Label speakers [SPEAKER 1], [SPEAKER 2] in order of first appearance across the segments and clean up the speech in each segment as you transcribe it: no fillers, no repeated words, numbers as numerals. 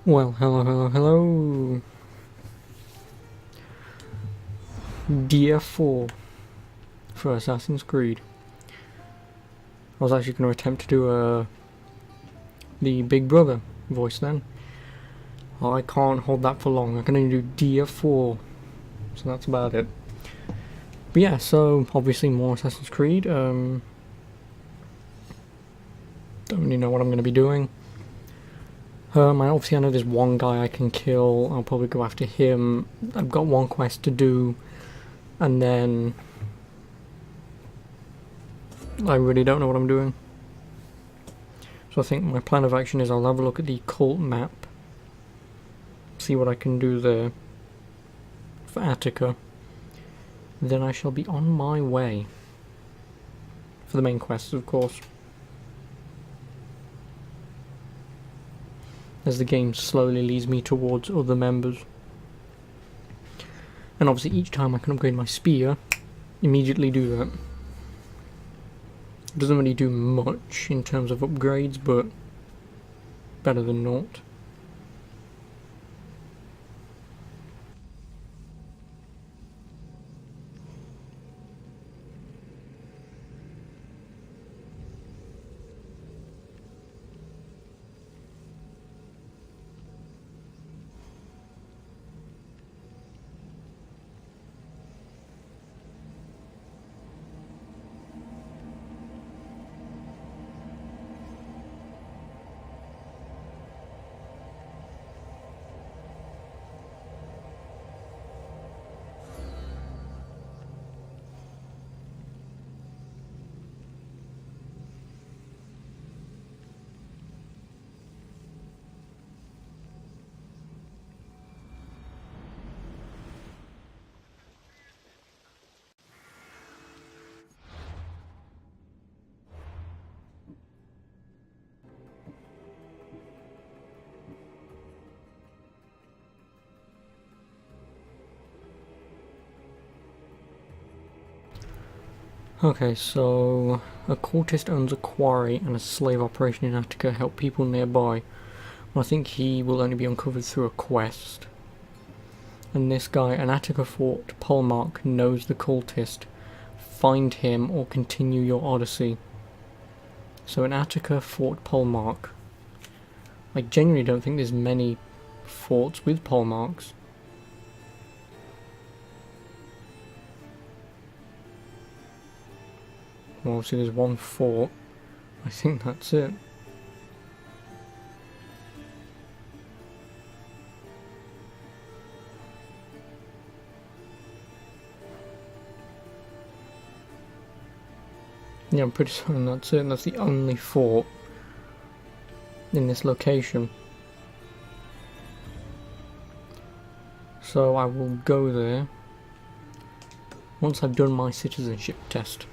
[SPEAKER 1] Well, hello. DF4 for Assassin's Creed. I was actually going to attempt to do the Big Brother voice then. I can't hold that for long. I can only do DF4, so that's about it. But yeah, so obviously more Assassin's Creed. Don't really know what I'm going to be doing. I obviously know there's one guy I can kill. I'll probably go after him. I've got one quest to do, and then I really don't know what I'm doing. So I think my plan of action is I'll have a look at the cult map, see what I can do there for Attica. Then I shall be on my way for the main quests, of course, as the game slowly leads me towards other members. And obviously each time I can upgrade my spear, immediately do that. It doesn't really do much in terms of upgrades, but better than naught. Okay, so a cultist owns a quarry and a slave operation in Attica help people nearby. Well, I think he will only be uncovered through a quest. And this guy, an Attica Fort Polmark, knows the cultist. Find him or continue your Odyssey. So an Attica Fort Polmark. I genuinely don't think there's many forts with Polmarks. Well, obviously there's one fort. I think that's it. Yeah, I'm pretty certain that's it. That's the only fort in this location. So I will go there once I've done my citizenship test.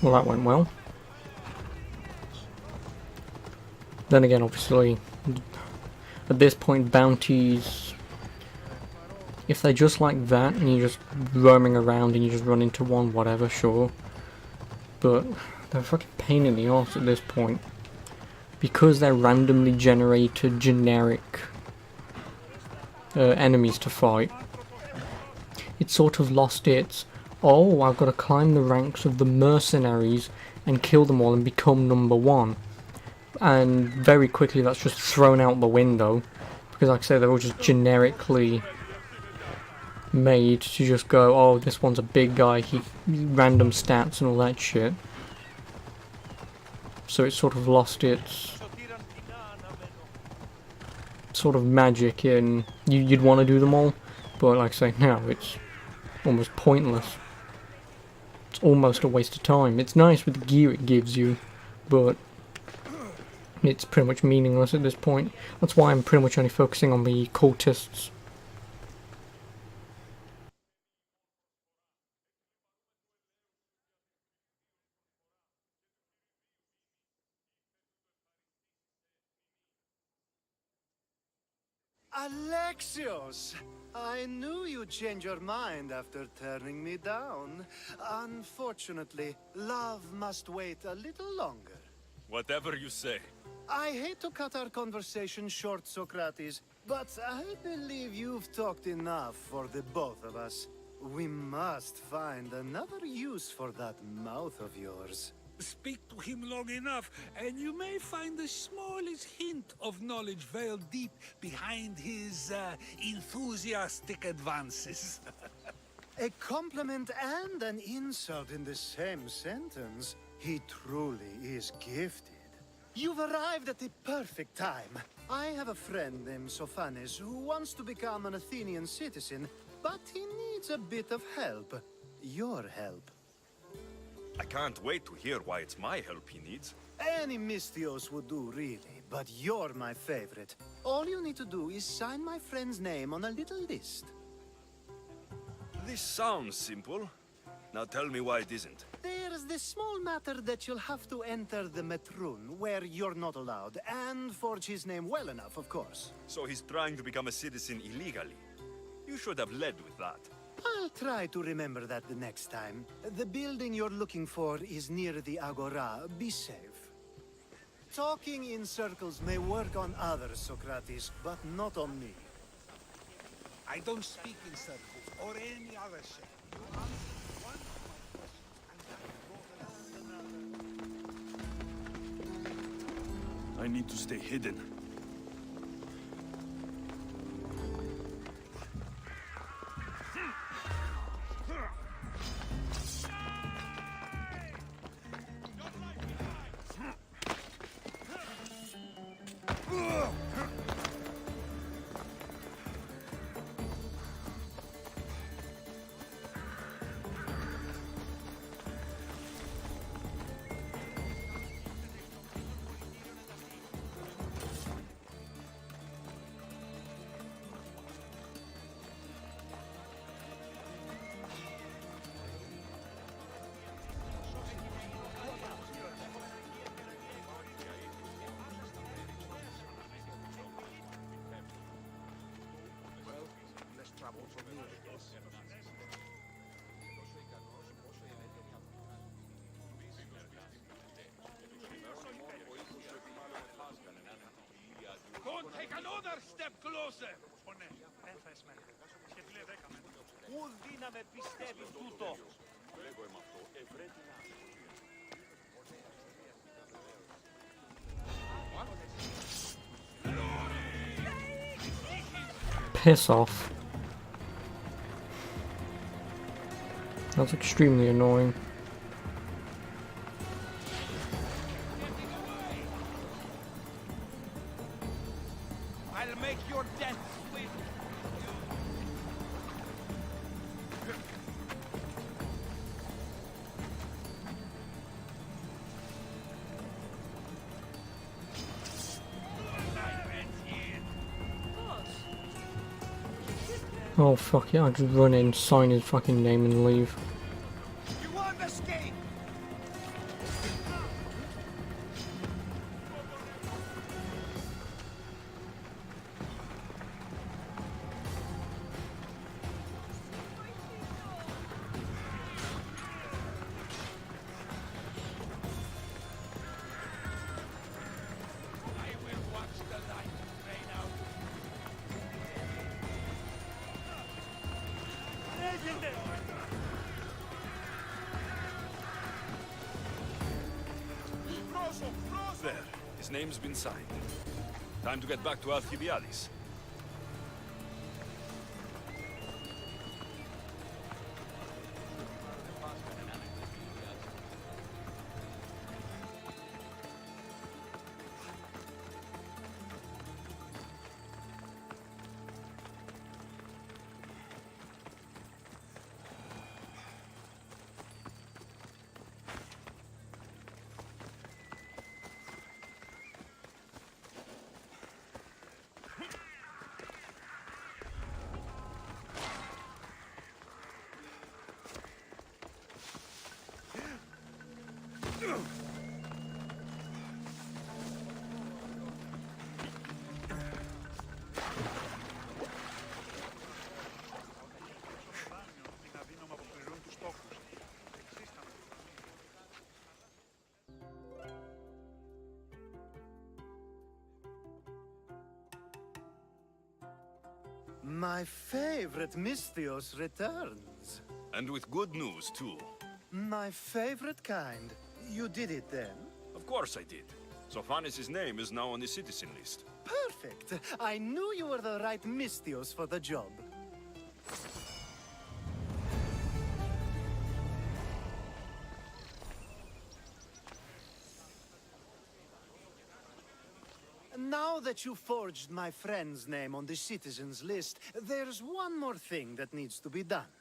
[SPEAKER 1] Well, that went well. Then again, obviously, at this point, bounties, if they're just like that, and you're just roaming around and you just run into one, whatever, sure. But they're a fucking pain in the arse at this point. Because they're randomly generated generic enemies to fight, it sort of lost its, oh, I've got to climb the ranks of the mercenaries and kill them all and become number one. And very quickly that's just thrown out the window, because like I say, they're all just generically made to just go, oh, this one's a big guy, he random stats and all that shit. So it sort of lost its sort of magic in, you'd want to do them all, but like I say, now it's almost pointless. It's almost a waste of time. It's nice with the gear it gives you, but it's pretty much meaningless at this point. That's why I'm pretty much only focusing on the cultists.
[SPEAKER 2] Alexios! I knew you'd change your mind after turning me down. Unfortunately, love must wait a little longer.
[SPEAKER 3] Whatever you say.
[SPEAKER 2] I hate to cut our conversation short, Socrates, but I believe you've talked enough for the both of us. We must find another use for that mouth of yours.
[SPEAKER 4] Speak to him long enough, and you may find the smallest hint of knowledge veiled deep behind his enthusiastic advances.
[SPEAKER 2] A compliment and an insult in the same sentence. He truly is gifted. You've arrived at the perfect time. I have a friend named Sophanes who wants to become an Athenian citizen, but he needs a bit of help. Your help.
[SPEAKER 3] I can't wait to hear why it's my help he needs.
[SPEAKER 2] Any Mystios would do, really, but you're my favorite. All you need to do is sign my friend's name on a little list.
[SPEAKER 3] This sounds simple. Now tell me why it isn't.
[SPEAKER 2] There's this small matter that you'll have to enter the Metrun, where you're not allowed, and forge his name well enough, of course.
[SPEAKER 3] So he's trying to become a citizen illegally. You should have led with that.
[SPEAKER 2] I'll try to remember that the next time. The building you're looking for is near the Agora. Be safe. Talking in circles may work on others, Socrates, but not on me.
[SPEAKER 4] I don't speak in circles or any other shape. You answer one of my questions, and then
[SPEAKER 3] I need to stay hidden.
[SPEAKER 4] Don't take another step closer!
[SPEAKER 2] Πού δύναμε πιστεύεις τούτο?
[SPEAKER 1] Piss off. That's extremely annoying.
[SPEAKER 4] I'll make your death swift!
[SPEAKER 1] Oh fuck yeah, I'll just run in, sign his fucking name and leave.
[SPEAKER 4] You won't escape!
[SPEAKER 3] There, his name's been signed. Time to get back to Alcibiades.
[SPEAKER 2] My favorite Misthios returns.
[SPEAKER 3] And with good news, too.
[SPEAKER 2] My favorite kind. You did it then?
[SPEAKER 3] Of course I did. Sophanis' name is now on the citizen list.
[SPEAKER 2] Perfect! I knew you were the right Misthios for the job. Now that you forged my friend's name on the citizens list, there's one more thing that needs to be done.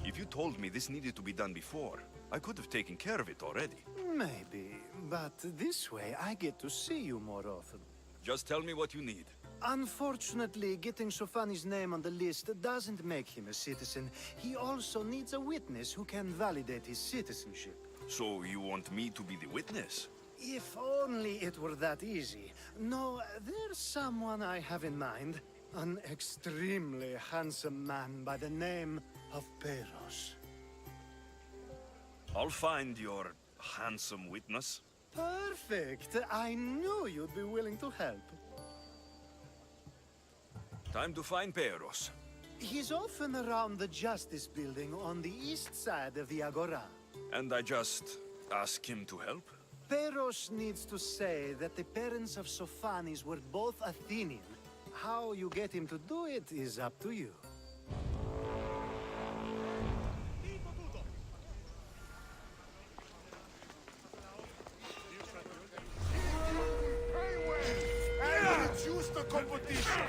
[SPEAKER 3] If you told me this needed to be done before, I could have taken care of it already.
[SPEAKER 2] Maybe, but this way I get to see you more often.
[SPEAKER 3] Just tell me what you need.
[SPEAKER 2] Unfortunately, getting Sophanis' name on the list doesn't make him a citizen. He also needs a witness who can validate his citizenship.
[SPEAKER 3] So you want me to be the witness?
[SPEAKER 2] If only it were that easy. No, there's someone I have in mind. An extremely handsome man by the name of Peros.
[SPEAKER 3] I'll find your handsome witness.
[SPEAKER 2] Perfect! I knew you'd be willing to help.
[SPEAKER 3] Time to find Peros.
[SPEAKER 2] He's often around the Justice Building on the east side of the Agora.
[SPEAKER 3] And I just ask him to help?
[SPEAKER 2] Peros needs to say that the parents of Sophanis were both Athenian. How you get him to do it is up to you.
[SPEAKER 5] Choose the competition!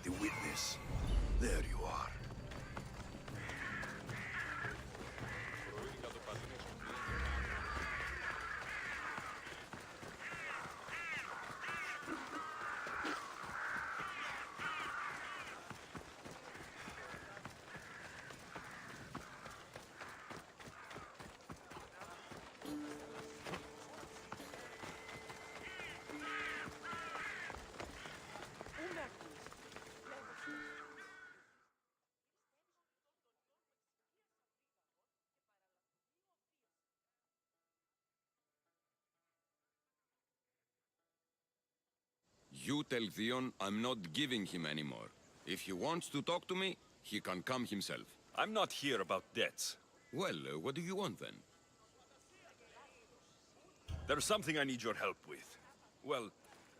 [SPEAKER 3] The witness. There you are.
[SPEAKER 6] You tell Theon I'm not giving him anymore. If he wants to talk to me, he can come himself.
[SPEAKER 3] I'm not here about debts.
[SPEAKER 6] Well, what do you want then?
[SPEAKER 3] There's something I need your help with. Well,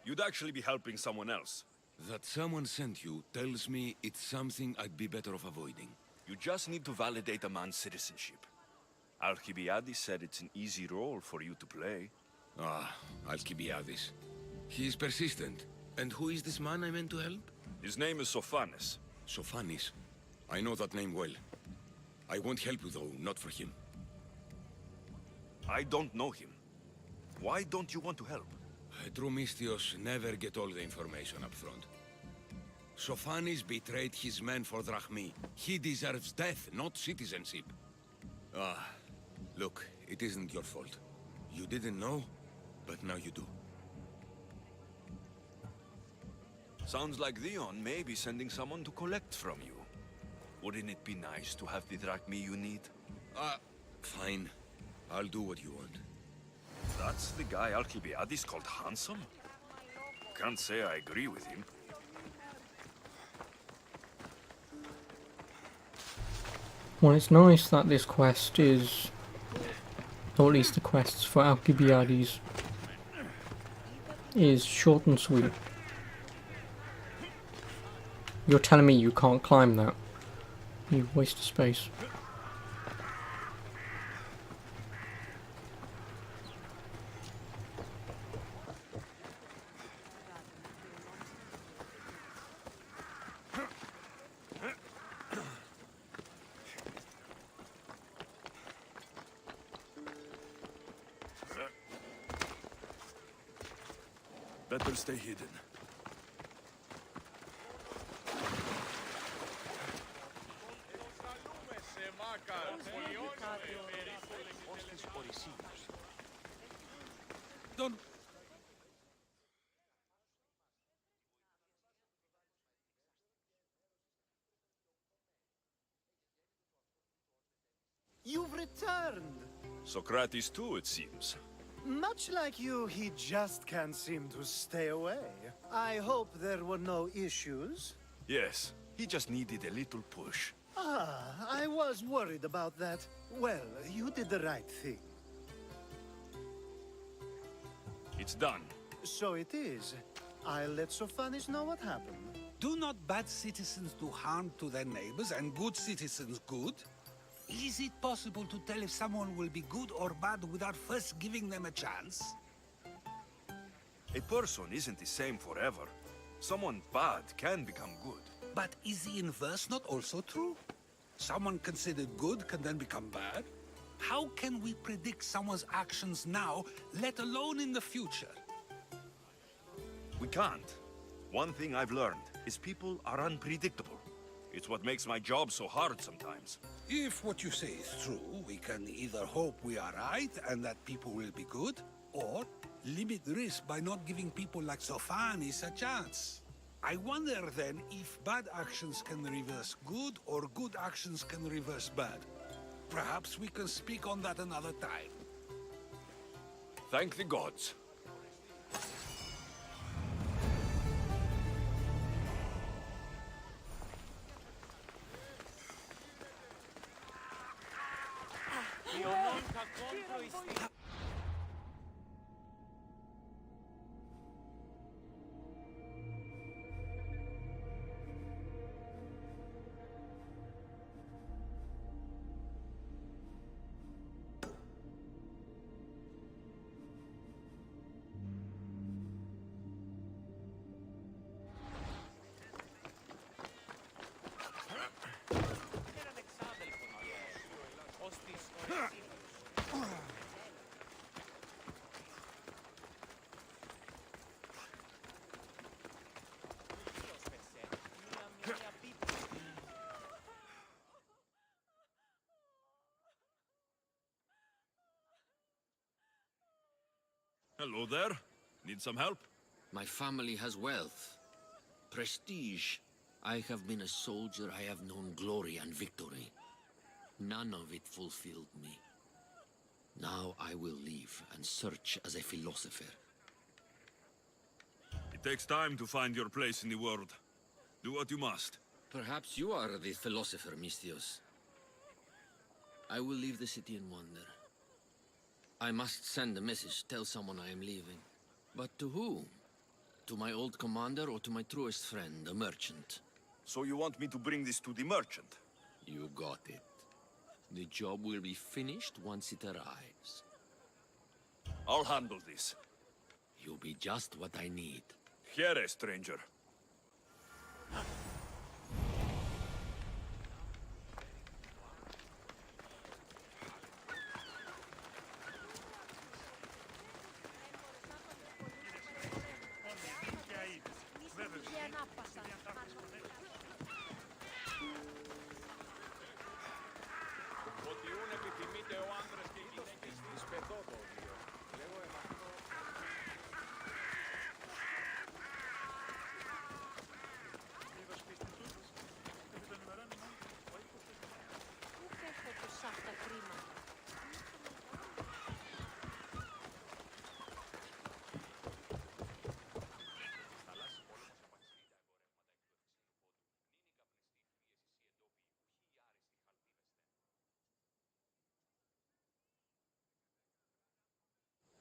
[SPEAKER 3] you'd actually be helping someone else.
[SPEAKER 6] That someone sent you tells me it's something I'd be better off avoiding.
[SPEAKER 3] You just need to validate a man's citizenship. Alcibiades said it's an easy role for you to play.
[SPEAKER 6] Ah, Alcibiades. He's persistent. And who is this man I meant to help?
[SPEAKER 3] His name is Sophanes.
[SPEAKER 6] Sophanis. I know that name well. I won't help you though, not for him.
[SPEAKER 3] I don't know him. Why don't you want to help?
[SPEAKER 6] True Mystios never get all the information up front. Sophanis betrayed his men for Drachmi. He deserves death, not citizenship. Ah, look, it isn't your fault. You didn't know, but now you do.
[SPEAKER 3] Sounds like Theon may be sending someone to collect from you. Wouldn't it be nice to have the drachmi you need?
[SPEAKER 6] Fine. I'll do what you want.
[SPEAKER 3] That's the guy Alcibiades called handsome? Can't say I agree with him.
[SPEAKER 1] Well, it's nice that this quest is, or at least the quests for Alcibiades, is short and sweet. You're telling me you can't climb that? You waste of space.
[SPEAKER 3] Better stay hidden.
[SPEAKER 4] Don't...
[SPEAKER 2] You've returned!
[SPEAKER 3] Socrates too, it seems.
[SPEAKER 2] Much like you, he just can't seem to stay away. I hope there were no issues.
[SPEAKER 3] Yes, he just needed a little push.
[SPEAKER 2] I was worried about that. Well, you did the right thing.
[SPEAKER 3] It's done.
[SPEAKER 2] So it is. I'll let Sophanis know what happened.
[SPEAKER 4] Do not bad citizens do harm to their neighbors and good citizens good? Is it possible to tell if someone will be good or bad without first giving them a chance?
[SPEAKER 3] A person isn't the same forever. Someone bad can become good.
[SPEAKER 4] But is the inverse not also true? Someone considered good can then become bad? How can we predict someone's actions now, let alone in the future?
[SPEAKER 3] We can't. One thing I've learned is people are unpredictable. It's what makes my job so hard sometimes.
[SPEAKER 4] If what you say is true, we can either hope we are right and that people will be good, or limit risk by not giving people like Sophanis a chance. I wonder then if bad actions can reverse good or good actions can reverse bad. Perhaps we can speak on that another time.
[SPEAKER 3] Thank the gods. Hello there. Need some help?
[SPEAKER 7] My family has wealth, prestige. I have been a soldier, I have known glory and victory. None of it fulfilled me. Now I will leave and search as a philosopher.
[SPEAKER 3] It takes time to find your place in the world. Do what you must.
[SPEAKER 7] Perhaps you are the philosopher, Misthios. I will leave the city in wonder. I must send a message, tell someone I am leaving. But to whom? To my old commander or to my truest friend, a merchant?
[SPEAKER 3] So you want me to bring this to the merchant?
[SPEAKER 7] You got it. The job will be finished once it arrives.
[SPEAKER 3] I'll handle this.
[SPEAKER 7] You'll be just what I need.
[SPEAKER 3] Here, stranger.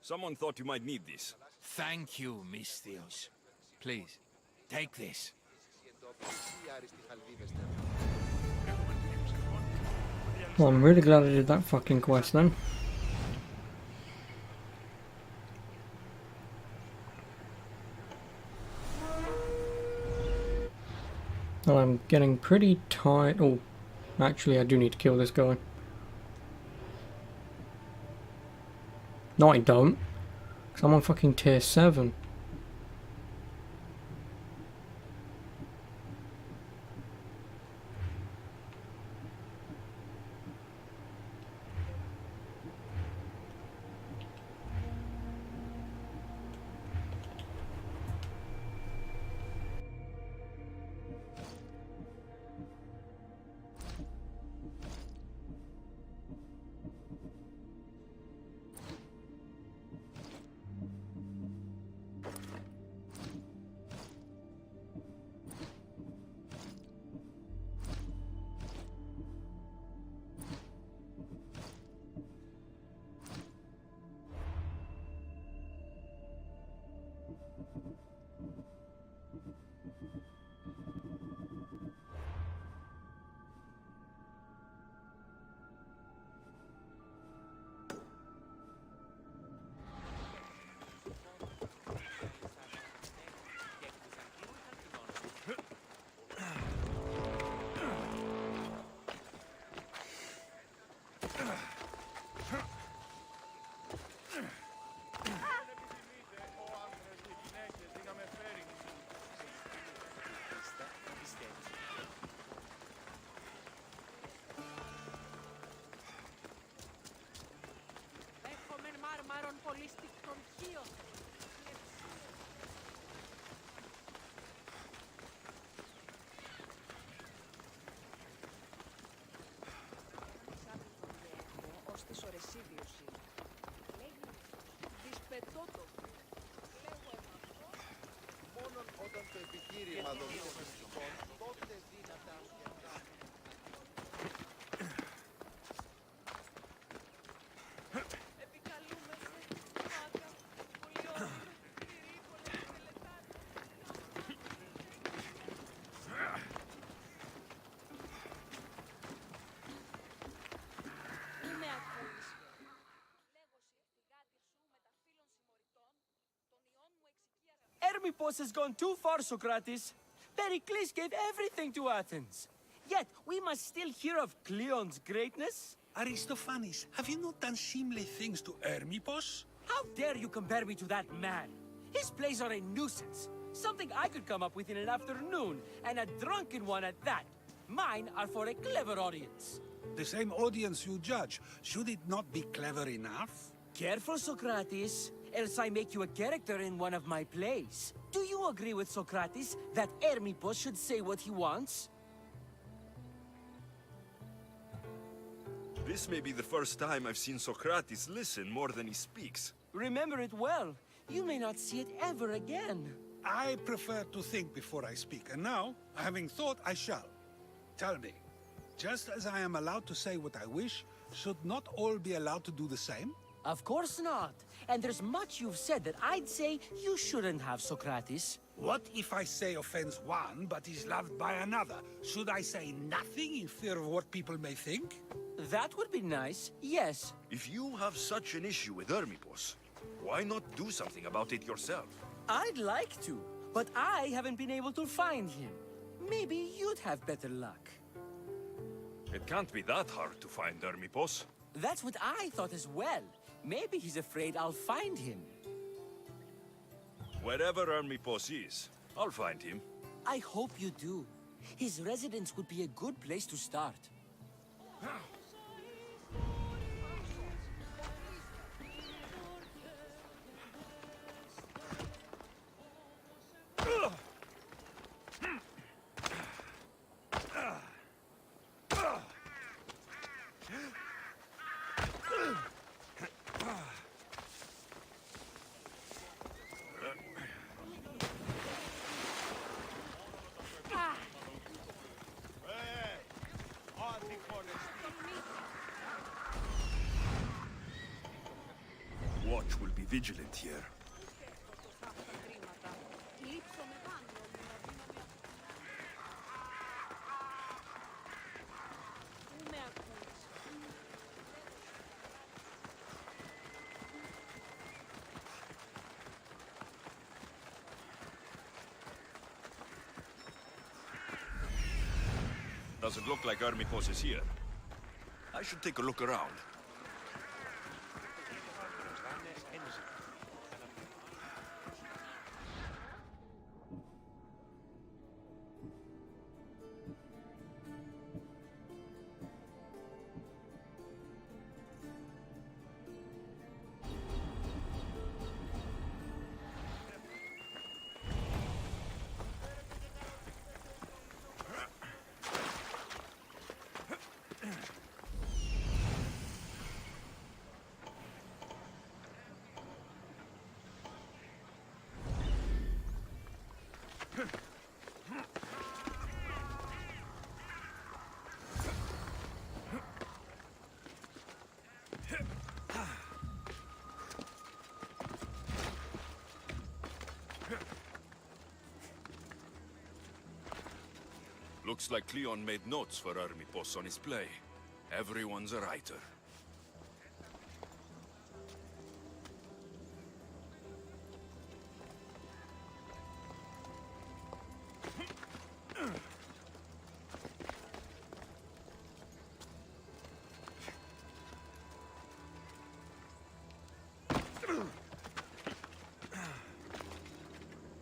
[SPEAKER 3] Someone thought you might need this.
[SPEAKER 8] Thank you, Misthios. Please, take this.
[SPEAKER 1] Well, I'm really glad I did that fucking quest then. Well, I'm getting pretty tired. Oh, actually I do need to kill this guy. No, I don't. Because I'm on fucking tier 7.
[SPEAKER 9] Hermippos has gone too far, Socrates. Pericles gave everything to Athens. Yet, we must still hear of Cleon's greatness.
[SPEAKER 4] Aristophanes, have you not done seemly things to Hermippos?
[SPEAKER 9] How dare you compare me to that man? His plays are a nuisance. Something I could come up with in an afternoon, and a drunken one at that. Mine are for a clever audience.
[SPEAKER 4] The same audience you judge, should it not be clever enough?
[SPEAKER 9] Careful, Socrates, else I make you a character in one of my plays. Do you agree with Socrates that Hermippos should say what he wants?
[SPEAKER 3] This may be the first time I've seen Socrates listen more than he speaks.
[SPEAKER 9] Remember it well. You may not see it ever again.
[SPEAKER 4] I prefer to think before I speak, and now, having thought, I shall. Tell me, just as I am allowed to say what I wish, should not all be allowed to do the same?
[SPEAKER 9] Of course not. And there's much you've said that I'd say you shouldn't have, Socrates.
[SPEAKER 4] What if I say offends one, but is loved by another? Should I say nothing in fear of what people may think?
[SPEAKER 9] That would be nice, yes.
[SPEAKER 3] If you have such an issue with Hermipos, why not do something about it yourself?
[SPEAKER 9] I'd like to, but I haven't been able to find him. Maybe you'd have better luck.
[SPEAKER 3] It can't be that hard to find Hermipos.
[SPEAKER 9] That's what I thought as well. Maybe he's afraid I'll find him.
[SPEAKER 3] Wherever Hermipos is, I'll find him.
[SPEAKER 9] I hope you do. His residence would be a good place to start.
[SPEAKER 3] Watch will be vigilant here. Doesn't look like Hermipos is here. I should take a look around. Looks like Cleon made notes for Hermipos on his play. Everyone's a writer.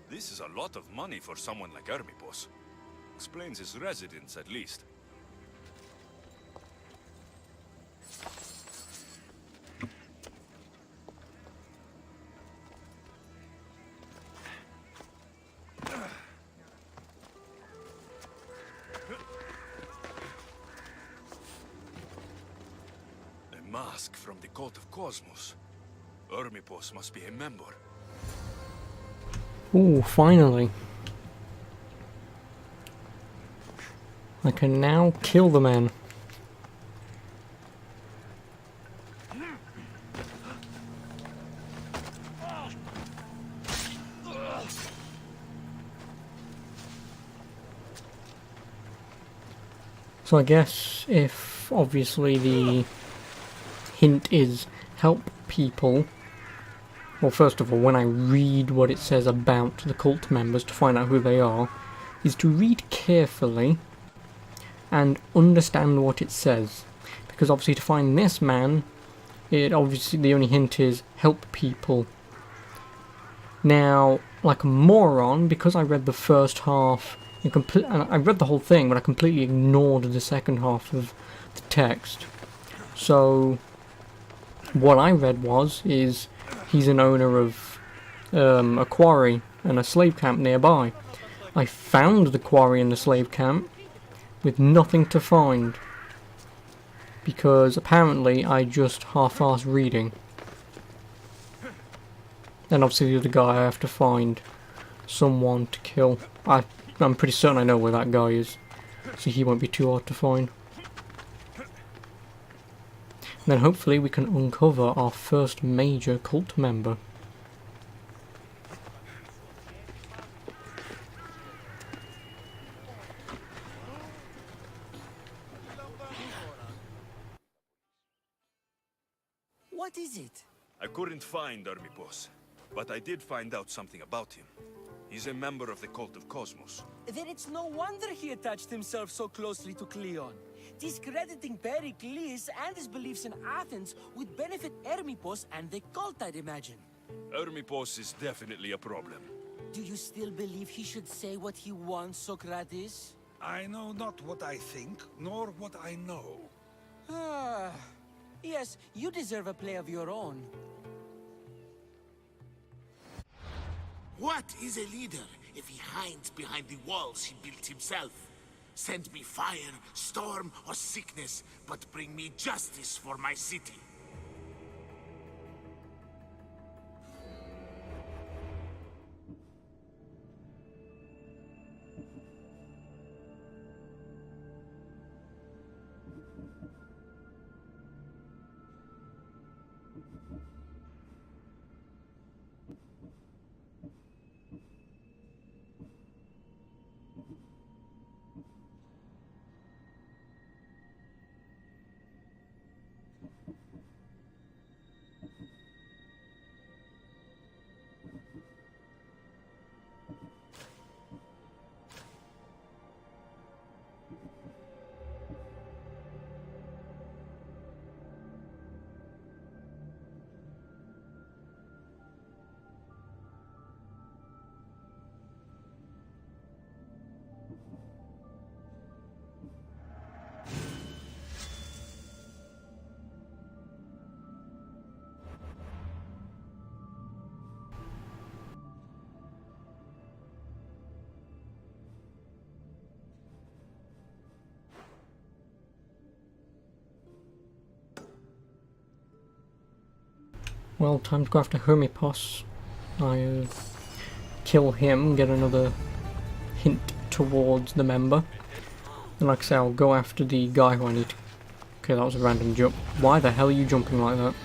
[SPEAKER 3] This is a lot of money for someone like Hermipos. Explains his residence, at least. A mask from the Cult of Cosmos. Hermipos must be a member.
[SPEAKER 1] Ooh, finally. I can now kill the man. So I guess if obviously the hint is help people, well, first of all, when I read what it says about the cult members to find out who they are, is to read carefully and understand what it says, because obviously to find this man, it obviously the only hint is help people. Now, like a moron, because I read the first half and I read the whole thing, but I completely ignored the second half of the text. So what I read is he's an owner of a quarry and a slave camp nearby. I found the quarry and the slave camp with nothing to find, because apparently I just half-assed reading. And obviously the other guy I have to find. someone to kill. I'm pretty certain I know where that guy is, so he won't be too hard to find. And then hopefully we can uncover our first major cult member.
[SPEAKER 9] What is it?
[SPEAKER 3] I couldn't find Ermipos, but I did find out something about him. He's a member of the Cult of Cosmos.
[SPEAKER 9] Then it's no wonder he attached himself so closely to Cleon. Discrediting Pericles and his beliefs in Athens would benefit Hermippos and the cult, I'd imagine.
[SPEAKER 3] Ermipos is definitely a problem.
[SPEAKER 9] Do you still believe he should say what he wants, Socrates?
[SPEAKER 4] I know not what I think, nor what I know.
[SPEAKER 9] Ah, yes, you deserve a play of your own.
[SPEAKER 5] What is a leader if he hides behind the walls he built himself? Send me fire, storm, or sickness, but bring me justice for my city.
[SPEAKER 1] Well, time to go after Hermippos. Kill him, get another hint towards the member. And like I say, I'll go after the guy who I need to... Okay, that was a random jump. Why the hell are you jumping like that?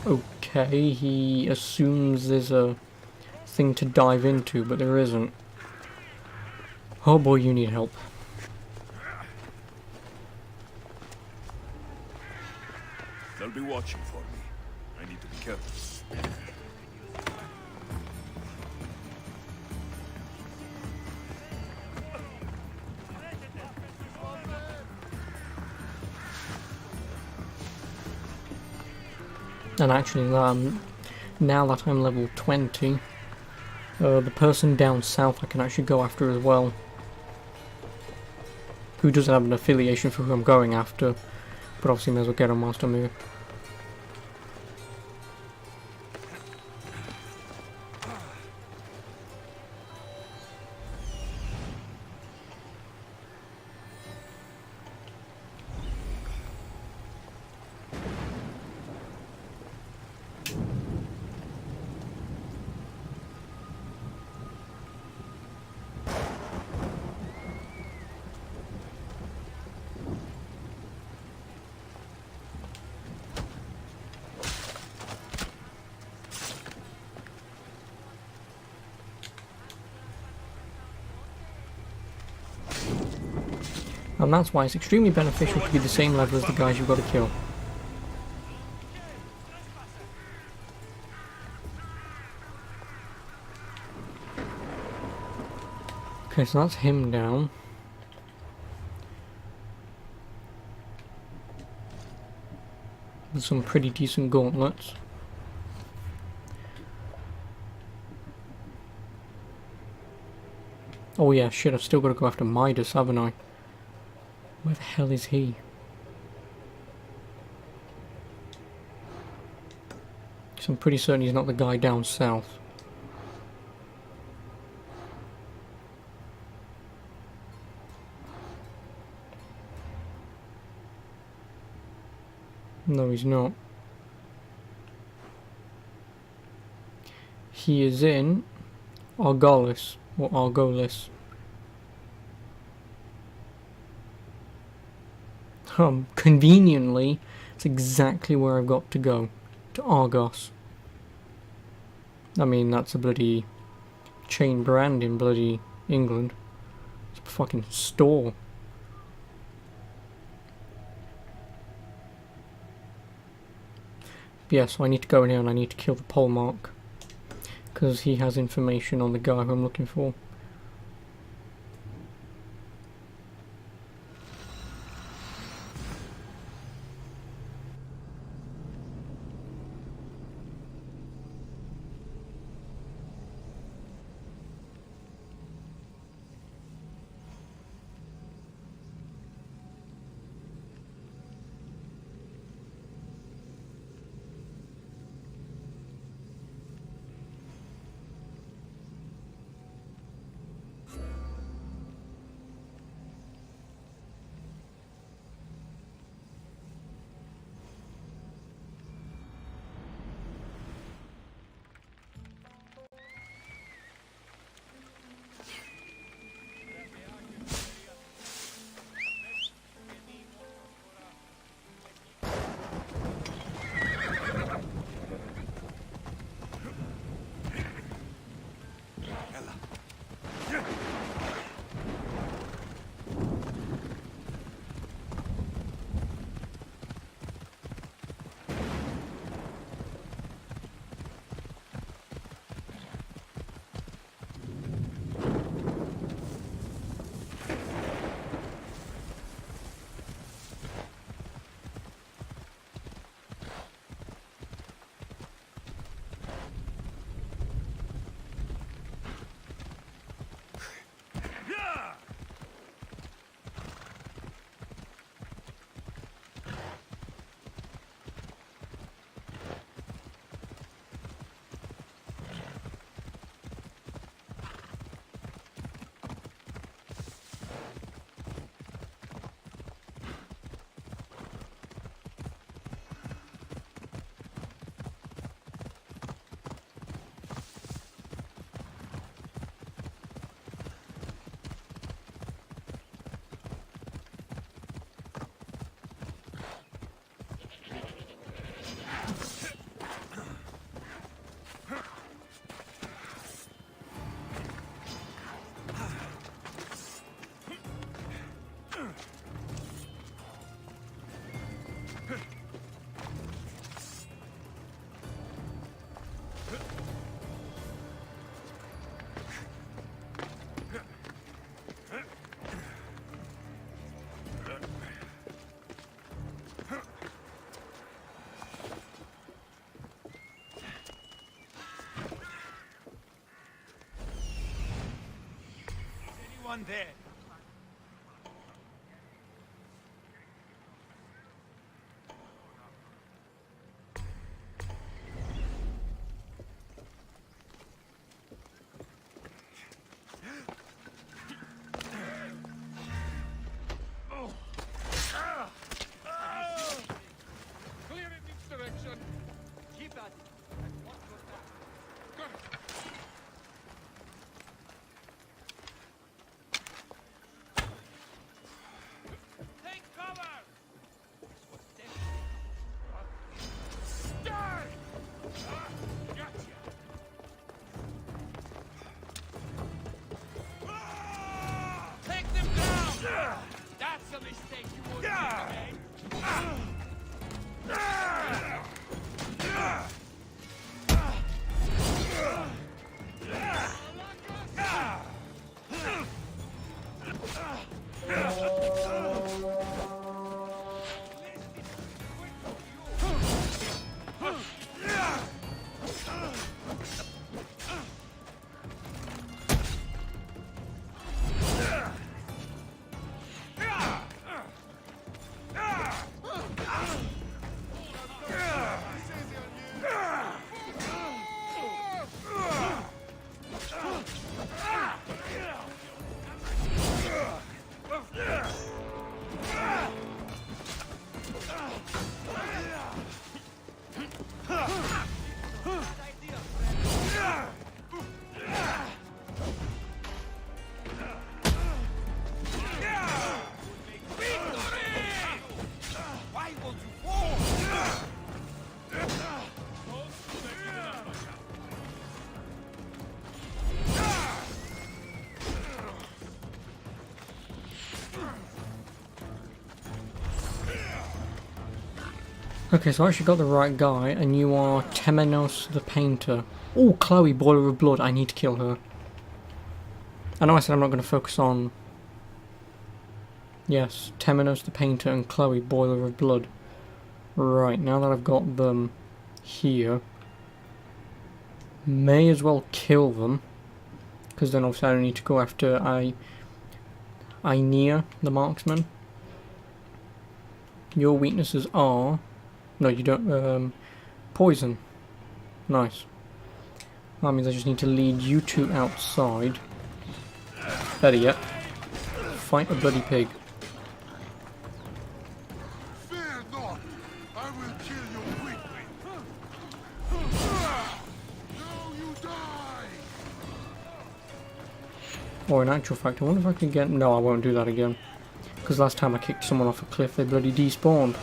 [SPEAKER 1] Okay, he assumes there's a thing to dive into, but there isn't. Oh boy, you need help.
[SPEAKER 3] They'll be watching for me. I need to be careful.
[SPEAKER 1] And actually, now that I'm level 20, the person down south I can actually go after as well. Who doesn't have an affiliation for who I'm going after, but obviously may as well get on whilst I'm here. And that's why it's extremely beneficial to be the same level as the guys you've got to kill. Okay, so that's him down. With some pretty decent gauntlets. Oh yeah, shit, I've still got to go after Midas, haven't I? Where the hell is he? So I'm pretty certain he's not the guy down south. No, he's not. he is in Argolis, or Argolis. Conveniently, it's exactly where I've got to go. To Argos. I mean, that's a bloody chain brand in bloody England. It's a fucking store. Yeah, so I need to go in here and I need to kill the polemark. Because he has information on the guy who I'm looking for.
[SPEAKER 8] Anyone there? Clear in each direction.
[SPEAKER 9] Keep at it. And watch your back.
[SPEAKER 8] Good.
[SPEAKER 1] Okay, so I actually got the right guy, and you are Temenos the Painter. Oh, Chloe, Boiler of Blood. I need to kill her. I know I said I'm not going to focus on... Yes, Temenos the Painter and Chloe, Boiler of Blood. Right, now that I've got them here, may as well kill them, because then obviously I don't need to go after Ainea, the marksman. Your weaknesses are... No, you don't... poison. Nice. That means I just need to lead you two outside. Better yet, fight a bloody pig.
[SPEAKER 4] Fear not, I will kill you quickly. Now you die.
[SPEAKER 1] Or in actual fact, I wonder if I can get... No, I won't do that again. Because last time I kicked someone off a cliff, they bloody despawned.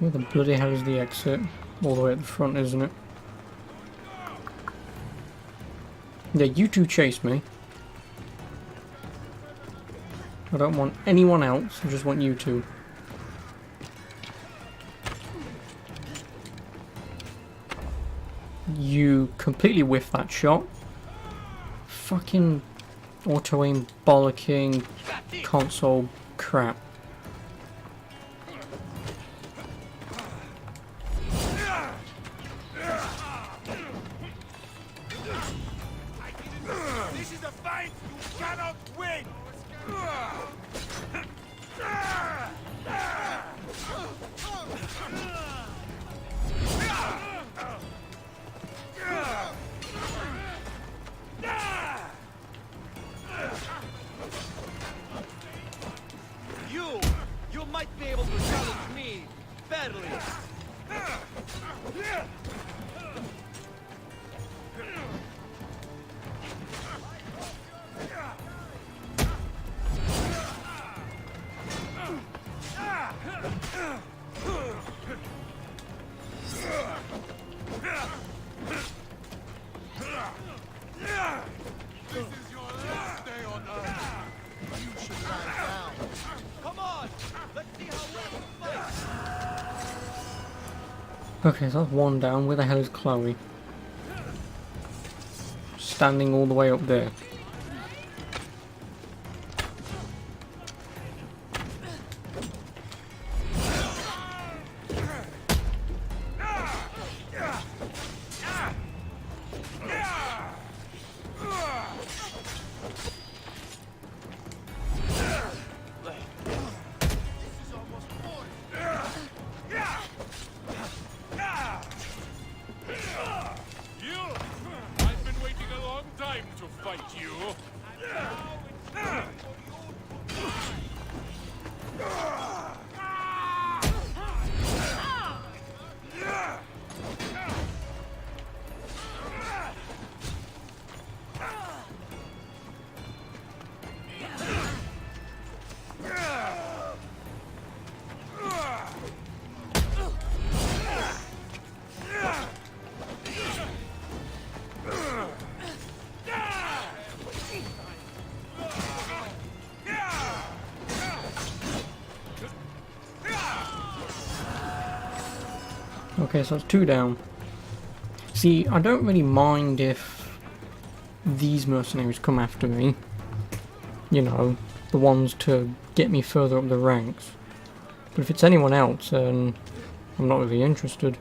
[SPEAKER 1] Where the bloody hell is the exit? All the way at the front, isn't it? Yeah, you two chase me. I don't want anyone else, I just want you two. You completely whiffed that shot. Fucking auto-aim bollocking console crap.
[SPEAKER 5] This is a fight you cannot win! You might be able to challenge me fairly.
[SPEAKER 4] This is your last day on Earth. You should lie down.
[SPEAKER 5] Come on, let's see how well you fight.
[SPEAKER 1] Okay, so that's one down. Where the hell is Chloe? Standing all the way up there.
[SPEAKER 5] I've been waiting a long time to fight you.
[SPEAKER 1] Okay, so that's two down. See, I don't really mind if these mercenaries come after me. You know, the ones to get me further up the ranks. But if it's anyone else, then I'm not really interested.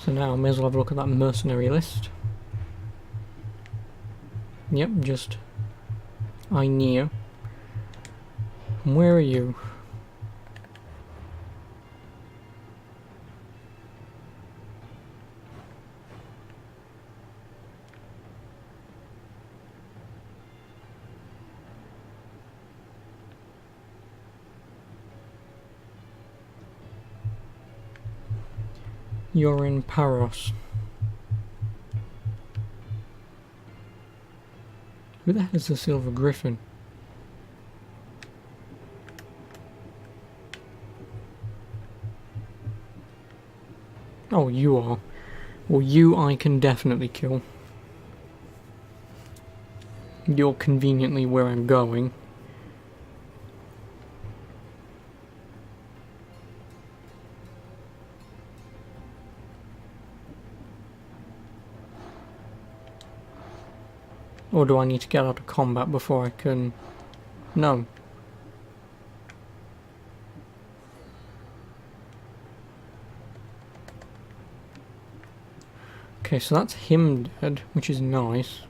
[SPEAKER 1] So now I may as well have a look at that mercenary list. Yep, just Ainea. Where are you? You're in Paros. Who the hell is the Silver Griffin? Oh, you are. Well, you I can definitely kill. You're conveniently where I'm going. Or do I need to get out of combat before I can... No. Okay, so that's him dead, which is nice.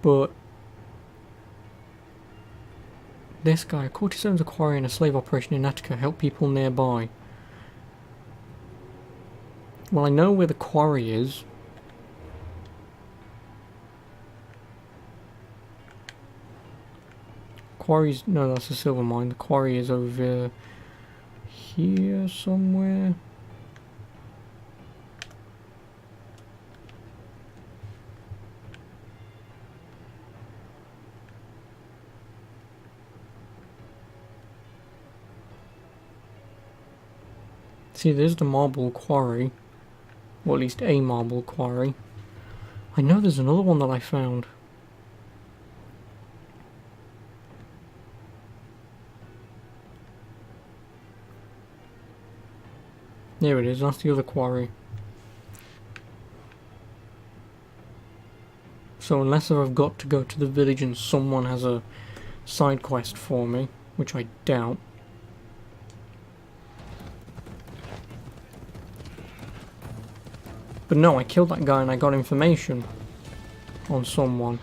[SPEAKER 1] But... this guy, Cortisone's a quarry and a slave operation in Attica, help people nearby. Well, I know where the quarry is. Quarry's... no, that's a silver mine. The quarry is over here somewhere. See, there's the marble quarry. Or at least a marble quarry. I know there's another one that I found. There it is, that's the other quarry. So unless I've got to go to the village and someone has a side quest for me, which I doubt. But no, I killed that guy and I got information on someone.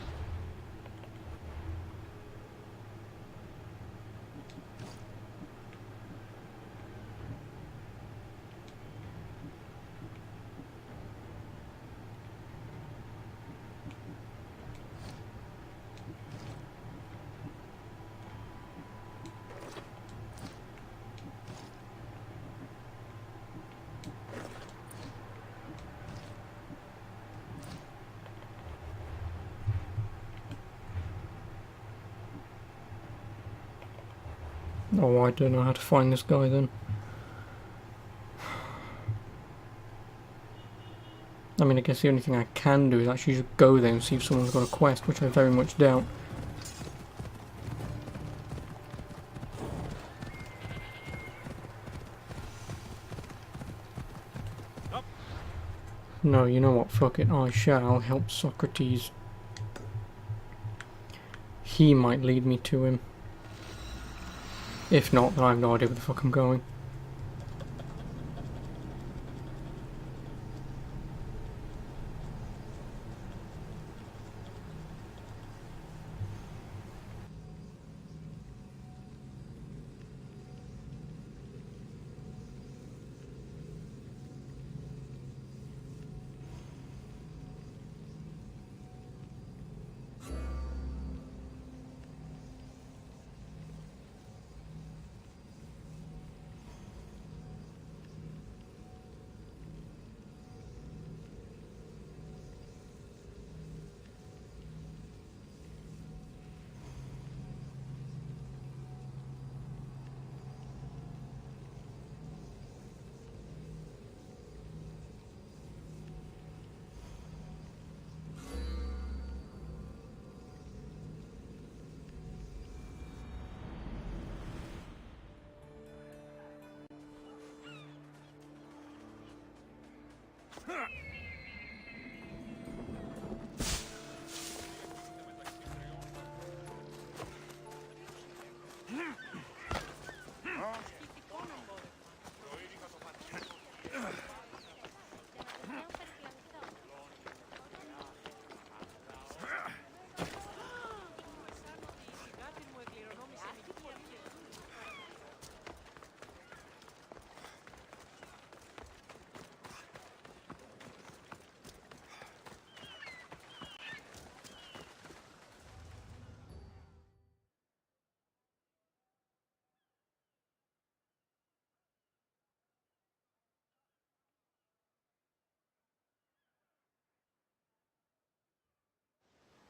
[SPEAKER 1] Oh, I don't know how to find this guy then. I mean, I guess the only thing I can do is actually just go there and see if someone's got a quest, which I very much doubt. No, you know what, fuck it, I shall help Socrates. He might lead me to him. If not, then I have no idea where the fuck I'm going.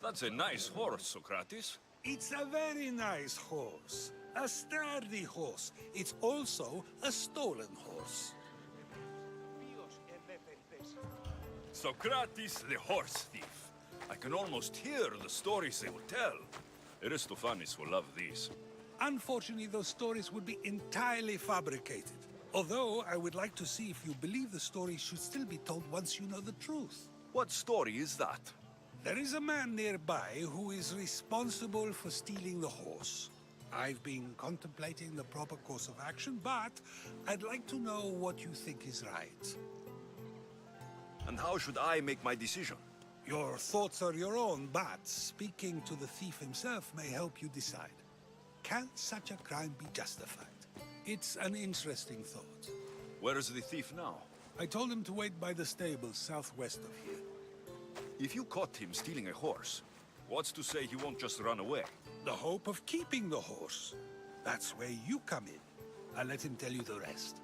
[SPEAKER 3] That's a nice horse, Socrates.
[SPEAKER 4] It's a very nice horse. A sturdy horse. It's also a stolen horse.
[SPEAKER 3] Socrates, the horse thief. I can almost hear the stories they will tell. Aristophanes will love these.
[SPEAKER 4] Unfortunately, those stories would be entirely fabricated. Although, I would like to see if you believe the story should still be told once you know the truth.
[SPEAKER 3] What story is that?
[SPEAKER 4] There is a man nearby who is responsible for stealing the horse. I've been contemplating the proper course of action, but I'd like to know what you think is right.
[SPEAKER 3] And how should I make my decision?
[SPEAKER 4] Your thoughts are your own, but speaking to the thief himself may help you decide. Can such a crime be justified? It's an interesting thought.
[SPEAKER 3] Where is the thief now?
[SPEAKER 4] I told him to wait by the stables southwest of here.
[SPEAKER 3] If you caught him stealing a horse, what's to say he won't just run away?
[SPEAKER 4] The hope of keeping the horse. That's where you come in. I'll let him tell you the rest.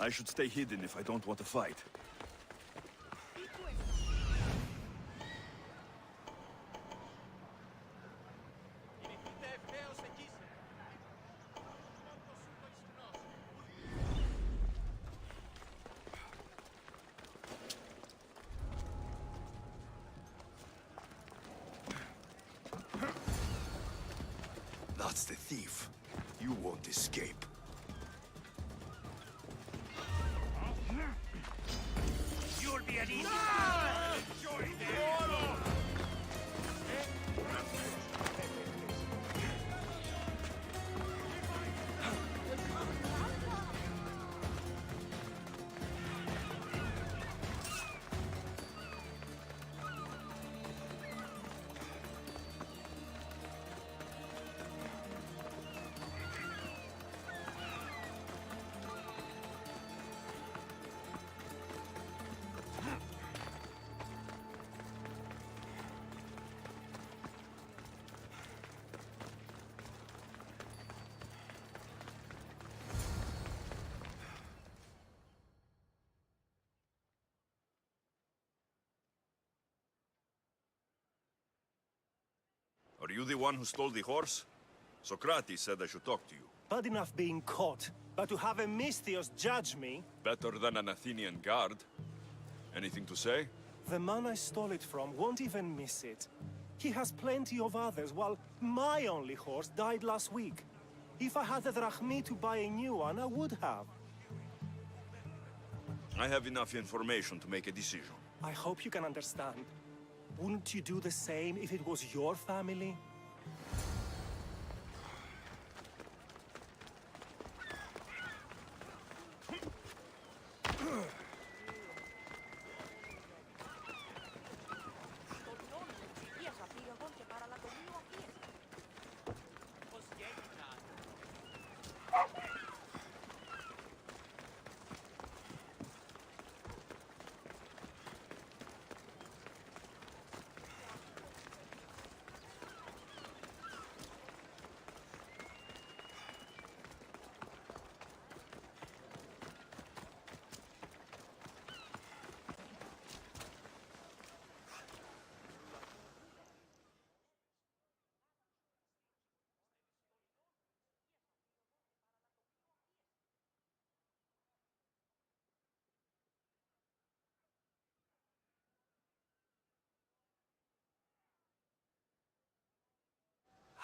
[SPEAKER 3] I should stay hidden if I don't want to fight. That's the thief. You won't escape.
[SPEAKER 5] You'll be an easy
[SPEAKER 3] Are you the one who stole the horse? Socrates said I should talk to you.
[SPEAKER 10] Bad enough being caught, but to have a Misthios judge me?
[SPEAKER 3] Better than an Athenian guard. Anything to say?
[SPEAKER 10] The man I stole it from won't even miss it. He has plenty of others, while my only horse died last week. If I had the drachmi to buy a new one, I would have.
[SPEAKER 3] I have enough information to make a decision.
[SPEAKER 10] I hope you can understand. Wouldn't you do the same if it was your family?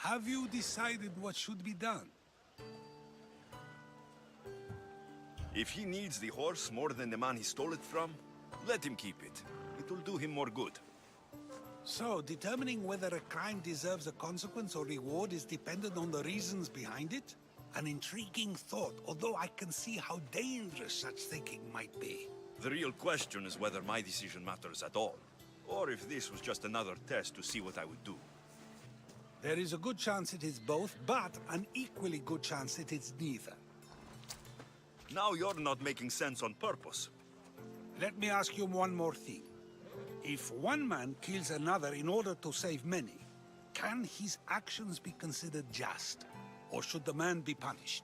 [SPEAKER 4] Have you decided what should be done?
[SPEAKER 3] If he needs the horse more than the man he stole it from, Let him keep it. It will do him more good.
[SPEAKER 4] So, determining whether a crime deserves a consequence or reward is dependent on the reasons behind it? An intriguing thought, although I can see how dangerous such thinking might be.
[SPEAKER 3] The real question is whether my decision matters at all, or if this was just another test to see what I would do.
[SPEAKER 4] There is a good chance it is both, but an equally good chance it is neither.
[SPEAKER 3] Now you're not making sense on purpose.
[SPEAKER 4] Let me ask you one more thing. If one man kills another in order to save many, can his actions be considered just? Or should the man be punished?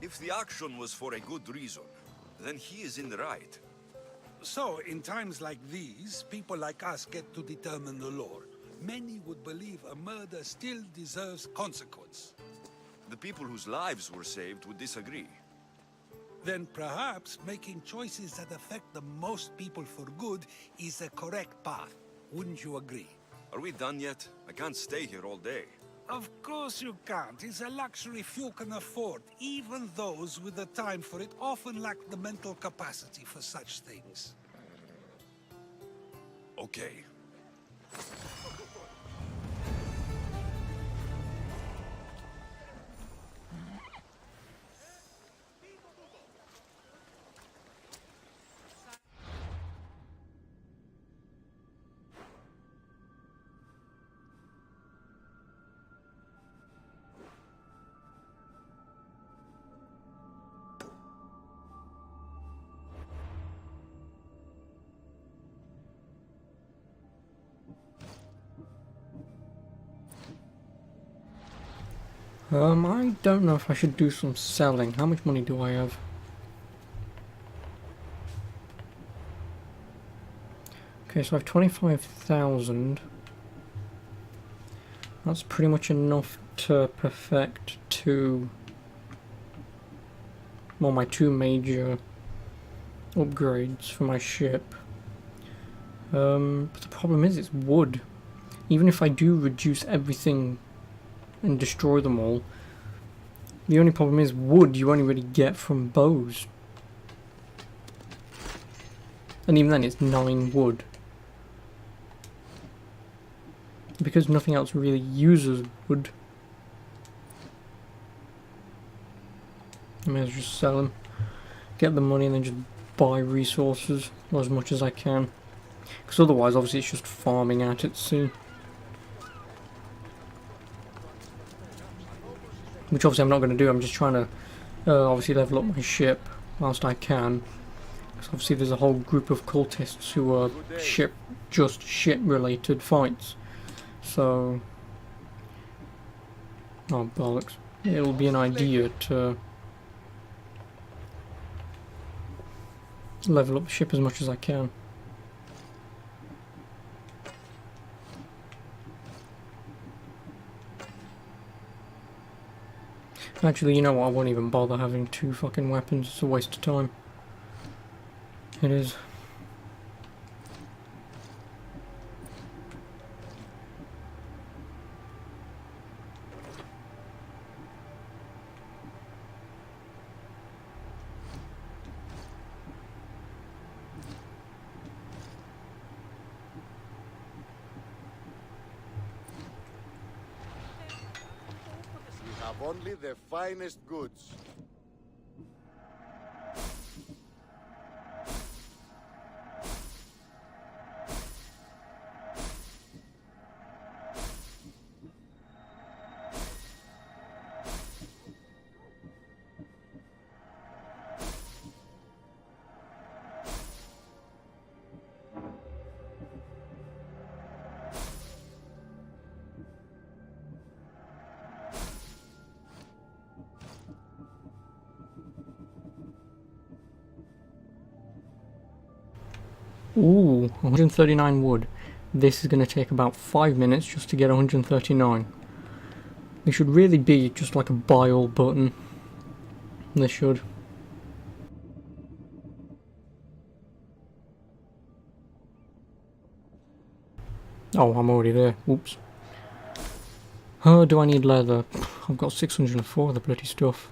[SPEAKER 3] If the action was for a good reason, then he is in the right.
[SPEAKER 4] So, in times like these, people like us get to determine the law. Many would believe a murder still deserves consequence.
[SPEAKER 3] The people whose lives were saved would disagree.
[SPEAKER 4] Then perhaps making choices that affect the most people for good is a correct path. Wouldn't you agree?
[SPEAKER 3] Are we done yet? I can't stay here all day.
[SPEAKER 4] Of course you can't. It's a luxury few can afford. Even those with the time for it often lack the mental capacity for such things.
[SPEAKER 3] Okay.
[SPEAKER 1] I don't know if I should do some selling. How much money do I have? Okay, so I have 25,000. That's pretty much enough to perfect my two major upgrades for my ship. But the problem is it's wood. Even if I do reduce everything and destroy them all, the only problem is wood you only really get from bows. And even then it's 9 wood. Because nothing else really uses wood, I may as well just sell them, get the money and then just buy resources as much as I can. Because otherwise obviously it's just farming out at sea. Which obviously I'm not going to do. I'm just trying to obviously level up my ship whilst I can. Because obviously there's a whole group of cultists who are ship related fights. So, oh bollocks. It'll be an idea to level up the ship as much as I can. Actually, you know what, I won't even bother having 2 fucking weapons, it's a waste of time. It is.
[SPEAKER 11] Have only the finest goods.
[SPEAKER 1] Ooh, 139 wood. This is going to take about 5 minutes just to get 139. There should really be just like a buy all button. There should. Oh, I'm already there. Oops. Oh, do I need leather? I've got 604 of the bloody stuff.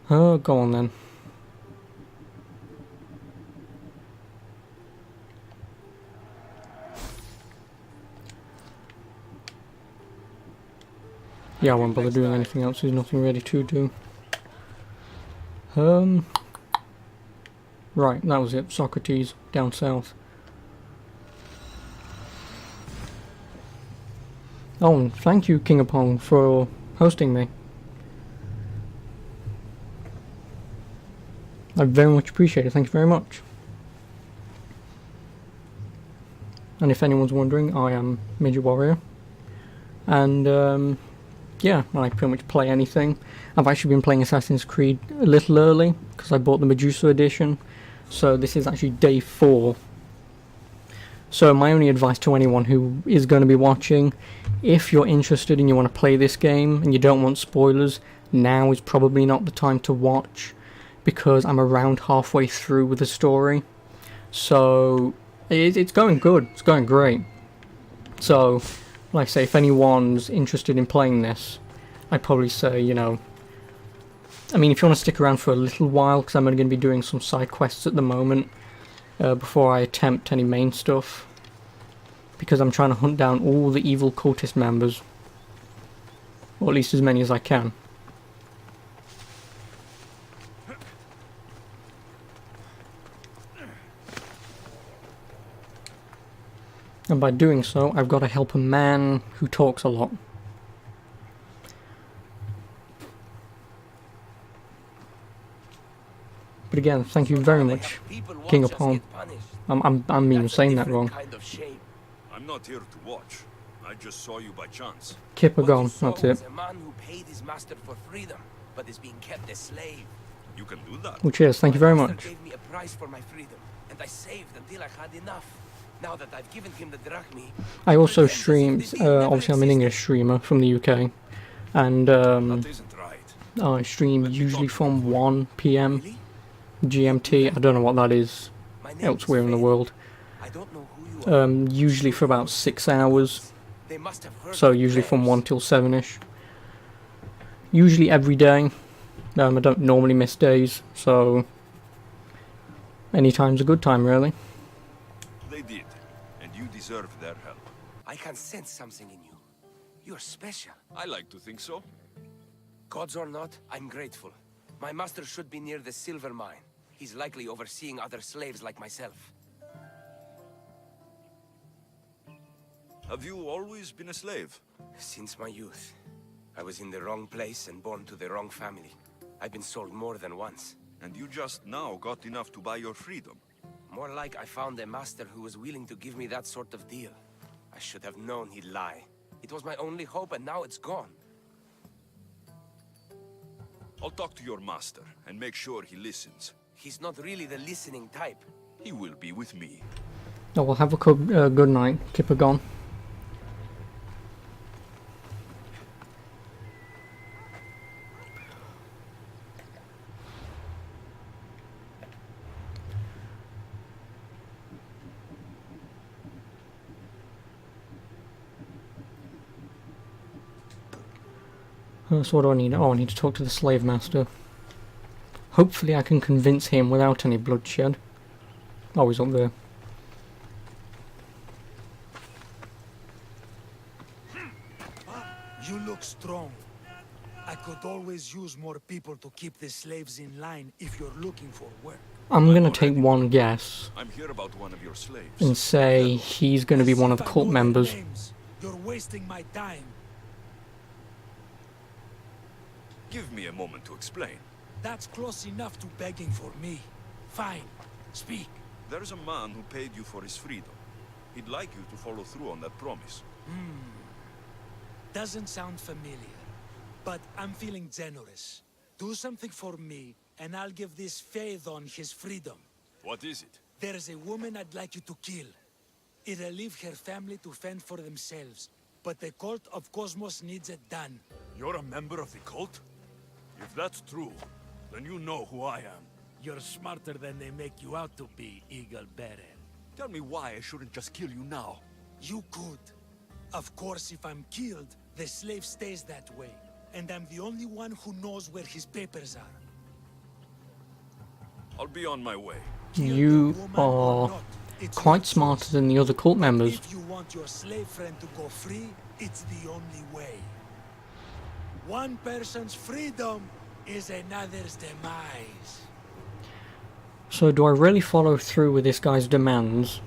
[SPEAKER 1] Oh, go on then. Yeah, I won't bother doing anything else. There's nothing ready to do. Right, that was it. Socrates, down south. Oh, and thank you, King Upon, for hosting me. I very much appreciate it. Thank you very much. And if anyone's wondering, I am Midget Warrior. And, yeah, I pretty much play anything. I've actually been playing Assassin's Creed a little early, because I bought the Medusa edition. So this is actually day 4. So my only advice to anyone who is going to be watching, if you're interested and you want to play this game, and you don't want spoilers, now is probably not the time to watch, because I'm around halfway through with the story. So it's going good, it's going great. So, like I say, if anyone's interested in playing this, I'd probably say, you know, I mean, if you want to stick around for a little while, because I'm only going to be doing some side quests at the moment, before I attempt any main stuff, because I'm trying to hunt down all the evil cultist members, or at least as many as I can. And by doing so, I've got to help a man who talks a lot. But again, thank you very much, King Upon. I mean saying that wrong.
[SPEAKER 3] I'm not here to watch. I just saw you by chance.
[SPEAKER 1] Kippagon, that's it.
[SPEAKER 12] A man who paid his master for freedom, but is being kept a slave.
[SPEAKER 3] You can do that.
[SPEAKER 1] Well, cheers, thank you very much.
[SPEAKER 12] Gave me a price for my freedom, and I saved until I had enough. Now that I've given him the drachmi,
[SPEAKER 1] I also stream, obviously I'm an English streamer from the UK, and I stream usually from 1 PM GMT. I don't know what that is elsewhere in the world. Usually for about 6 hours, so usually from 1 till 7ish. Usually every day. I don't normally miss days, so any time's a good time, really.
[SPEAKER 3] They did, and you deserve their help.
[SPEAKER 12] I can sense something in you. You're special.
[SPEAKER 3] I like to think so.
[SPEAKER 12] Gods or not, I'm grateful. My master should be near the silver mine. He's likely overseeing other slaves like myself.
[SPEAKER 3] Have you always been a slave?
[SPEAKER 12] Since my youth. I was in the wrong place and born to the wrong family. I've been sold more than once.
[SPEAKER 3] And you just now got enough to buy your freedom.
[SPEAKER 12] More like I found a master who was willing to give me that sort of deal. I should have known he'd lie. It was my only hope, and now it's gone.
[SPEAKER 3] I'll talk to your master and make sure he listens.
[SPEAKER 12] He's not really the listening type.
[SPEAKER 3] He will be with me.
[SPEAKER 1] Oh, well, have a good night, Kippagon. So what do I need? Oh, I need to talk to the slave master. Hopefully I can convince him without any bloodshed. Oh, he's up there.
[SPEAKER 13] You look strong. I could always use more people to keep the slaves in line if you're looking for work.
[SPEAKER 1] I'm gonna take one guess
[SPEAKER 3] I'm here about one of your slaves.
[SPEAKER 1] and say he's gonna be one of the cult members.
[SPEAKER 13] You're wasting my time.
[SPEAKER 3] Give me a moment to explain.
[SPEAKER 13] That's close enough to begging for me. Fine. Speak.
[SPEAKER 3] There's a man who paid you for his freedom. He'd like you to follow through on that promise.
[SPEAKER 13] Doesn't sound familiar. But I'm feeling generous. Do something for me, and I'll give this Phaethon his freedom.
[SPEAKER 3] What is it?
[SPEAKER 13] There's a woman I'd like you to kill. It'll leave her family to fend for themselves. But the cult of Cosmos needs it done.
[SPEAKER 3] You're a member of the cult? If that's true, then you know who I am.
[SPEAKER 13] You're smarter than they make you out to be, Eagle Bearer.
[SPEAKER 3] Tell me why I shouldn't just kill you now.
[SPEAKER 13] You could. Of course, if I'm killed, the slave stays that way. And I'm the only one who knows where his papers are.
[SPEAKER 3] I'll be on my way.
[SPEAKER 1] You are quite smarter than the other cult members.
[SPEAKER 13] If you want your slave friend to go free, it's the only way. One person's freedom is another's demise.
[SPEAKER 1] So do I really follow through with this guy's demands?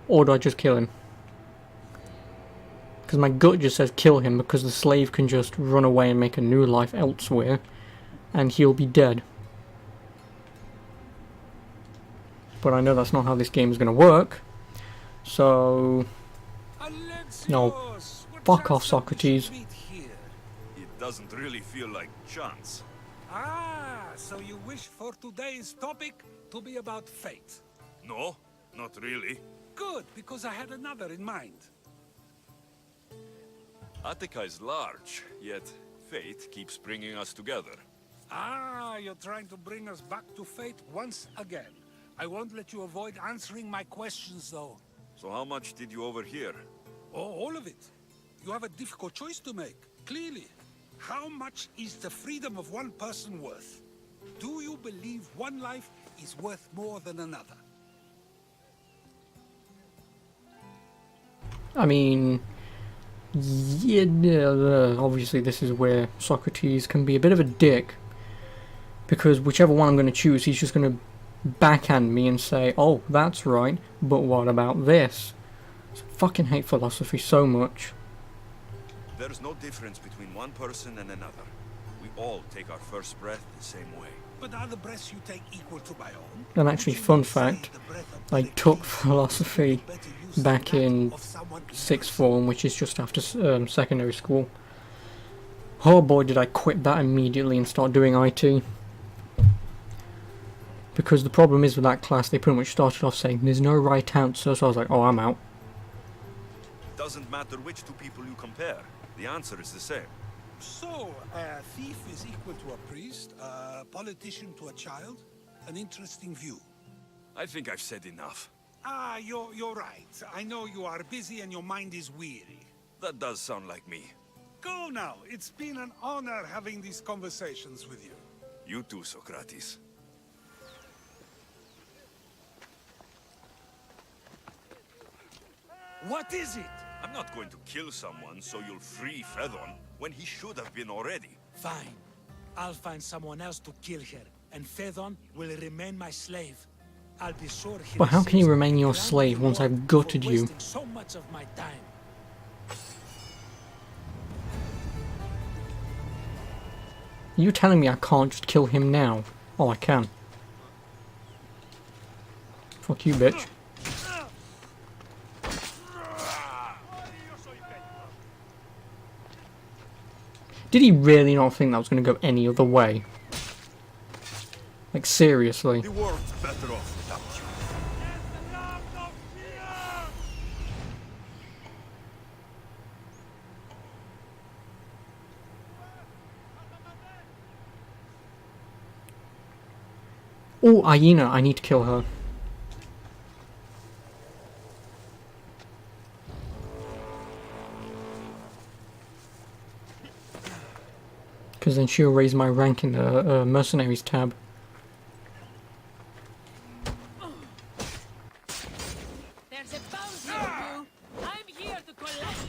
[SPEAKER 1] Or do I just kill him? Because my gut just says kill him, because the slave can just run away and make a new life elsewhere, and he'll be dead. But I know that's not how this game is going to work. So... no. Fuck off, Socrates.
[SPEAKER 3] It doesn't really feel like chance.
[SPEAKER 4] Ah, so you wish for today's topic to be about fate?
[SPEAKER 3] No, not really.
[SPEAKER 4] Good, because I had another in mind.
[SPEAKER 3] Attica is large, yet fate keeps bringing us together.
[SPEAKER 4] Ah, you're trying to bring us back to fate once again. I won't let you avoid answering my questions, though.
[SPEAKER 3] So how much did you overhear?
[SPEAKER 4] Oh, all of it. You have a difficult choice to make, clearly. How much is the freedom of one person worth? Do you believe one life is worth more than another?
[SPEAKER 1] I mean... yeah, obviously this is where Socrates can be a bit of a dick. Because whichever one I'm going to choose, he's just going to backhand me and say, oh, that's right, but what about this? I fucking hate philosophy so much.
[SPEAKER 3] There's no difference between one person and another. We all take our first breath the same way.
[SPEAKER 4] But are the breaths you take equal to my own?
[SPEAKER 1] And actually, fun fact, I took philosophy back in 6th form, which is just after secondary school. Oh boy, did I quit that immediately and start doing IT. Because the problem is with that class, they pretty much started off saying, there's no right answer, so I was like, oh, I'm out.
[SPEAKER 3] Doesn't matter which two people you compare. The answer is the same.
[SPEAKER 4] So, a thief is equal to a priest, a politician to a child? An interesting view.
[SPEAKER 3] I think I've said enough.
[SPEAKER 4] Ah, you're right. I know you are busy and your mind is weary.
[SPEAKER 3] That does sound like me.
[SPEAKER 4] Go now. It's been an honor having these conversations with you.
[SPEAKER 3] You too, Socrates.
[SPEAKER 13] What is it?
[SPEAKER 3] I'm not going to kill someone so you'll free Fedon when he should have been already.
[SPEAKER 13] Fine. I'll find someone else to kill her, and Fedon will remain my slave. I'll be sure he
[SPEAKER 1] But how can he
[SPEAKER 13] receives
[SPEAKER 1] remain your
[SPEAKER 13] grand
[SPEAKER 1] slave once
[SPEAKER 13] reward
[SPEAKER 1] I've gutted
[SPEAKER 13] for
[SPEAKER 1] you?
[SPEAKER 13] wasting so much of my time.
[SPEAKER 1] Are you telling me I can't just kill him now? Oh, I can. Fuck you, bitch. Did he really not think that was going to go any other way? Like, seriously.
[SPEAKER 3] The world's better off without you.
[SPEAKER 1] Oh, Hyena, I need to kill her. Because then she'll raise my rank in the mercenaries tab.
[SPEAKER 9] There's a bounty on you. I'm here to collect.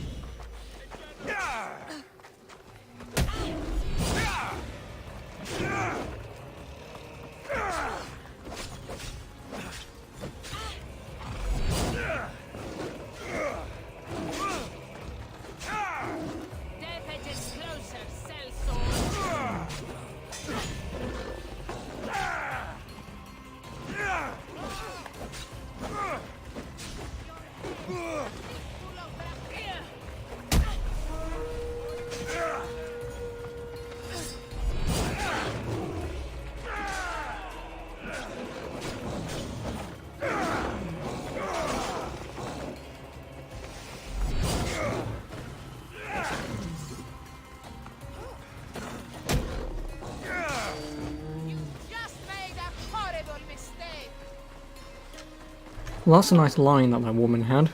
[SPEAKER 9] Death edges closer, sellsword. Just made a horrible mistake.
[SPEAKER 1] Well, that's a nice line that that woman had.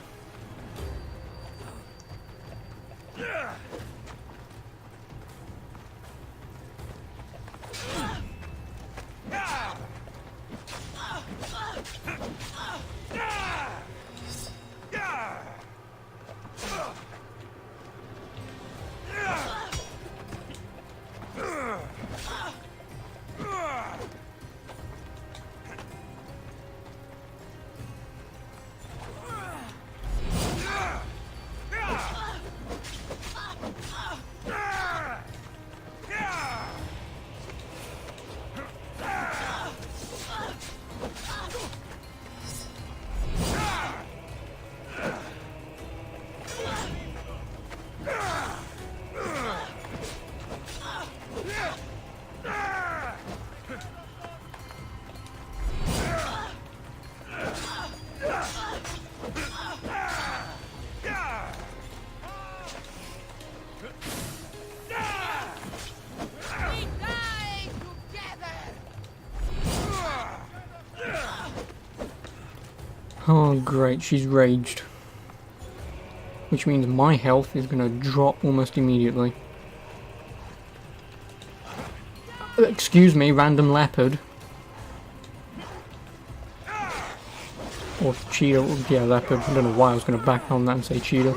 [SPEAKER 1] Oh great, she's raged. Which means my health is going to drop almost immediately. Excuse me, random leopard. Or cheetah, yeah, leopard. I don't know why I was going to back on that and say cheetah.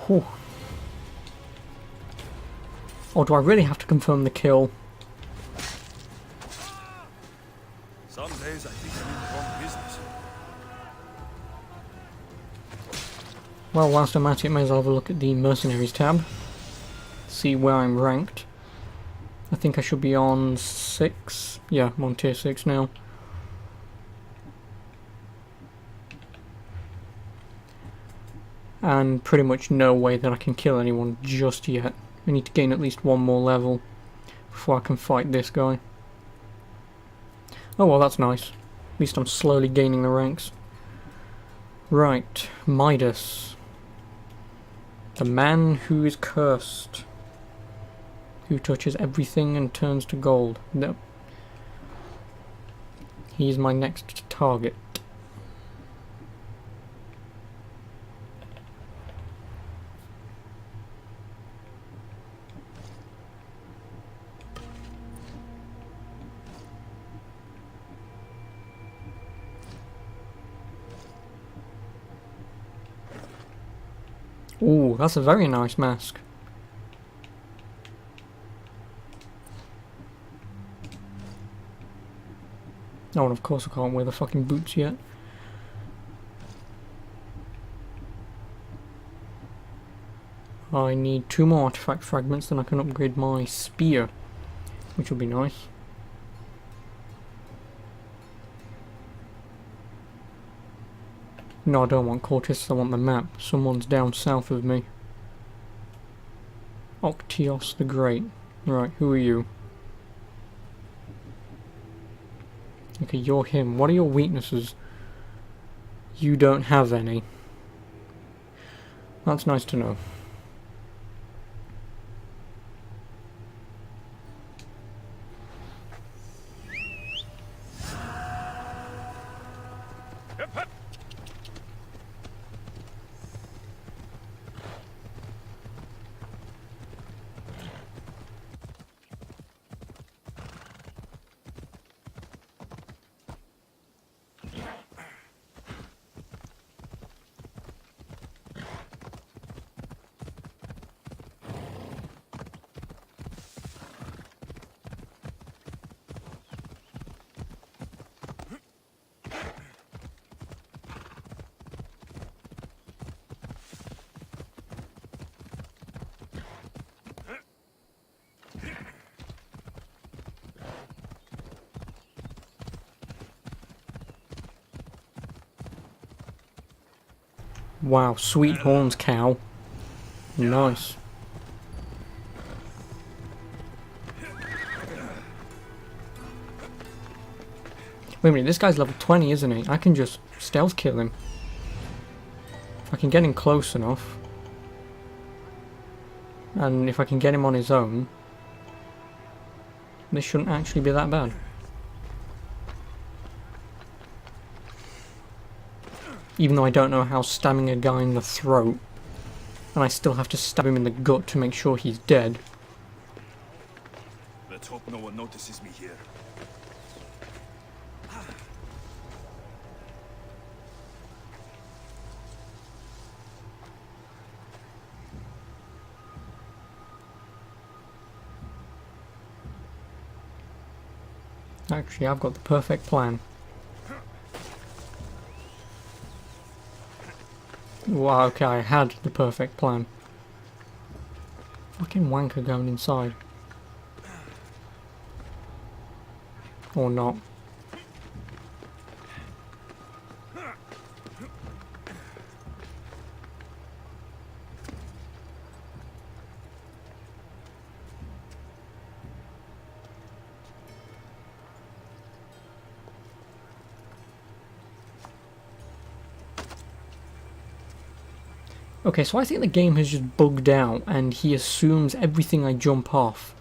[SPEAKER 1] Whew. Or do I really have to confirm the kill?
[SPEAKER 3] Some days I think I'm in the wrong business.
[SPEAKER 1] Well, whilst I'm at it, may as well have a look at the Mercenaries tab. See where I'm ranked. I think I should be on 6. Yeah, I'm on tier 6 now. And pretty much no way that I can kill anyone just yet. I need to gain at least one more level before I can fight this guy. Oh well, that's nice. At least I'm slowly gaining the ranks. Right, Midas. The man who is cursed. Who touches everything and turns to gold. No. He's my next target. Ooh, that's a very nice mask. Oh, and of course I can't wear the fucking boots yet. I need 2 more artifact fragments, then I can upgrade my spear, which will be nice. No, I don't want Cortis, I want the map. Someone's down south of me. Octios the Great. Right, who are you? Okay, you're him. What are your weaknesses? You don't have any. That's nice to know. Wow, sweet horns cow. Nice. Wait a minute, this guy's level 20, isn't he? I can just stealth kill him. If I can get him close enough. And if I can get him on his own, this shouldn't actually be that bad. Even though I don't know how stabbing a guy in the throat, and I still have to stab him in the gut to make sure he's dead.
[SPEAKER 3] Let's hope no one notices me here.
[SPEAKER 1] Actually, I've got the perfect plan. Wow, okay, I had the perfect plan. Fucking wanker going inside. Or not. Okay, so I think the game has just bugged out and he assumes everything I jump off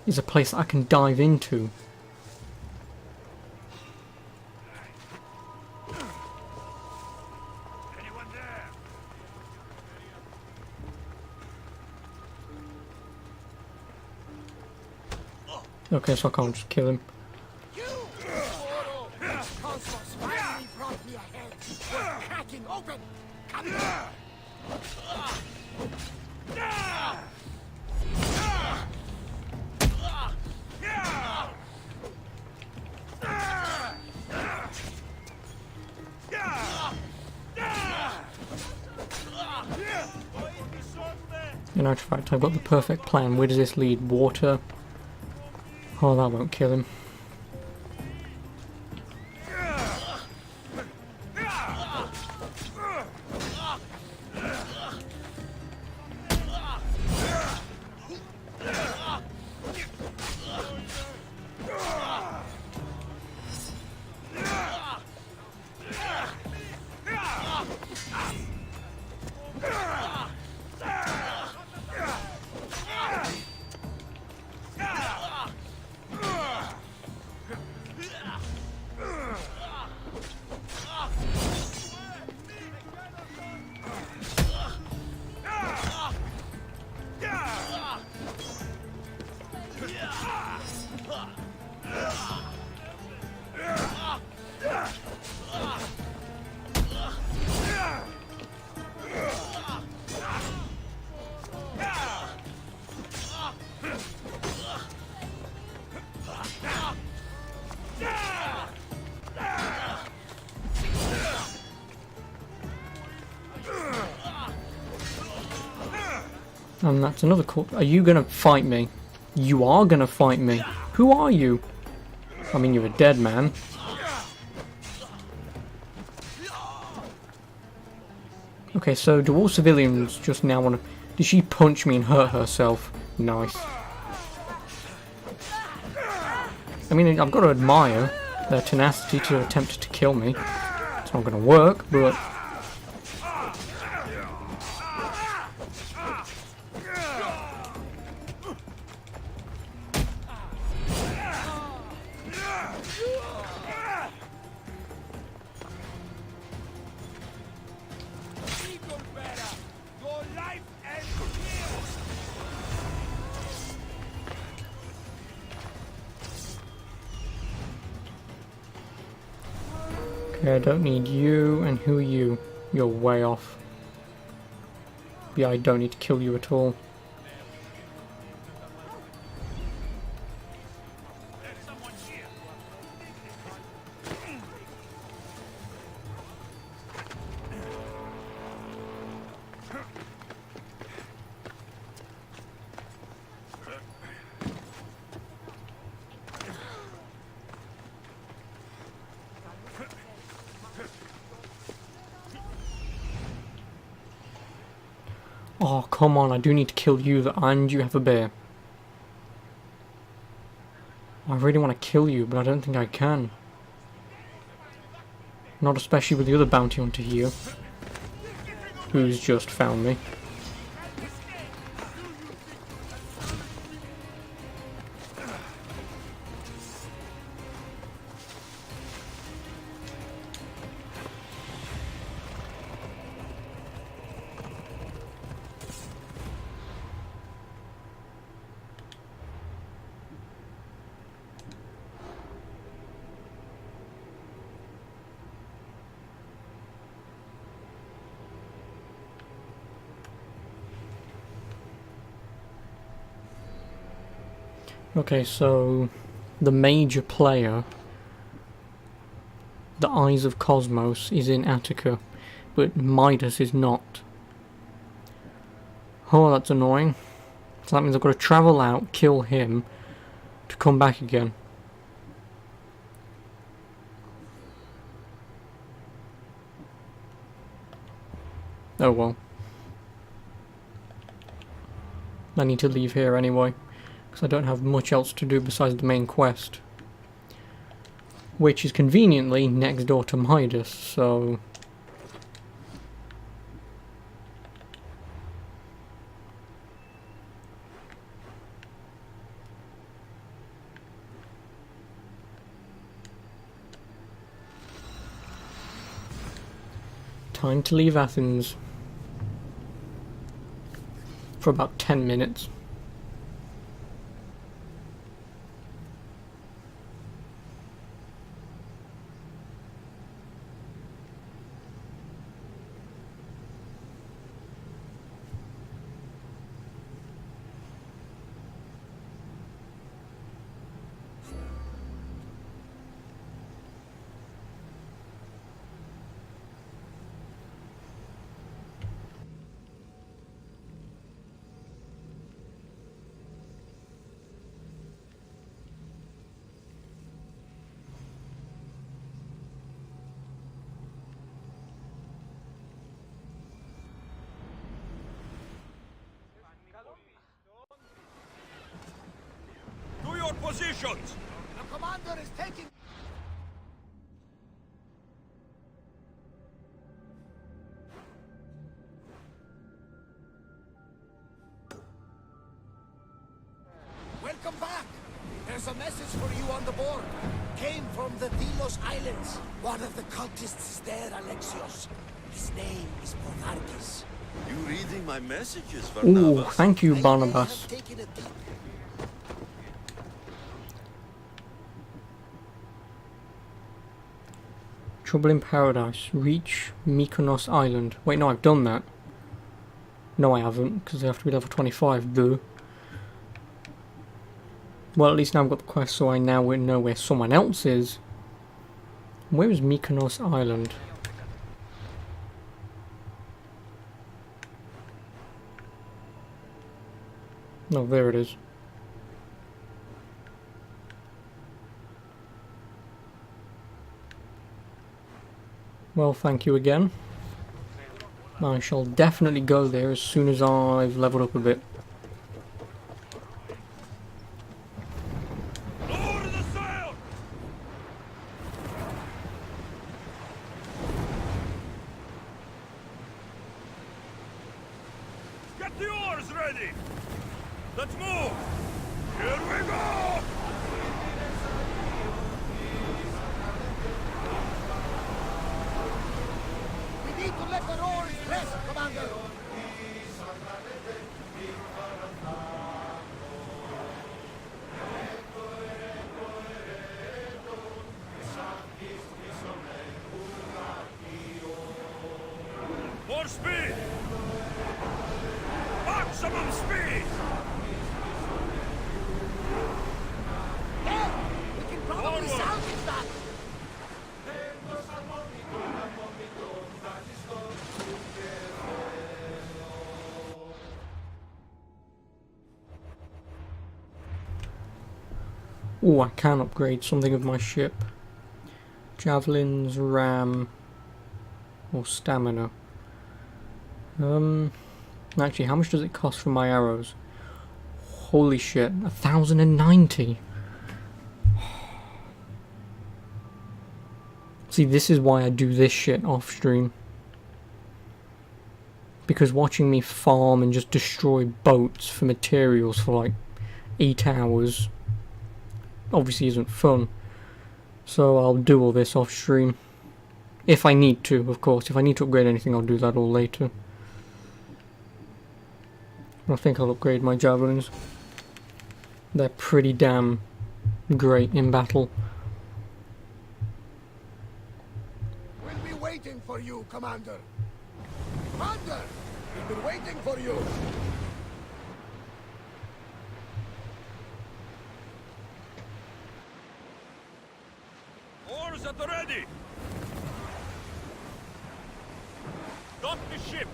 [SPEAKER 1] is a place I can dive into. Okay, so I can't just kill him.
[SPEAKER 5] Cosmos finally brought me ahead. We're cracking open. Come here.
[SPEAKER 1] In actual fact, I've got the perfect plan. Where does this lead? Water. Oh, that won't kill him. And that's another call. Are you gonna fight me? You are gonna fight me. Who are you? I mean, you're a dead man. Okay, so do all civilians just now want to... Did she punch me and hurt herself? Nice. I mean, I've got to admire their tenacity to attempt to kill me. It's not gonna work, but... Okay, I don't need you, and who are you? You're way off. Yeah, I don't need to kill you at all. Oh, come on, I do need to kill you, and you have a bear. I really want to kill you, but I don't think I can. Not especially with the other bounty hunter here, who's just found me. Okay, so the major player, the Eyes of Cosmos, is in Attica, but Midas is not. Oh, that's annoying. So that means I've got to travel out, kill him, to come back again. Oh well. I need to leave here anyway, because I don't have much else to do besides the main quest. Which is conveniently next door to Midas, so... Time to leave Athens. For about 10 minutes.
[SPEAKER 3] To your positions!
[SPEAKER 5] The commander is taking... Welcome back! There's a message for you on the board. Came from the Delos Islands. One of the cultists is there, Alexios. His name is Monarchis.
[SPEAKER 3] You reading my messages,
[SPEAKER 1] Ooh,
[SPEAKER 3] Barnabas?
[SPEAKER 1] thank you,
[SPEAKER 5] I may
[SPEAKER 1] Barnabas.
[SPEAKER 5] have taken a deep...
[SPEAKER 1] Trouble in Paradise. Reach Mykonos Island. Wait, no, I've done that. No, I haven't, because they have to be level 25, duh. Well, at least now I've got the quest, so I now know where someone else is. Where is Mykonos Island? No, there it is. Well, thank you again. I shall definitely go there as soon as I've leveled up a bit.
[SPEAKER 3] Lower the sail! Get the oars ready! Let's move! Here we go!
[SPEAKER 5] We need to let the oars rest, Commander!
[SPEAKER 3] More speed! Maximum speed!
[SPEAKER 5] There! We can probably
[SPEAKER 3] Forward.
[SPEAKER 5] salvage that!
[SPEAKER 1] Oh, I can upgrade something of my ship. Javelins, ram, or stamina. Actually, how much does it cost for my arrows? Holy shit, 1,090! See, this is why I do this shit off stream. Because watching me farm and just destroy boats for materials for like 8 hours obviously isn't fun. So I'll do all this off stream. If I need to, of course. If I need to upgrade anything, I'll do that all later. I think I'll upgrade my javelins. They're pretty damn great in battle.
[SPEAKER 5] We'll be waiting for you, Commander. Commander! We've been waiting for you!
[SPEAKER 3] ship!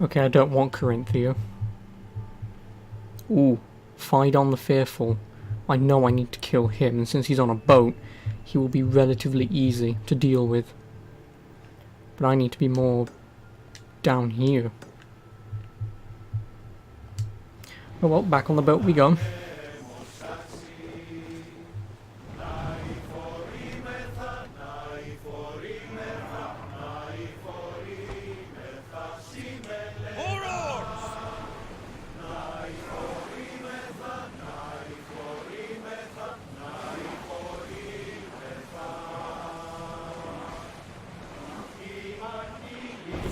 [SPEAKER 1] Okay, I don't want Corinthia. Ooh, Phaidon the Fearful. I know I need to kill him, and since he's on a boat, he will be relatively easy to deal with. But I need to be more down here. Oh well, back on the boat we go.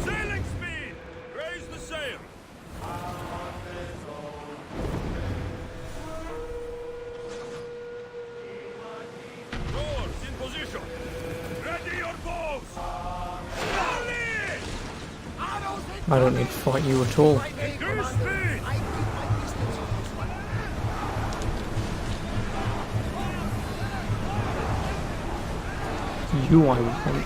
[SPEAKER 3] Sailing speed! Raise the sail! Rowers in position! Ready your bows! Volley!
[SPEAKER 1] I don't need to fight you at all.
[SPEAKER 3] Increase speed!
[SPEAKER 1] You I want.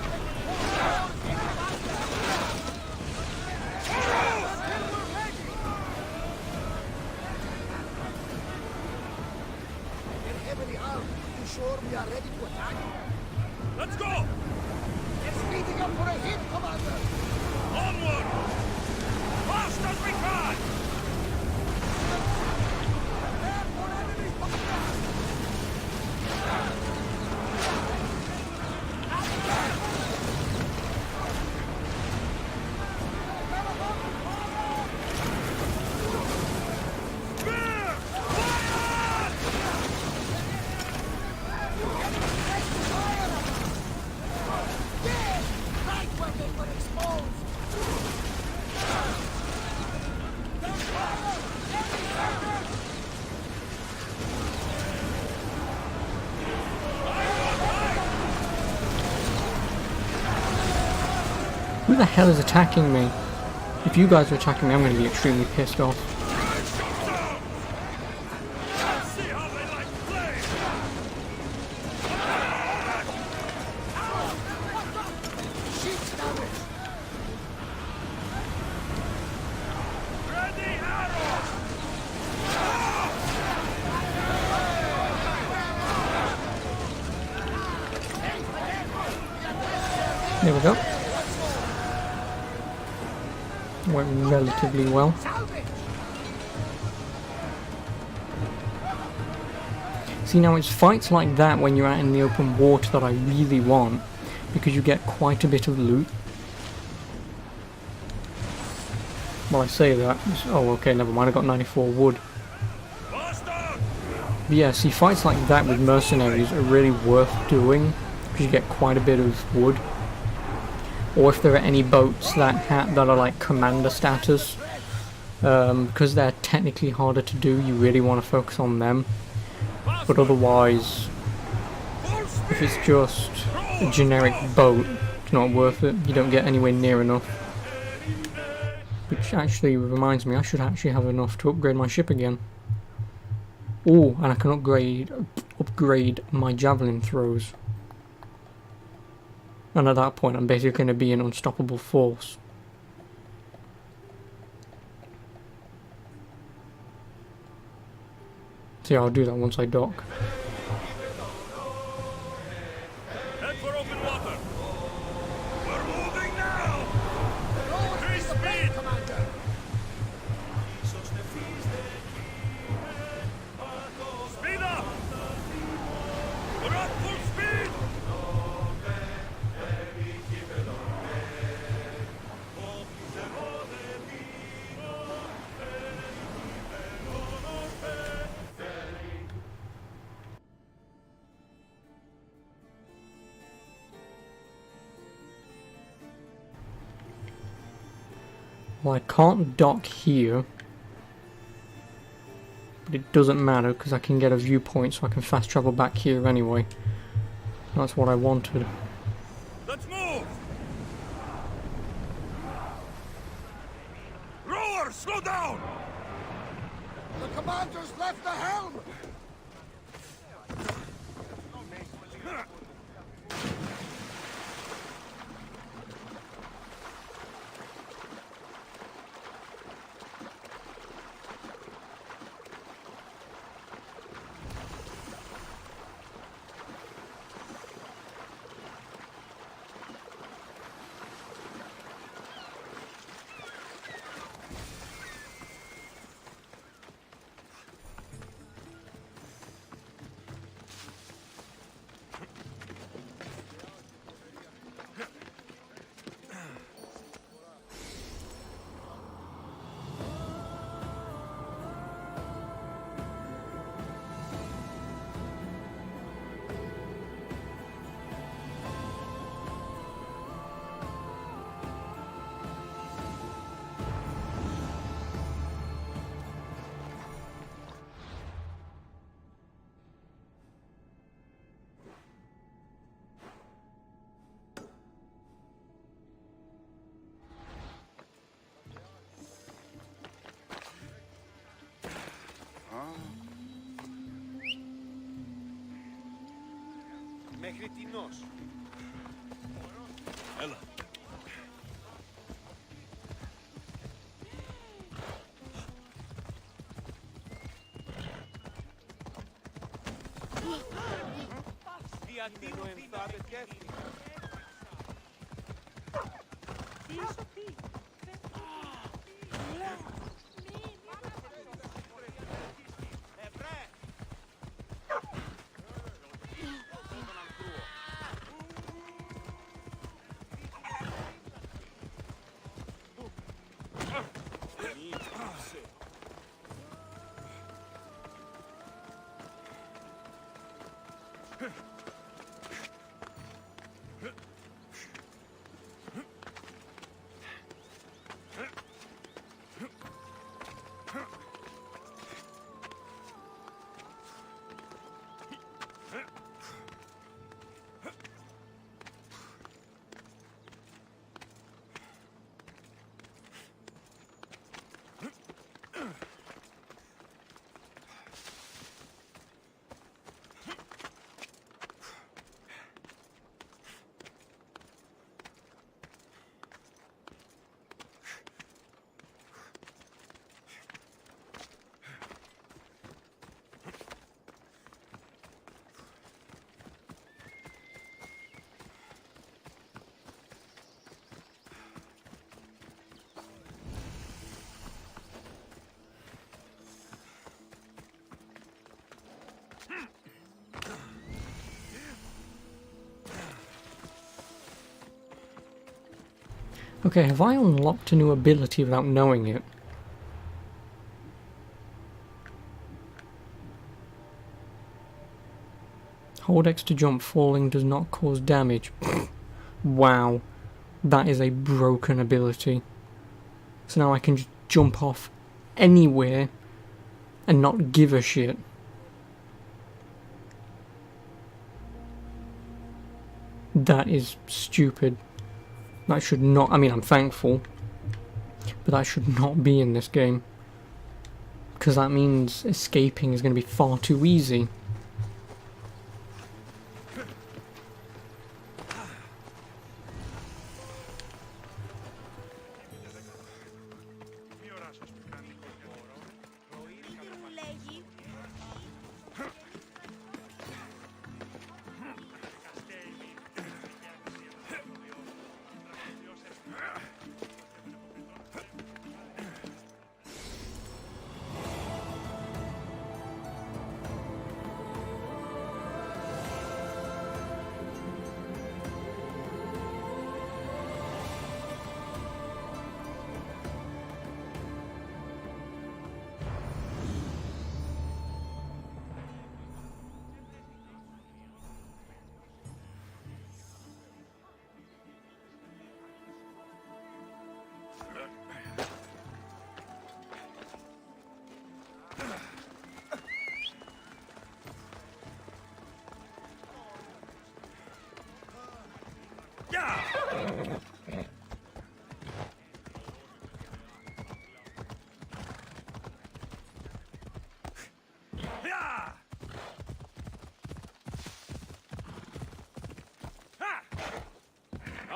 [SPEAKER 5] Heavily armed. You sure we are ready to attack?
[SPEAKER 3] Let's go!
[SPEAKER 5] It's speeding up for a hit, Commander!
[SPEAKER 3] Onward! Fast as we can!
[SPEAKER 1] Who the hell is attacking me? If you guys are attacking me, I'm going to be extremely pissed off.
[SPEAKER 3] See how they like play! Ready arrows!
[SPEAKER 1] There we go. Went relatively well. See, now it's fights like that when you're out in the open water that I really want, because you get quite a bit of loot. Well, I say that. Oh, okay, never mind. I got 94 wood. But yeah, see, fights like that with mercenaries are really worth doing, because you get quite a bit of wood. Or if there are any boats that are like commander status, because they're technically harder to do, you really want to focus on them. But otherwise, if it's just a generic boat, it's not worth it. You don't get anywhere near enough. Which actually reminds me, I should actually have enough to upgrade my ship again. Oh, and I can upgrade my javelin throws. And at that point, I'm basically going to be an unstoppable force. So yeah, I'll do that once I dock.
[SPEAKER 3] Head for open water! We're moving now! Increase speed!
[SPEAKER 5] Commander!
[SPEAKER 3] Speed up! We're at full speed!
[SPEAKER 1] Well, I can't dock here, but it doesn't matter because I can get a viewpoint, so I can fast travel back here anyway. That's what I wanted.
[SPEAKER 3] Let's move! Rower, slow down!
[SPEAKER 5] The commander's left the helm!
[SPEAKER 11] Μέχρι τινός.
[SPEAKER 3] Έλα.
[SPEAKER 11] Διατείνω ενθάδε κέφτη.
[SPEAKER 1] Okay, have I unlocked a new ability without knowing it? Hold X to jump, falling does not cause damage. Wow, that is a broken ability. So now I can just jump off anywhere and not give a shit. That is stupid. That should not, I mean, I'm thankful, but that should not be in this game. Because that means escaping is going to be far too easy.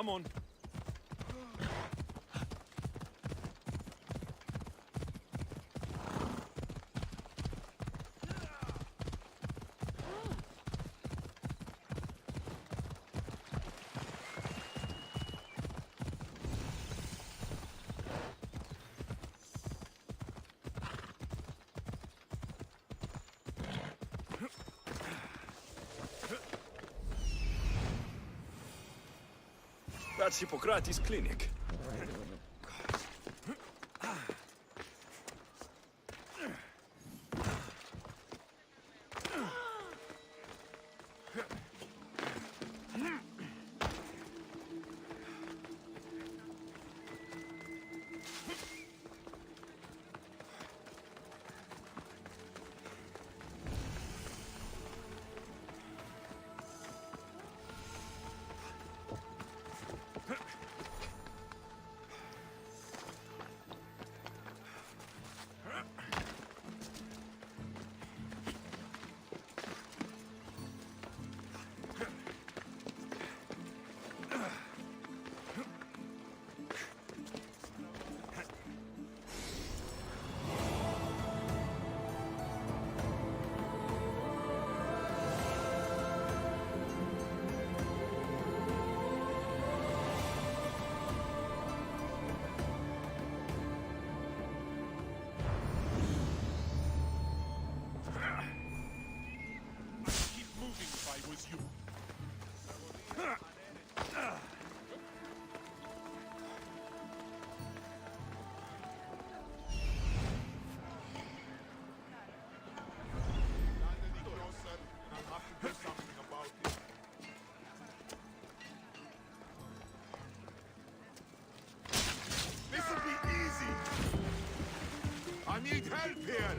[SPEAKER 11] Come on.
[SPEAKER 3] That's Hippocrates' clinic.
[SPEAKER 11] I need help here!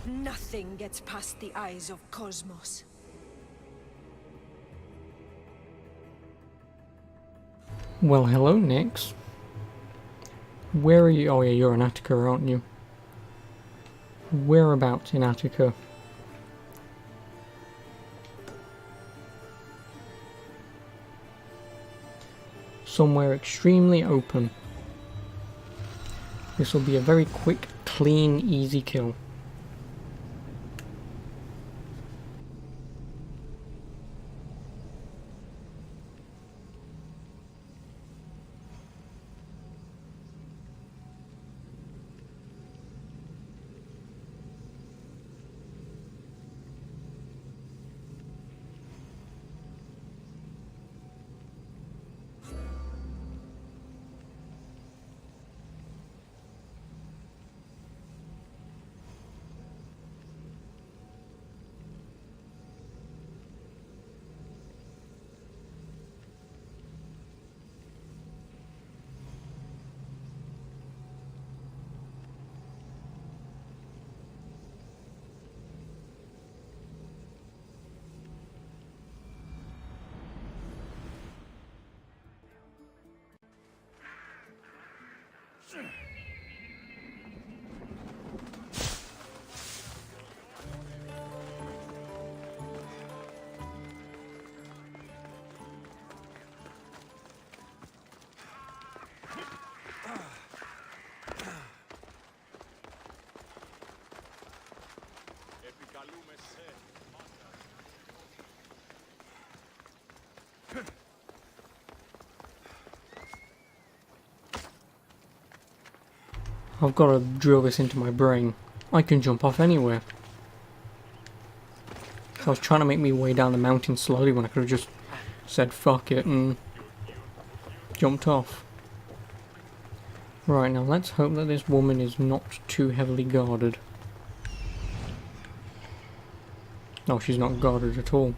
[SPEAKER 14] Nothing gets past the eyes of Cosmos.
[SPEAKER 1] Well, hello, Nix. Where are you? Oh yeah, you're in Attica, aren't you? Whereabouts in Attica? Somewhere extremely open. This will be a very quick, clean, easy kill. I've got to drill this into my brain. I can jump off anywhere. So I was trying to make me way down the mountain slowly when I could have just said fuck it and jumped off. Right, now let's hope that this woman is not too heavily guarded. No, she's not guarded at all.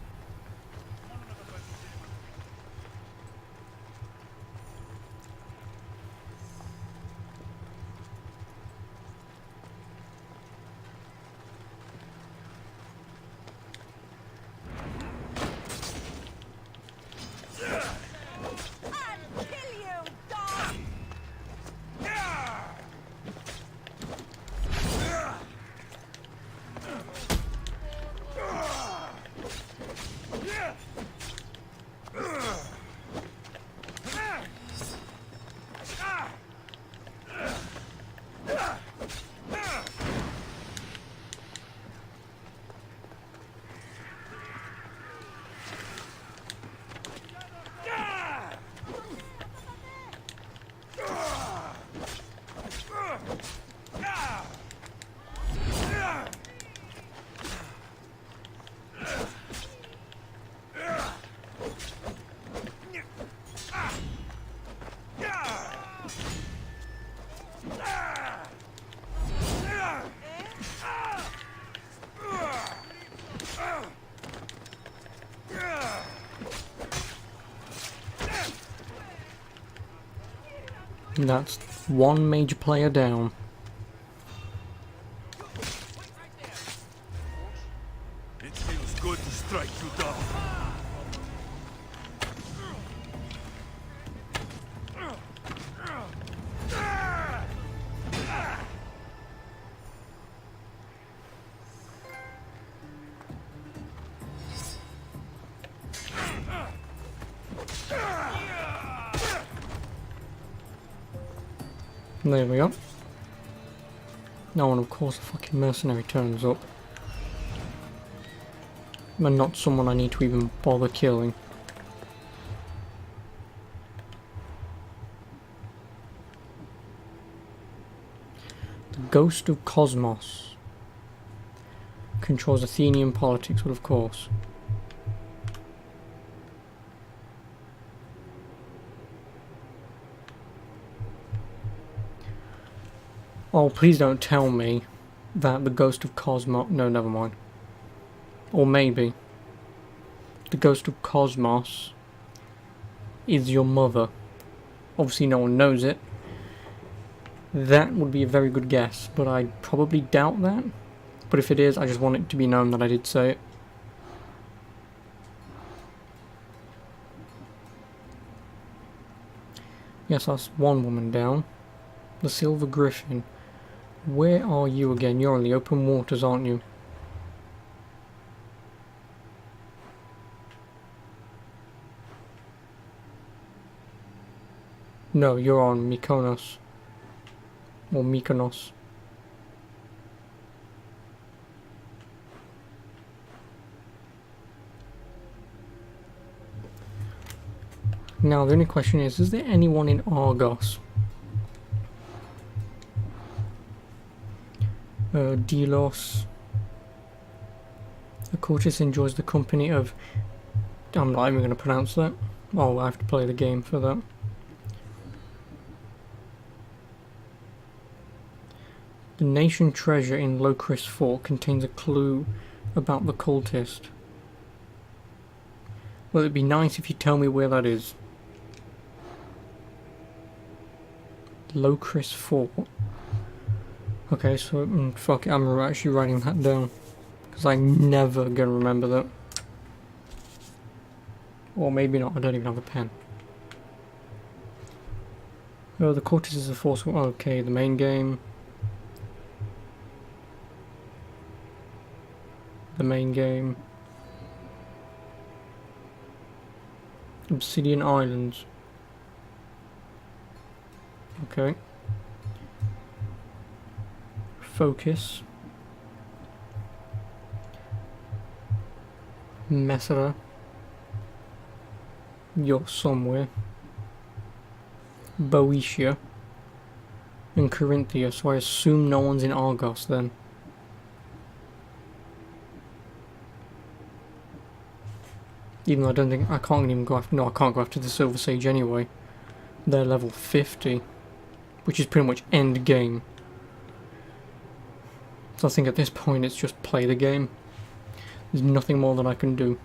[SPEAKER 1] And that's one major player down.
[SPEAKER 3] It feels good to strike you down.
[SPEAKER 1] There we go. Now, and of course, a fucking mercenary turns up. And not someone I need to even bother killing. The Ghost of Cosmos. Controls Athenian politics, well, of course. Oh, please don't tell me that the Ghost of Cosmos... No, never mind. Or maybe. The Ghost of Cosmos is your mother. Obviously no one knows it. That would be a very good guess, but I probably doubt that. But if it is, I just want it to be known that I did say it. Yes, that's one woman down. The Silver Griffin. Where are you again? You're on the open waters, aren't you? No, you're on Mykonos. Or Mykonos. Now, the only question is there anyone in Argos? Delos. The Cortes enjoys the company of... I'm not even going to pronounce that. Oh, I have to play the game for that. The nation treasure in Locris Fort contains a clue about the cultist. Well, it'd be nice if you tell me where that is. Locris Fort. Okay, so fuck it, I'm actually writing that down. Because I'm never gonna remember that. Or maybe not, I don't even have a pen. Oh, the Cortes is a force. Okay, the main game. The main game. Obsidian Islands. Okay. Focus. Messera. You're somewhere. Boeotia. and Corinthia, so I assume no one's in Argos then. Even though I don't think, I can't even go after, no, I can't go after the Silver Sage anyway. They're level 50, which is pretty much end game. So I think at this point it's just play the game. There's nothing more that I can do.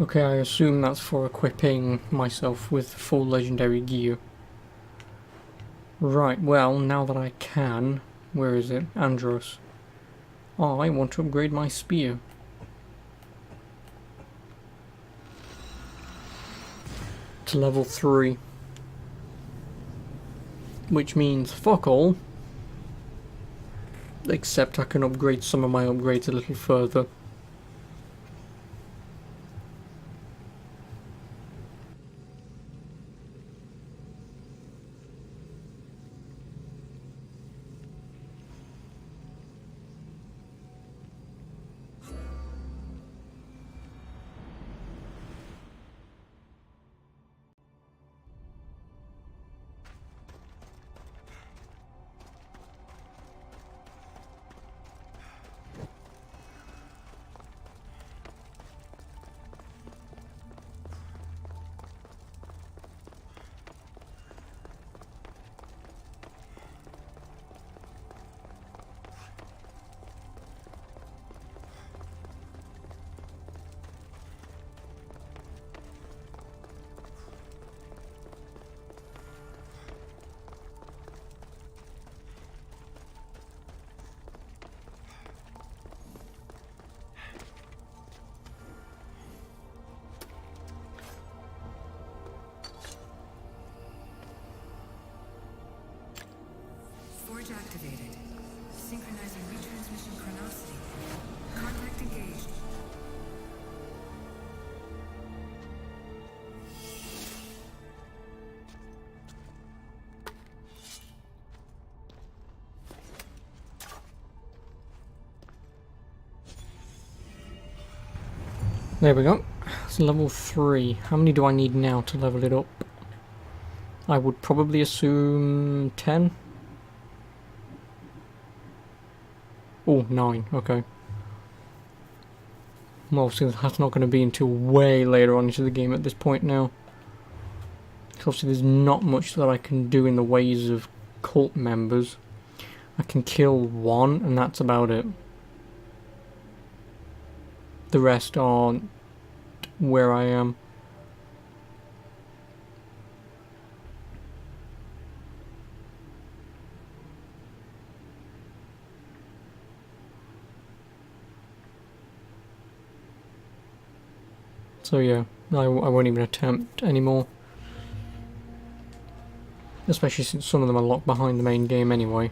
[SPEAKER 1] Okay, I assume that's for equipping myself with full legendary gear. Right, well, now that I can, where is it? Andros. Oh, I want to upgrade my spear. To level 3. Which means fuck all. Except I can upgrade some of my upgrades a little further.
[SPEAKER 15] Forge activated. Synchronizing retransmission chronicity. Contact engaged.
[SPEAKER 1] There we go. It's level 3. How many do I need now to level it up? I would probably assume 10. Oh, 9, okay. Well, obviously that's not going to be until way later on into the game at this point now. Obviously there's not much that I can do in the ways of cult members. I can kill one and that's about it. The rest aren't where I am. So yeah, I won't even attempt anymore. Especially since some of them are locked behind the main game anyway.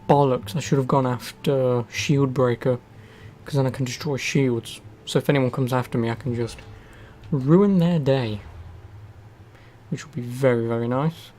[SPEAKER 1] Bollocks, I should have gone after Shield Breaker, because then I can destroy shields. So if anyone comes after me I can just ruin their day. Which will be very, very nice.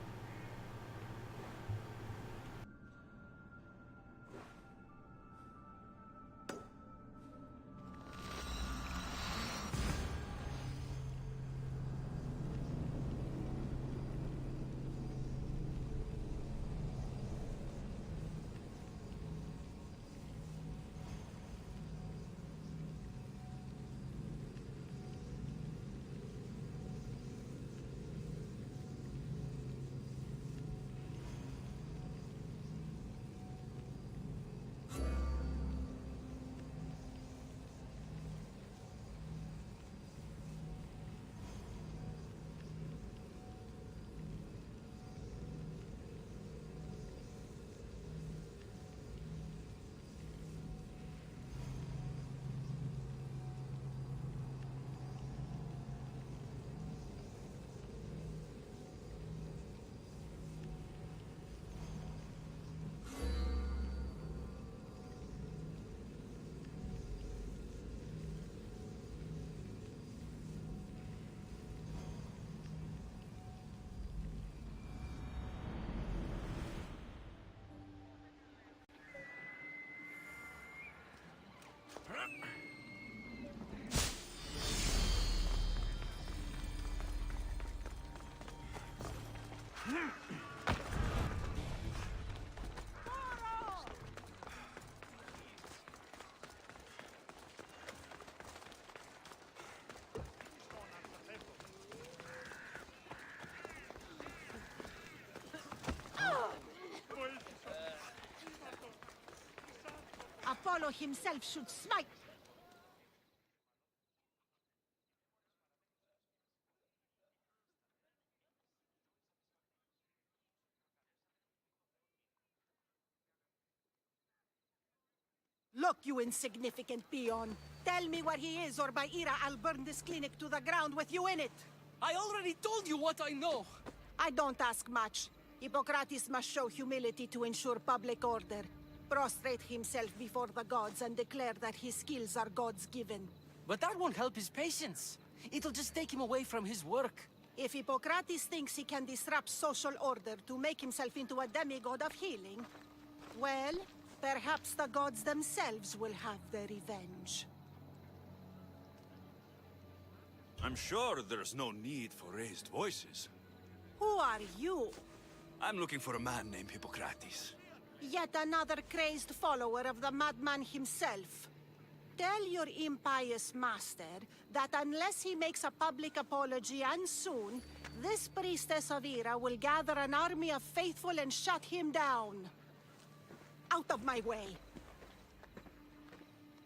[SPEAKER 14] Apollo himself should smite. Look, you insignificant peon. Tell me where he is, or by Ira, I'll burn this clinic to the ground with you in it.
[SPEAKER 9] I already told you what I know.
[SPEAKER 14] I don't ask much. Hippocrates must show humility to ensure public order. Prostrate himself before the gods and declare that his skills are God's given.
[SPEAKER 9] But that won't help his patients. It'll just take him away from his work.
[SPEAKER 14] If Hippocrates thinks he can disrupt social order to make himself into a demigod of healing, well, perhaps the gods themselves will have their revenge.
[SPEAKER 3] I'm sure there's no need for raised voices.
[SPEAKER 14] Who are you?
[SPEAKER 3] I'm looking for a man named Hippocrates.
[SPEAKER 14] Yet another crazed follower of the madman himself. Tell your impious master that unless he makes a public apology, and soon, this priestess of Ira will gather an army of faithful and shut him down. Out of my way!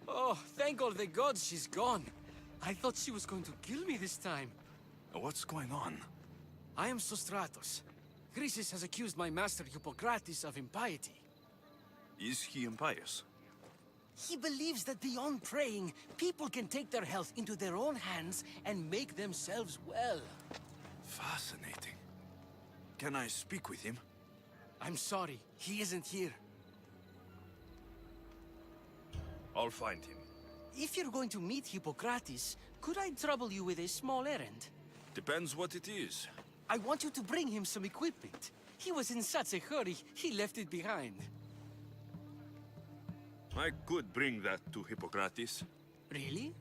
[SPEAKER 9] Oh, thank all the gods she's gone. I thought she was going to kill me this time.
[SPEAKER 3] What's going on?
[SPEAKER 9] I am Sostratos. Chrysis has accused my master Hippocrates of impiety.
[SPEAKER 3] Is he impious?
[SPEAKER 9] He believes that beyond praying, people can take their health into their own hands and make themselves well.
[SPEAKER 3] Fascinating. Can I speak with him?
[SPEAKER 9] I'm sorry, he isn't here.
[SPEAKER 3] I'll find him.
[SPEAKER 9] If you're going to meet Hippocrates, could I trouble you with a small errand?
[SPEAKER 3] Depends what it is.
[SPEAKER 9] I want you to bring him some equipment. He was in such a hurry, he left it behind.
[SPEAKER 3] I could bring that to Hippocrates.
[SPEAKER 9] Really?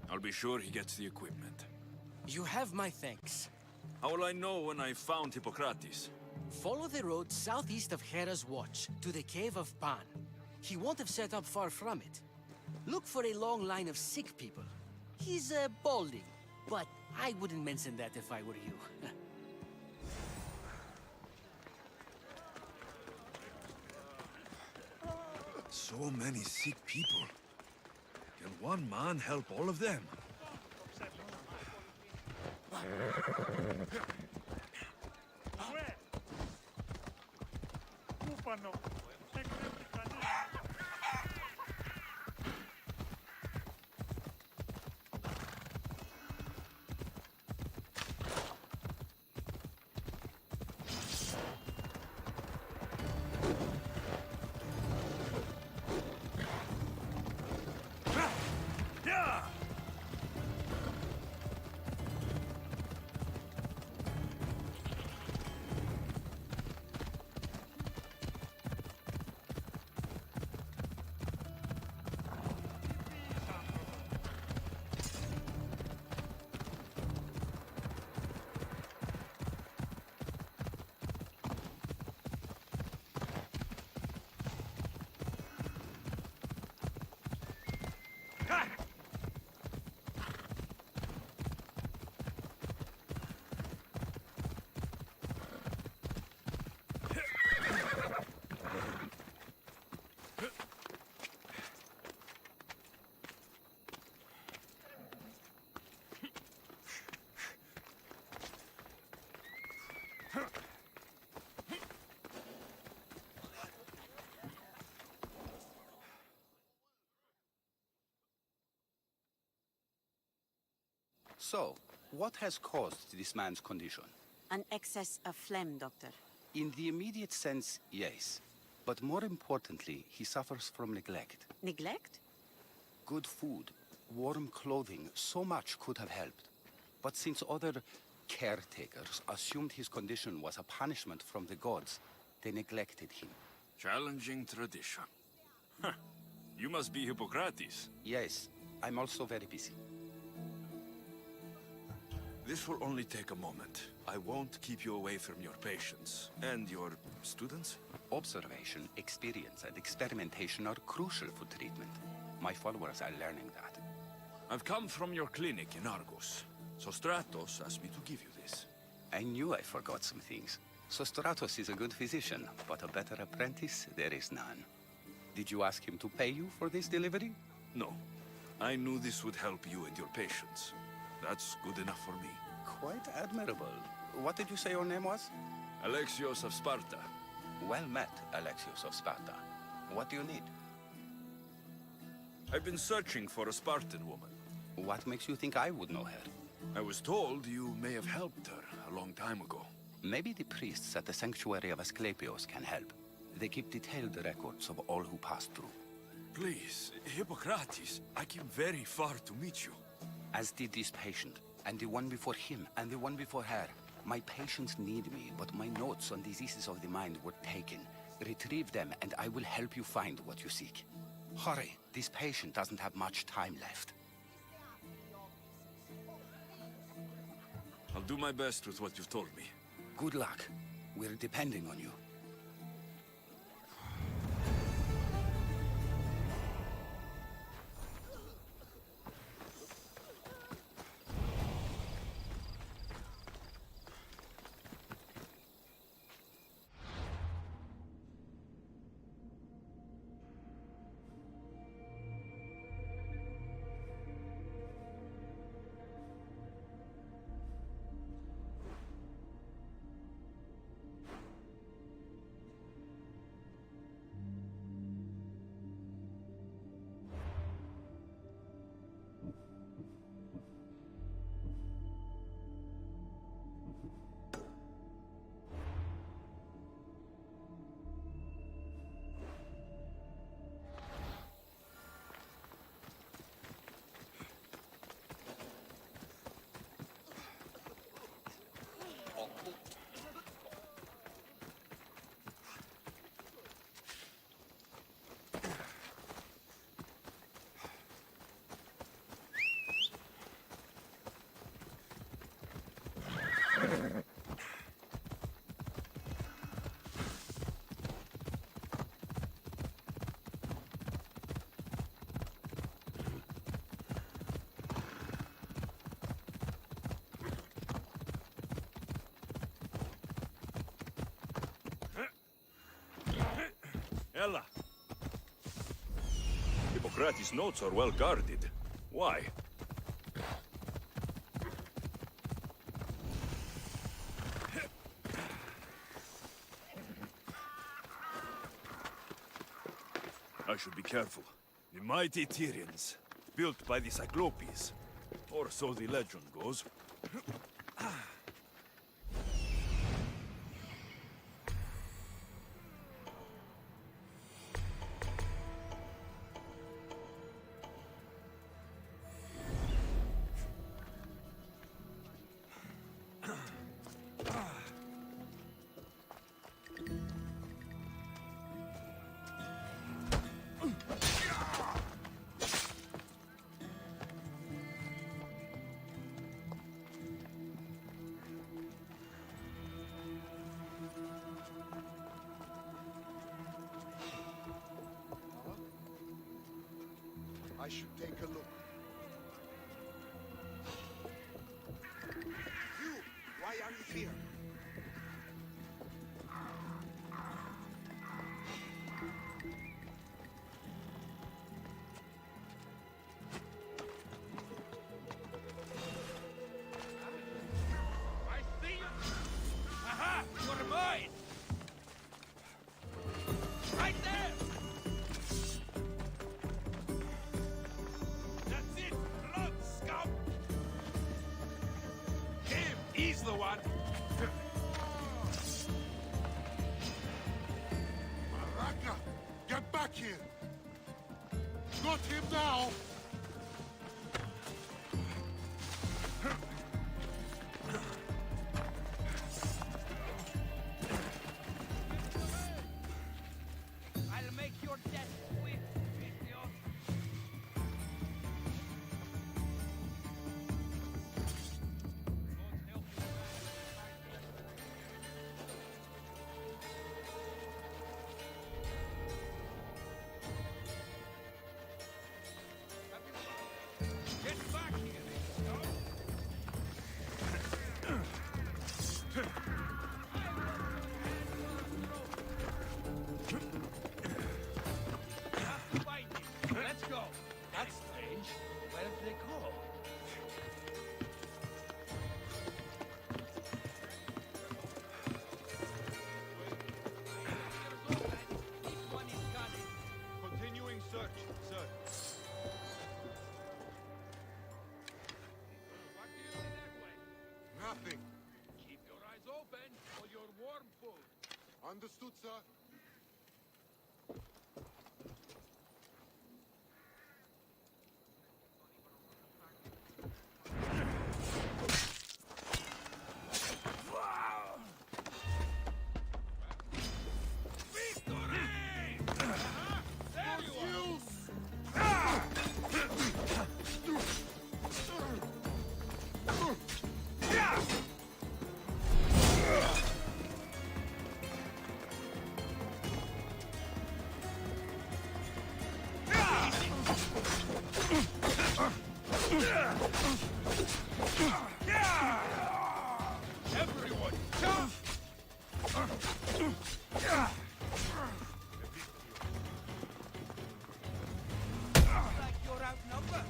[SPEAKER 3] I'll be sure he gets the equipment.
[SPEAKER 9] You have my thanks.
[SPEAKER 3] How will I know when I found Hippocrates?
[SPEAKER 9] Follow the road southeast of Hera's Watch to the Cave of Pan. He won't have set up far from it. Look for a long line of sick people. He's balding, but I wouldn't mention that if I were you.
[SPEAKER 3] So many sick people. Can one man help all of them?
[SPEAKER 16] So, what has caused this man's condition?
[SPEAKER 17] An excess of phlegm, Doctor.
[SPEAKER 16] In the immediate sense, yes. But more importantly, he suffers from neglect.
[SPEAKER 17] Neglect?
[SPEAKER 16] Good food, warm clothing, so much could have helped. But since other caretakers assumed his condition was a punishment from the gods, they neglected him.
[SPEAKER 3] Challenging tradition. You must be Hippocrates.
[SPEAKER 16] Yes, I'm also very busy.
[SPEAKER 3] This will only take a moment. I won't keep you away from your patients. And your students?
[SPEAKER 16] Observation, experience, and experimentation are crucial for treatment. My followers are learning that.
[SPEAKER 3] I've come from your clinic in Argos. So Stratos asked me to give you this.
[SPEAKER 16] I knew I forgot some things. Sostratos is a good physician, but a better apprentice there is none. Did you ask him to pay you for this delivery?
[SPEAKER 3] No. I knew this would help you and your patients. That's good enough for me.
[SPEAKER 16] Quite admirable. What did you say your name was?
[SPEAKER 3] Alexios of Sparta.
[SPEAKER 16] Well met, Alexios of Sparta. What do you need?
[SPEAKER 3] I've been searching for a Spartan woman.
[SPEAKER 16] What makes you think I would know her?
[SPEAKER 3] I was told you may have helped her a long time ago.
[SPEAKER 16] Maybe the priests at the sanctuary of Asclepios can help. They keep detailed records of all who pass through.
[SPEAKER 3] Please, Hippocrates, I came very far to meet you.
[SPEAKER 16] As did this patient, and the one before him, and the one before her. My patients need me, but my notes on diseases of the mind were taken. Retrieve them, and I will help you find what you seek. Hurry, this patient doesn't have much time left.
[SPEAKER 3] I'll do my best with what you've told me.
[SPEAKER 16] Good luck. We're depending on you.
[SPEAKER 3] Ella! Hippocrates' notes are well guarded. Why? I should be careful. The mighty Tyrians, built by the Cyclopes. Or so the legend goes.
[SPEAKER 5] I should take a look. You! Why are you here?
[SPEAKER 11] I see you! Aha! You're mine! Right there! That's it! Run, scum! Him! He's the one!
[SPEAKER 5] Baraka! Get back here! Got him now!
[SPEAKER 11] I'll make your death swift! nothing. Keep your eyes open for your warm food. Understood, sir. Everyone, jump!
[SPEAKER 5] Like you're outnumbered.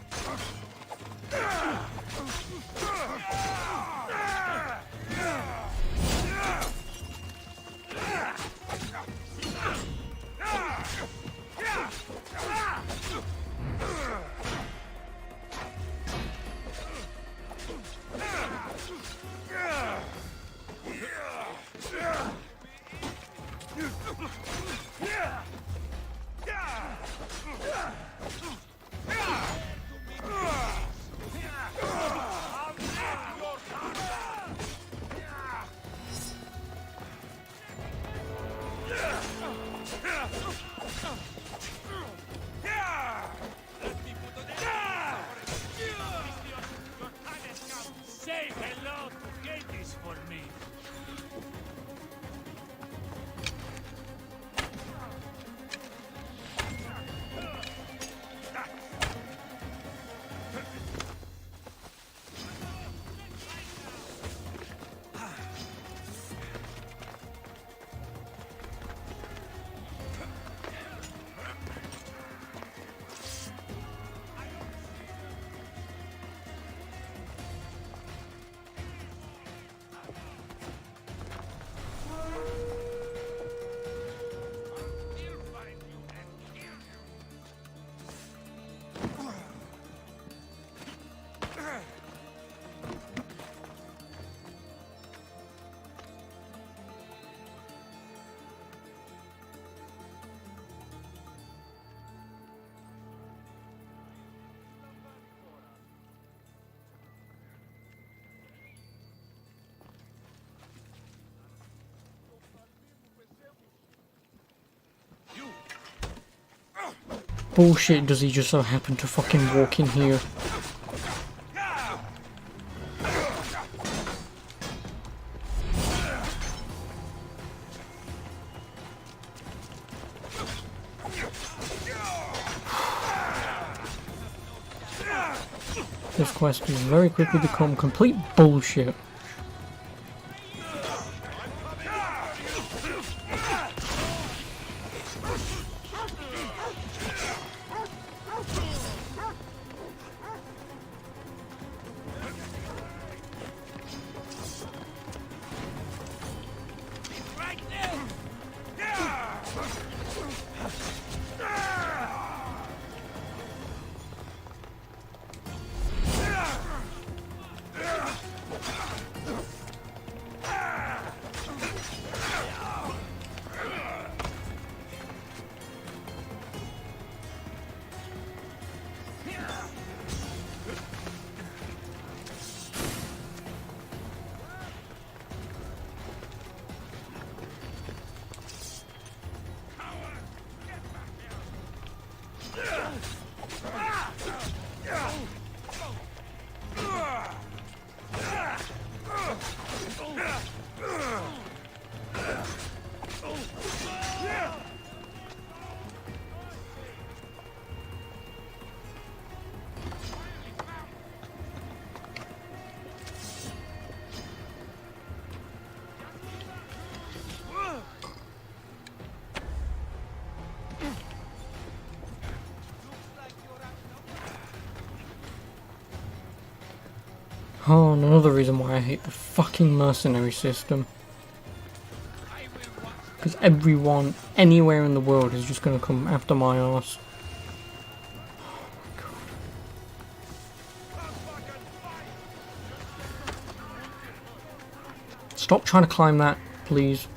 [SPEAKER 11] Say hello to Gates for me.
[SPEAKER 1] Bullshit, does he just so happen to fucking walk in here? This quest has very quickly become complete bullshit. Oh, and another reason why I hate the fucking mercenary system. Because everyone, anywhere in the world is just gonna come after my arse. Oh my god. Stop trying to climb that, please.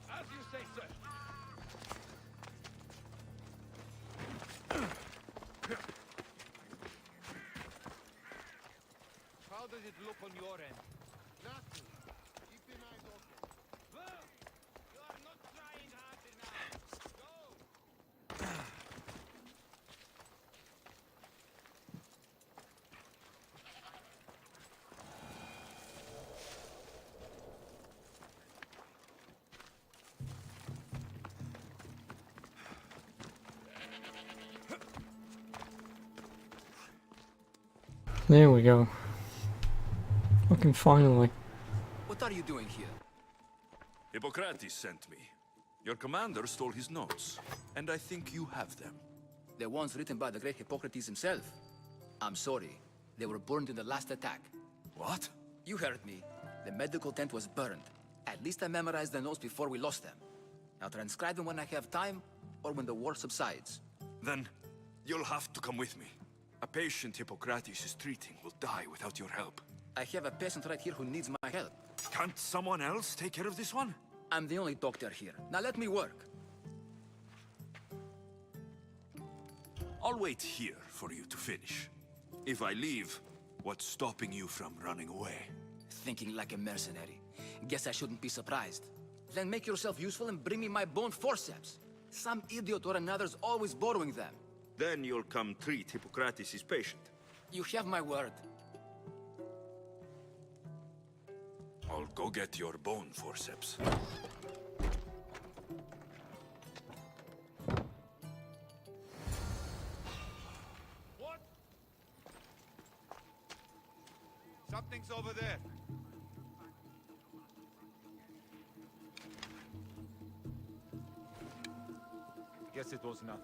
[SPEAKER 11] As you say, sir. How does it look on your end? Nothing. Keep your eyes open. Well, you are not trying hard enough. Go!
[SPEAKER 1] There we go. Fucking finally.
[SPEAKER 18] What are you doing here?
[SPEAKER 3] Hippocrates sent me. Your commander stole his notes, and I think you have them.
[SPEAKER 18] The ones written by the great Hippocrates himself. I'm sorry. They were burned in the last attack.
[SPEAKER 3] What?
[SPEAKER 18] You heard me. The medical tent was burned. At least I memorized the notes before we lost them. I'll transcribe them when I have time, or when the war subsides.
[SPEAKER 3] Then, you'll have to come with me. A patient Hippocrates is treating will die without your help.
[SPEAKER 18] I have a patient right here who needs my help.
[SPEAKER 3] Can't someone else take care of this one?
[SPEAKER 18] I'm the only doctor here. Now let me work.
[SPEAKER 3] I'll wait here for you to finish. If I leave, what's stopping you from running away?
[SPEAKER 18] Thinking like a mercenary. Guess I shouldn't be surprised. Then make yourself useful and bring me my bone forceps. Some idiot or another's always borrowing them.
[SPEAKER 3] Then you'll come treat Hippocrates' patient.
[SPEAKER 18] You have my word.
[SPEAKER 3] I'll go get your bone forceps.
[SPEAKER 11] What? Something's over there. Guess it was nothing.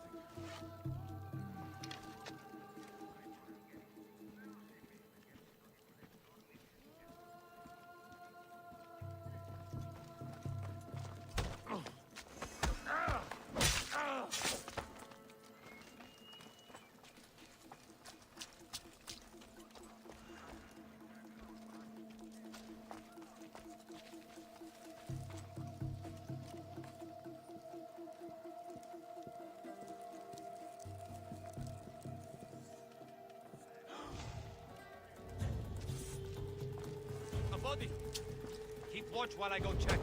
[SPEAKER 11] A body. Keep watch while I go check.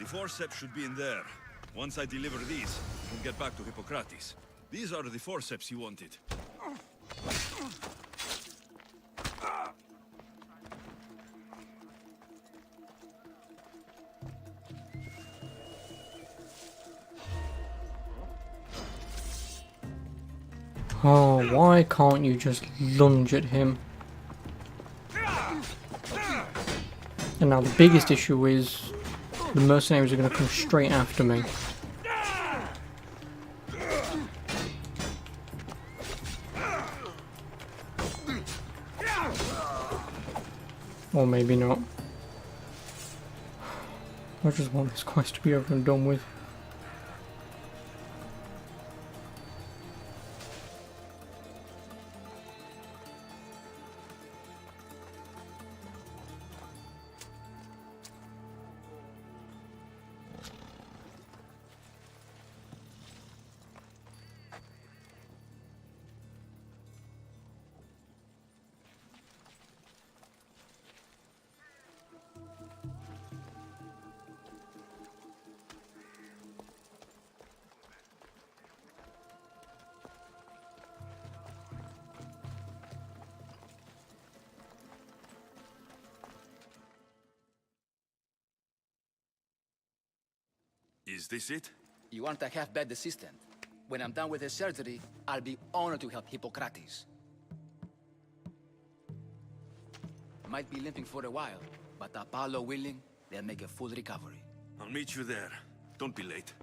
[SPEAKER 3] The forceps should be in there. Once I deliver these, we can get back to Hippocrates. These are the forceps you wanted.
[SPEAKER 1] Oh, why can't you just lunge at him? And now the biggest issue is the mercenaries are going to come straight after me. Or maybe not. I just want this quest to be over and done with.
[SPEAKER 3] Is this it?
[SPEAKER 18] You aren't a half-bad assistant. When I'm done with the surgery, I'll be honored to help Hippocrates. Might be limping for a while, but Apollo willing, they'll make a full recovery.
[SPEAKER 3] I'll meet you there. Don't be late.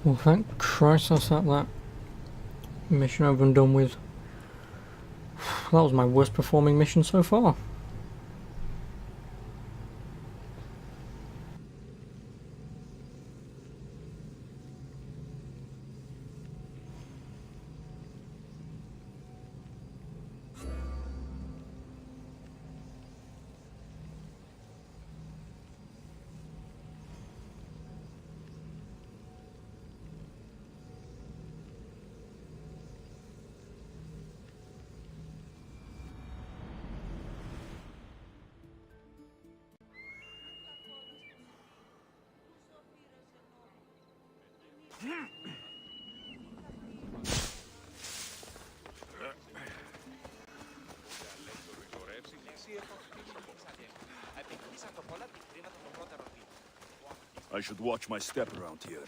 [SPEAKER 1] Well, thank Christ that's that mission over and done with. That was my worst performing mission so far.
[SPEAKER 3] I should watch my step around here.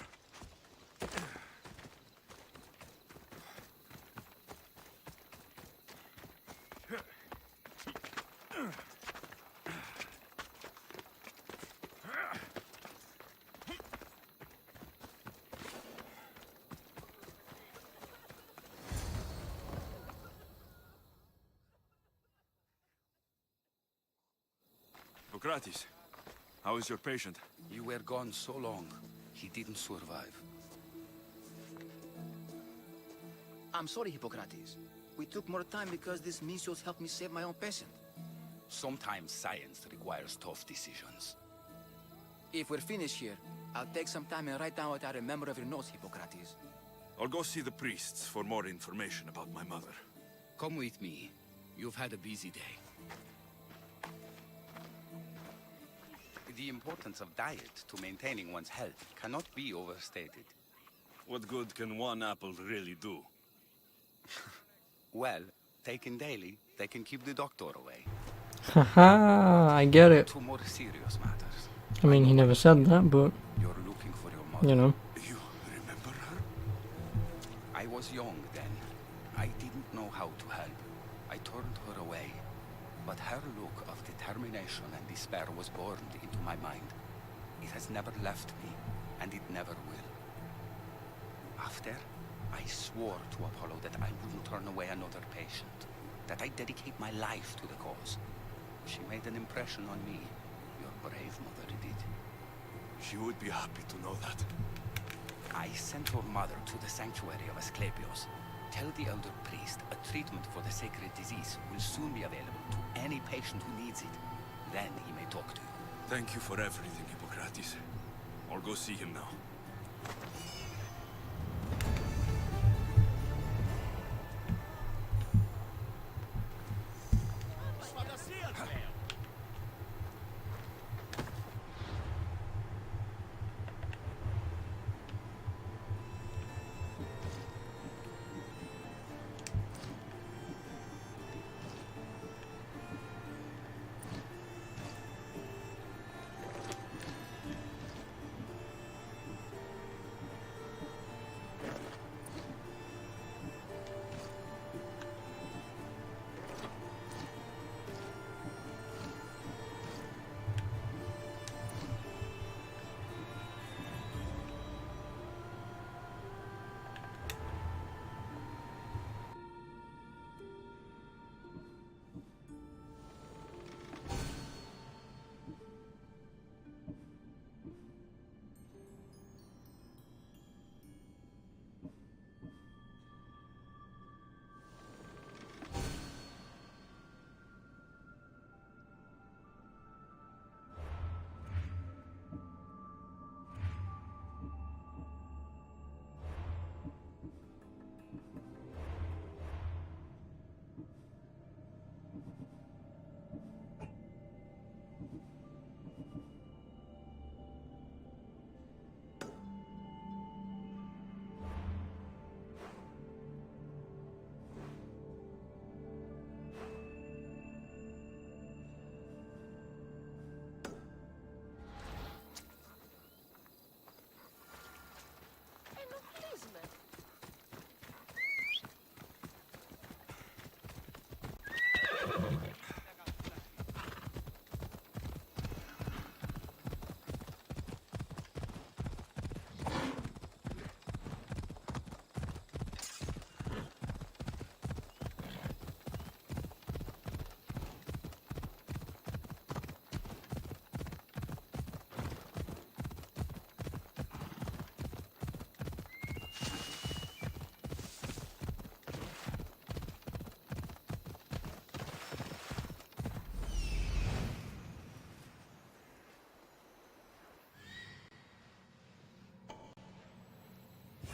[SPEAKER 3] Hippocrates, how is your patient?
[SPEAKER 16] You were gone so long, he didn't survive.
[SPEAKER 18] I'm sorry, Hippocrates. We took more time because this Misios helped me save my own patient.
[SPEAKER 16] Sometimes science requires tough decisions.
[SPEAKER 18] If we're finished here, I'll take some time and write down what I remember of your notes, Hippocrates.
[SPEAKER 3] I'll go see the priests for more information about my mother.
[SPEAKER 16] Come with me. You've had a busy day. The importance of diet to maintaining one's health cannot be overstated.
[SPEAKER 3] What good can one apple really do?
[SPEAKER 16] Well, taken daily, they can keep the doctor away.
[SPEAKER 1] Haha, I get it.
[SPEAKER 16] Two more serious matters.
[SPEAKER 1] I mean, he never said that, but
[SPEAKER 16] You're looking for your mother.
[SPEAKER 1] you know.
[SPEAKER 16] You remember her? I was young then. I didn't know how to help. I turned her away. But her look of determination and despair was burned into my mind. It has never left me, and it never will. After, I swore to Apollo that I wouldn't turn away another patient. that I dedicate my life to the cause. She made an impression on me. Your brave mother did.
[SPEAKER 3] She would be happy to know that.
[SPEAKER 16] I sent your mother to the sanctuary of Asclepios. Tell the elder priest a treatment for the sacred disease will soon be available to any patient who needs it. Then he may talk to you.
[SPEAKER 3] Thank you for everything, Hippocrates. I'll go see him now.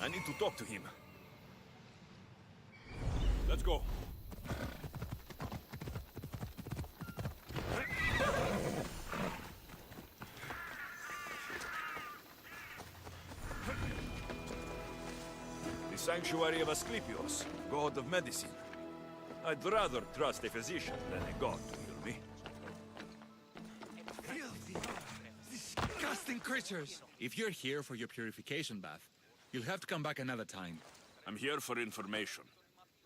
[SPEAKER 3] I need to talk to him. Let's go. The Sanctuary of Asclepios, god of medicine. I'd rather trust a physician than a god to heal me.
[SPEAKER 6] Filthy, disgusting creatures! If you're here for your purification bath, you'll have to come back another time.
[SPEAKER 3] I'm here for information.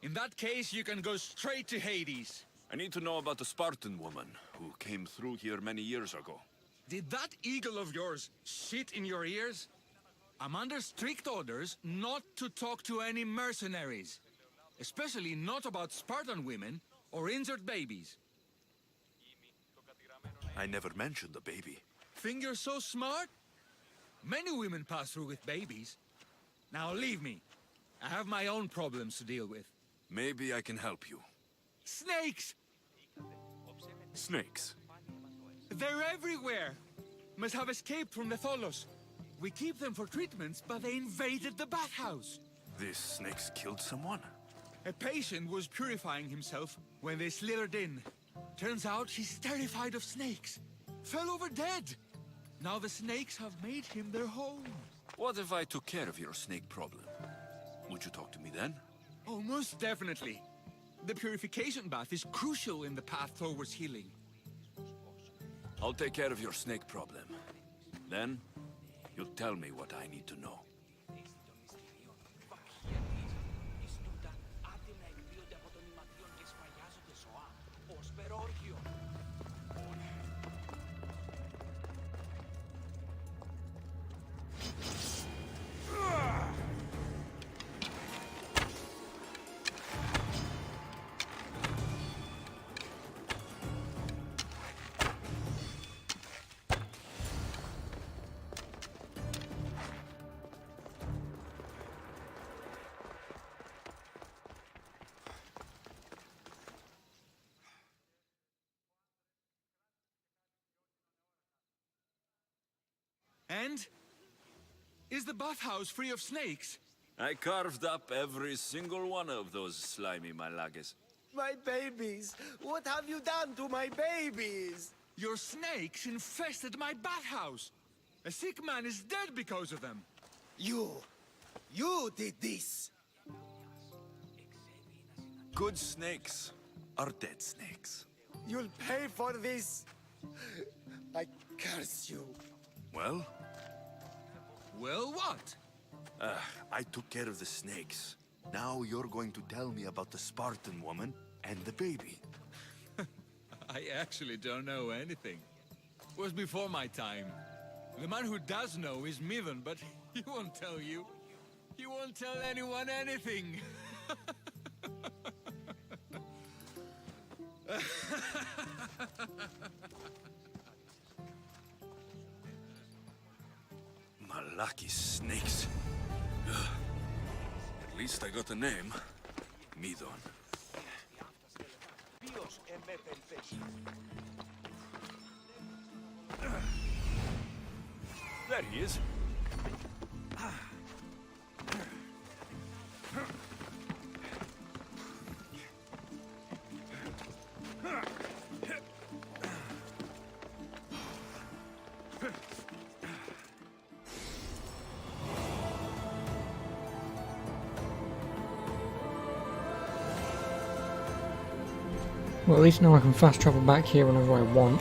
[SPEAKER 6] In that case, you can go straight to Hades.
[SPEAKER 3] I need to know about the Spartan woman who came through here many years ago.
[SPEAKER 6] Did that eagle of yours shit in your ears? I'm under strict orders not to talk to any mercenaries. Especially not about Spartan women or injured babies.
[SPEAKER 3] I never mentioned a baby.
[SPEAKER 6] Think you're so smart? Many women pass through with babies. Now leave me. I have my own problems to deal with.
[SPEAKER 3] Maybe I can help you.
[SPEAKER 6] Snakes!
[SPEAKER 3] Snakes?
[SPEAKER 6] They're everywhere! Must have escaped from the Tholos. We keep them for treatments, but they invaded the bathhouse.
[SPEAKER 3] These snakes killed someone?
[SPEAKER 6] A patient was purifying himself when they slithered in. Turns out he's terrified of snakes. Fell over dead. Now the snakes have made him their home.
[SPEAKER 3] What if I took care of your snake problem? Would you talk to me then?
[SPEAKER 6] Oh, most definitely. The purification bath is crucial in the path towards healing.
[SPEAKER 3] I'll take care of your snake problem. Then, you'll tell me what I need to know.
[SPEAKER 6] And? Is the bathhouse free of snakes?
[SPEAKER 3] I carved up every single one of those slimy malagas.
[SPEAKER 5] My babies! What have you done to my babies?
[SPEAKER 6] Your snakes infested my bathhouse. A sick man is dead because of them.
[SPEAKER 5] You did this!
[SPEAKER 3] Good snakes are dead snakes.
[SPEAKER 5] You'll pay for this! I curse you.
[SPEAKER 3] Well?
[SPEAKER 6] Well, what?
[SPEAKER 3] I took care of the snakes. Now you're going to tell me about the Spartan woman and the baby.
[SPEAKER 6] I actually don't know anything. It was before my time. The man who does know is Mivan, but he won't tell you. He won't tell anyone anything.
[SPEAKER 3] Malaki snakes. Ugh. At least I got a name. Midon. There he is.
[SPEAKER 1] Well, at least now I can fast travel back here whenever I want.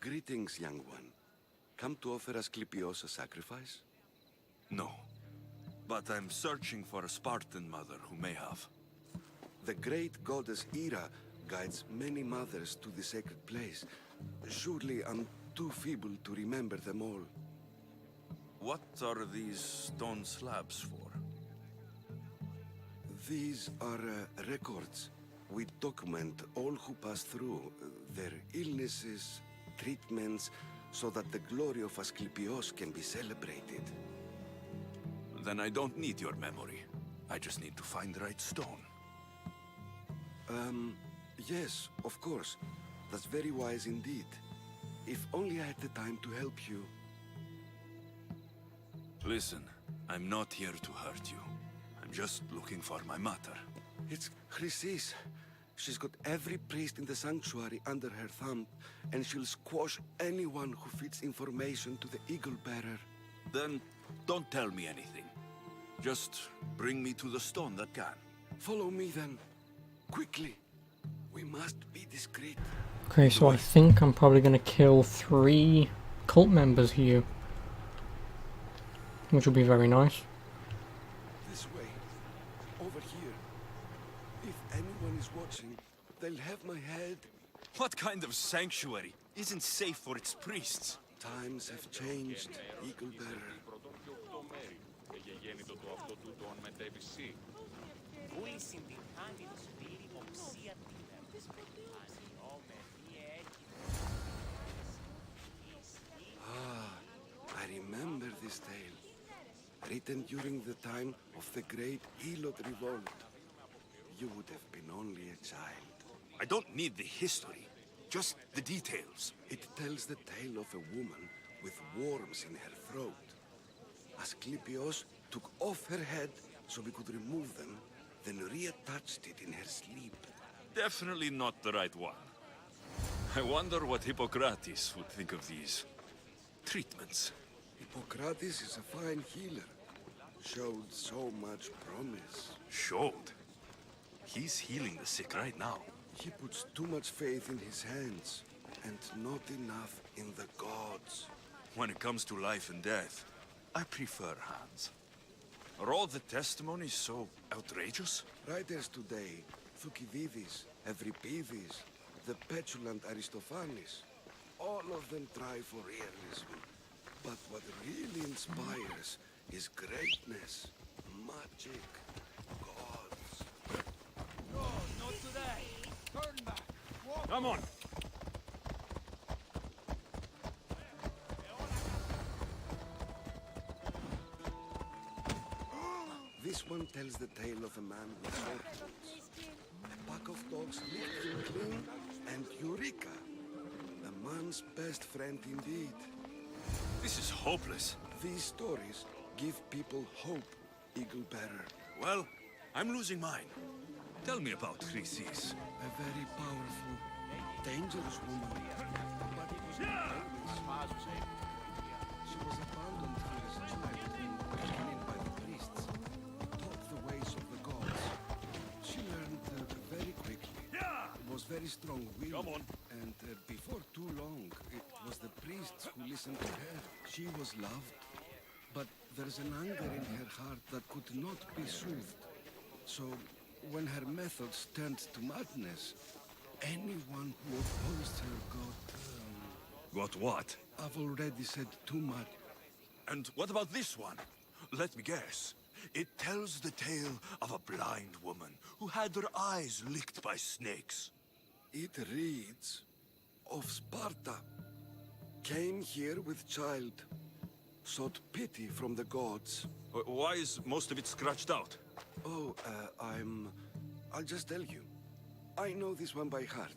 [SPEAKER 19] Greetings, young one. Come to offer Asclepios a sacrifice?
[SPEAKER 3] No. But I'm searching for a Spartan mother who may have.
[SPEAKER 19] The great goddess Hera guides many mothers to the sacred place. Surely I'm too feeble to remember them all.
[SPEAKER 3] What are these stone slabs for?
[SPEAKER 19] These are records. We document all who pass through, their illnesses, treatments, so that the glory of Asclepios can be celebrated.
[SPEAKER 3] Then I don't need your memory. I just need to find the right stone.
[SPEAKER 19] Yes, of course. That's very wise indeed. If only I had the time to help you.
[SPEAKER 3] Listen, I'm not here to hurt you. I'm just looking for my mother.
[SPEAKER 19] It's Chrysis. She's got every priest in the sanctuary under her thumb, and she'll squash anyone who feeds information to the Eagle Bearer.
[SPEAKER 3] Then don't tell me anything. Just bring me to the stone that can.
[SPEAKER 19] Follow me then. Quickly. We must be discreet.
[SPEAKER 1] Okay, so I think I'm probably going to kill 3 cult members here. Which will be very nice.
[SPEAKER 19] This way. Over here. If anyone is watching, they'll have my head.
[SPEAKER 3] What kind of sanctuary isn't safe for its priests?
[SPEAKER 19] Times have changed, Eagle Bearer. I remember this tale. Written during the time of the great Elot revolt. You would have been only a child.
[SPEAKER 3] I don't need the history, just the details.
[SPEAKER 19] It tells the tale of a woman with worms in her throat. Asclepios took off her head so we could remove them, then reattached it in her sleep.
[SPEAKER 3] Definitely not the right one. I wonder what Hippocrates would think of these treatments.
[SPEAKER 19] Hippocrates is a fine healer. Showed so much promise.
[SPEAKER 3] Showed? He's healing the sick right now.
[SPEAKER 19] He puts too much faith in his hands, and not enough in the gods.
[SPEAKER 3] When it comes to life and death, I prefer hands. Are all the testimonies so outrageous?
[SPEAKER 19] Writers today, Thucydides, Euripides, the petulant Aristophanes, all of them try for realism. But what really inspires is greatness, magic, gods.
[SPEAKER 11] No, not today. Turn back. Walk.
[SPEAKER 3] Come on!
[SPEAKER 19] This one tells the tale of a man with short boots. A pack of dogs licked him clean, and Eureka! A man's best friend indeed.
[SPEAKER 3] This is hopeless.
[SPEAKER 19] These stories give people hope, Eagle Bearer.
[SPEAKER 3] Well, I'm losing mine. Tell me about Chrysis.
[SPEAKER 19] A very powerful, dangerous woman. But it was not always. She was abandoned here as a child and trained by the priests, taught the ways of the gods. She learned very quickly. Was very strong-willed.
[SPEAKER 3] Come on.
[SPEAKER 19] And before too long, it was the priests who listened to her. She was loved, but there's an anger in her heart that could not be soothed. So, when her methods turned to madness, anyone who opposed her got...
[SPEAKER 3] Got what?
[SPEAKER 19] I've already said too much.
[SPEAKER 3] And what about this one? Let me guess. It tells the tale of a blind woman who had her eyes licked by snakes.
[SPEAKER 19] It reads of Sparta. Came here with child. Sought pity from the gods.
[SPEAKER 3] Why is most of it scratched out?
[SPEAKER 19] Oh, I'll just tell you. I know this one by heart.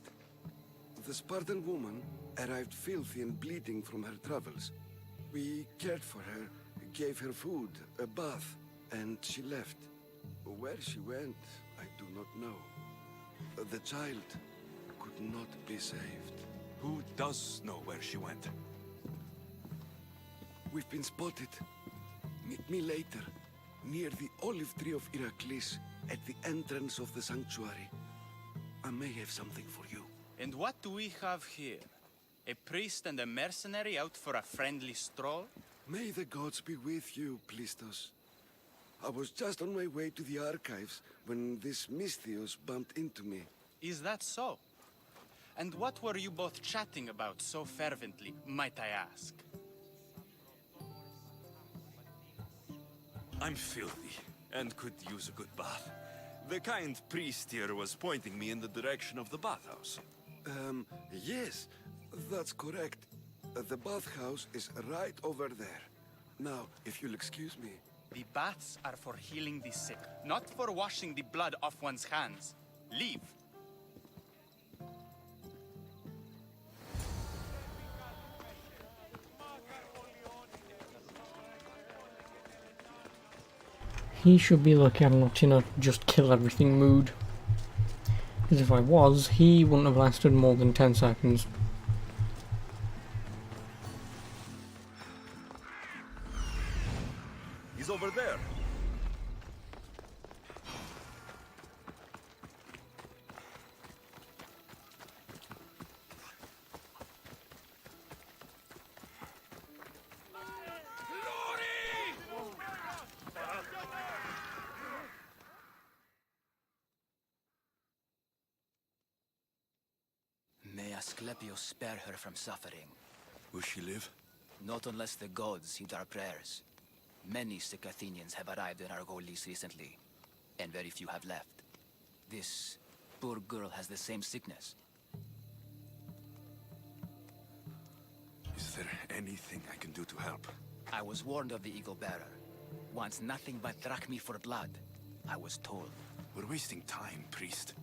[SPEAKER 19] The Spartan woman arrived filthy and bleeding from her travels. We cared for her, gave her food, a bath, and she left. Where she went, I do not know. The child could not be saved.
[SPEAKER 3] Who does know where she went?
[SPEAKER 19] We've been spotted. Meet me later, near the olive tree of Heracles, at the entrance of the sanctuary. I may have something for you.
[SPEAKER 20] And what do we have here? A priest and a mercenary out for a friendly stroll?
[SPEAKER 19] May the gods be with you, Plistos. I was just on my way to the archives when this Misthios bumped into me.
[SPEAKER 20] Is that so? And what were you both chatting about so fervently, might I ask?
[SPEAKER 3] I'm filthy, and could use a good bath. The kind priest here was pointing me in the direction of the bathhouse.
[SPEAKER 19] Yes, that's correct. The bathhouse is right over there. Now, if you'll excuse me.
[SPEAKER 20] The baths are for healing the sick, not for washing the blood off one's hands. Leave.
[SPEAKER 1] He should be lucky I'm not in a just kill everything mood. Because if I was, he wouldn't have lasted more than 10 seconds.
[SPEAKER 3] He's over there.
[SPEAKER 18] May Asclepius spare her from suffering.
[SPEAKER 3] Will she live?
[SPEAKER 18] Not unless the gods heed our prayers. Many sick Athenians have arrived in Argolis recently, and very few have left. This poor girl has the same sickness.
[SPEAKER 3] Is there anything I can do to help?
[SPEAKER 18] I was warned of the Eagle Bearer. Wants nothing but drachmi for blood. I was told.
[SPEAKER 3] We're wasting time, priest.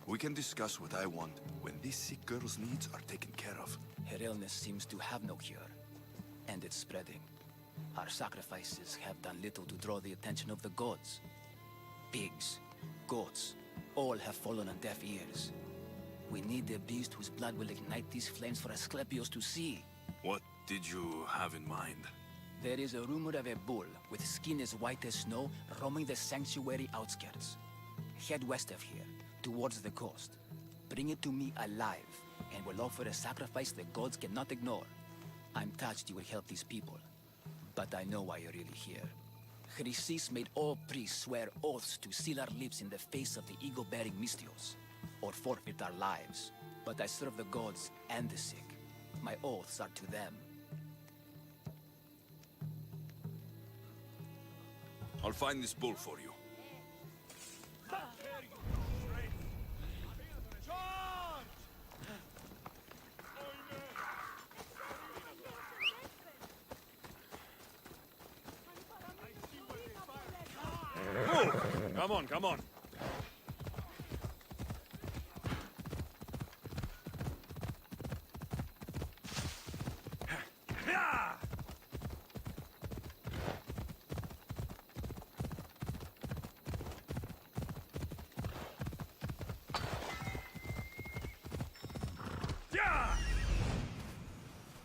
[SPEAKER 3] We can discuss what I want when this sick girl's needs are taken care of.
[SPEAKER 18] Her illness seems to have no cure, and it's spreading. Our sacrifices have done little to draw the attention of the gods. Pigs, goats, all have fallen on deaf ears. We need a beast whose blood will ignite these flames for Asclepius to see.
[SPEAKER 3] What did you have in mind?
[SPEAKER 18] There is a rumor of a bull with skin as white as snow roaming the sanctuary outskirts. Head west of here, towards the coast. Bring it to me alive, and will offer a sacrifice the gods cannot ignore. I'm touched you will help these people, but I know why you're really here. Chrysis made all priests swear oaths to seal our lips in the face of the ego-bearing Mystios, or forfeit our lives. But I serve the gods and the sick. My oaths are to them.
[SPEAKER 3] I'll find this bull for you. Come on, come on.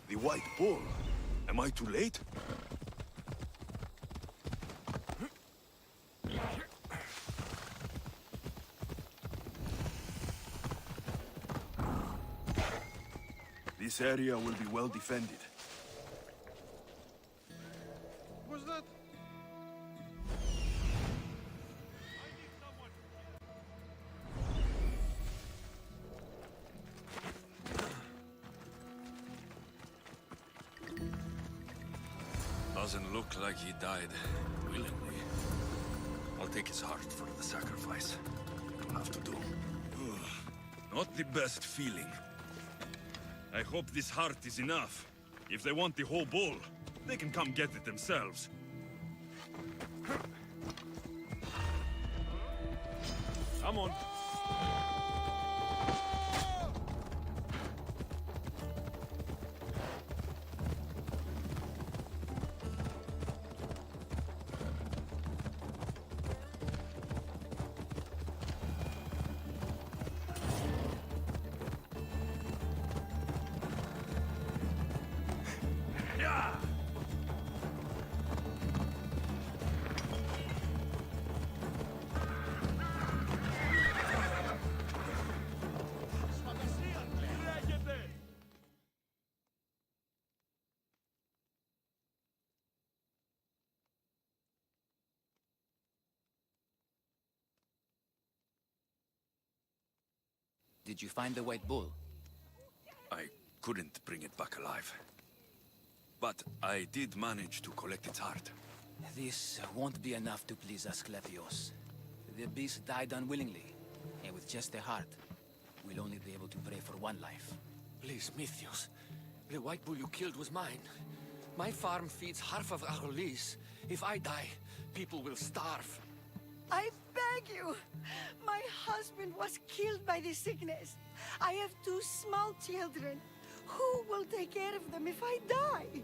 [SPEAKER 3] The white bull. Am I too late? This area will be well defended.
[SPEAKER 11] Was that?
[SPEAKER 3] Doesn't look like he died willingly. I'll take his heart for the sacrifice. It'll have to do. Not the best feeling. I hope this heart is enough. If they want the whole bull, they can come get it themselves. Come on.
[SPEAKER 18] Did you find the white bull?
[SPEAKER 3] I couldn't bring it back alive. But I did manage to collect its heart.
[SPEAKER 18] This won't be enough to please Asclepios. The beast died unwillingly, and with just a heart, we'll only be able to pray for one life.
[SPEAKER 7] Please, Mythios. The white bull you killed was mine. My farm feeds half of Argolis. If I die, people will starve.
[SPEAKER 14] I beg you! My husband was killed by this sickness. I have 2 small children. Who will take care of them if I die?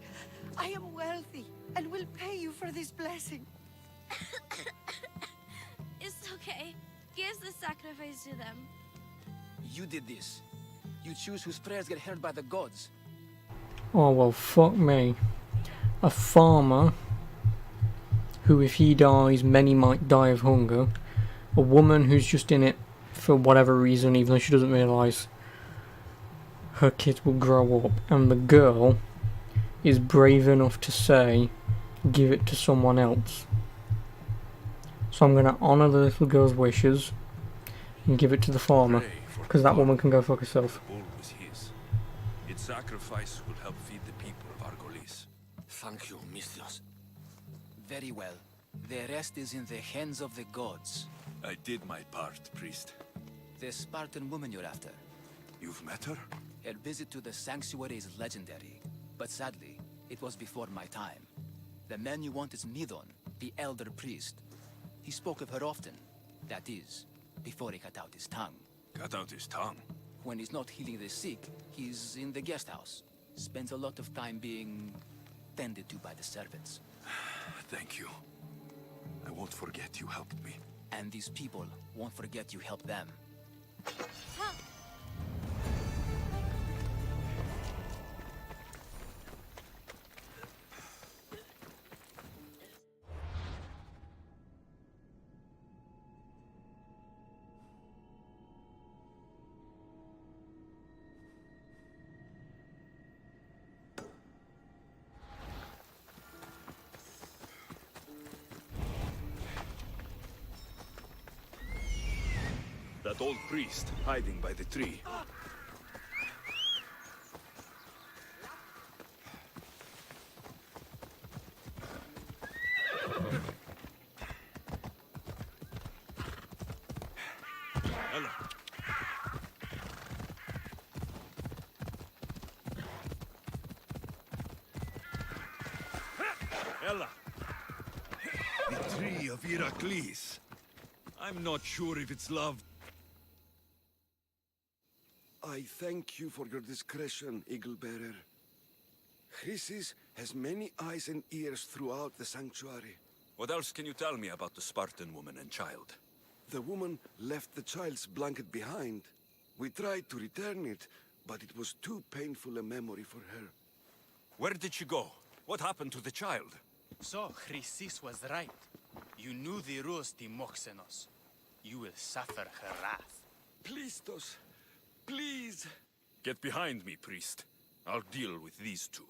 [SPEAKER 14] I am wealthy and will pay you for this blessing.
[SPEAKER 21] It's okay. Give the sacrifice to them.
[SPEAKER 18] You did this. You choose whose prayers get heard by the gods.
[SPEAKER 1] Oh well, fuck me. A farmer who, if he dies, many might die of hunger. A woman who's just in it for whatever reason, even though she doesn't realise her kids will grow up. And the girl is brave enough to say, give it to someone else. So I'm going to honour the little girl's wishes and give it to the farmer, because that woman can go fuck herself.
[SPEAKER 3] The bull was his. Its sacrifice will help feed the people of Argolis.
[SPEAKER 7] Thank you, Mythios.
[SPEAKER 18] Very well. The rest is in the hands of the gods.
[SPEAKER 3] I did my part, priest.
[SPEAKER 18] The Spartan woman you're after.
[SPEAKER 3] You've met her?
[SPEAKER 18] Her visit to the sanctuary is legendary, but sadly, it was before my time. The man you want is Nidon, the elder priest. He spoke of her often. That is, before he cut out his tongue.
[SPEAKER 3] Cut out his tongue?
[SPEAKER 18] When he's not healing the sick, he's in the guest house. Spends a lot of time being tended to by the servants.
[SPEAKER 3] Thank you. I won't forget you helped me.
[SPEAKER 18] And these people won't forget you helped them.
[SPEAKER 3] that old priest hiding by the tree. Hello. Ella. The tree of Heracles. I'm not sure if it's loved.
[SPEAKER 19] I thank you for your discretion, Eagle Bearer. Chrysis has many eyes and ears throughout the sanctuary.
[SPEAKER 3] What else can you tell me about the Spartan woman and child?
[SPEAKER 19] The woman left the child's blanket behind. We tried to return it, but it was too painful a memory for her.
[SPEAKER 3] Where did she go? What happened to the child?
[SPEAKER 20] So, Chrysis was right. You knew the rules, Timoxenos. You will suffer her wrath.
[SPEAKER 19] Plistos, please.
[SPEAKER 3] Get behind me, priest. I'll deal with these two.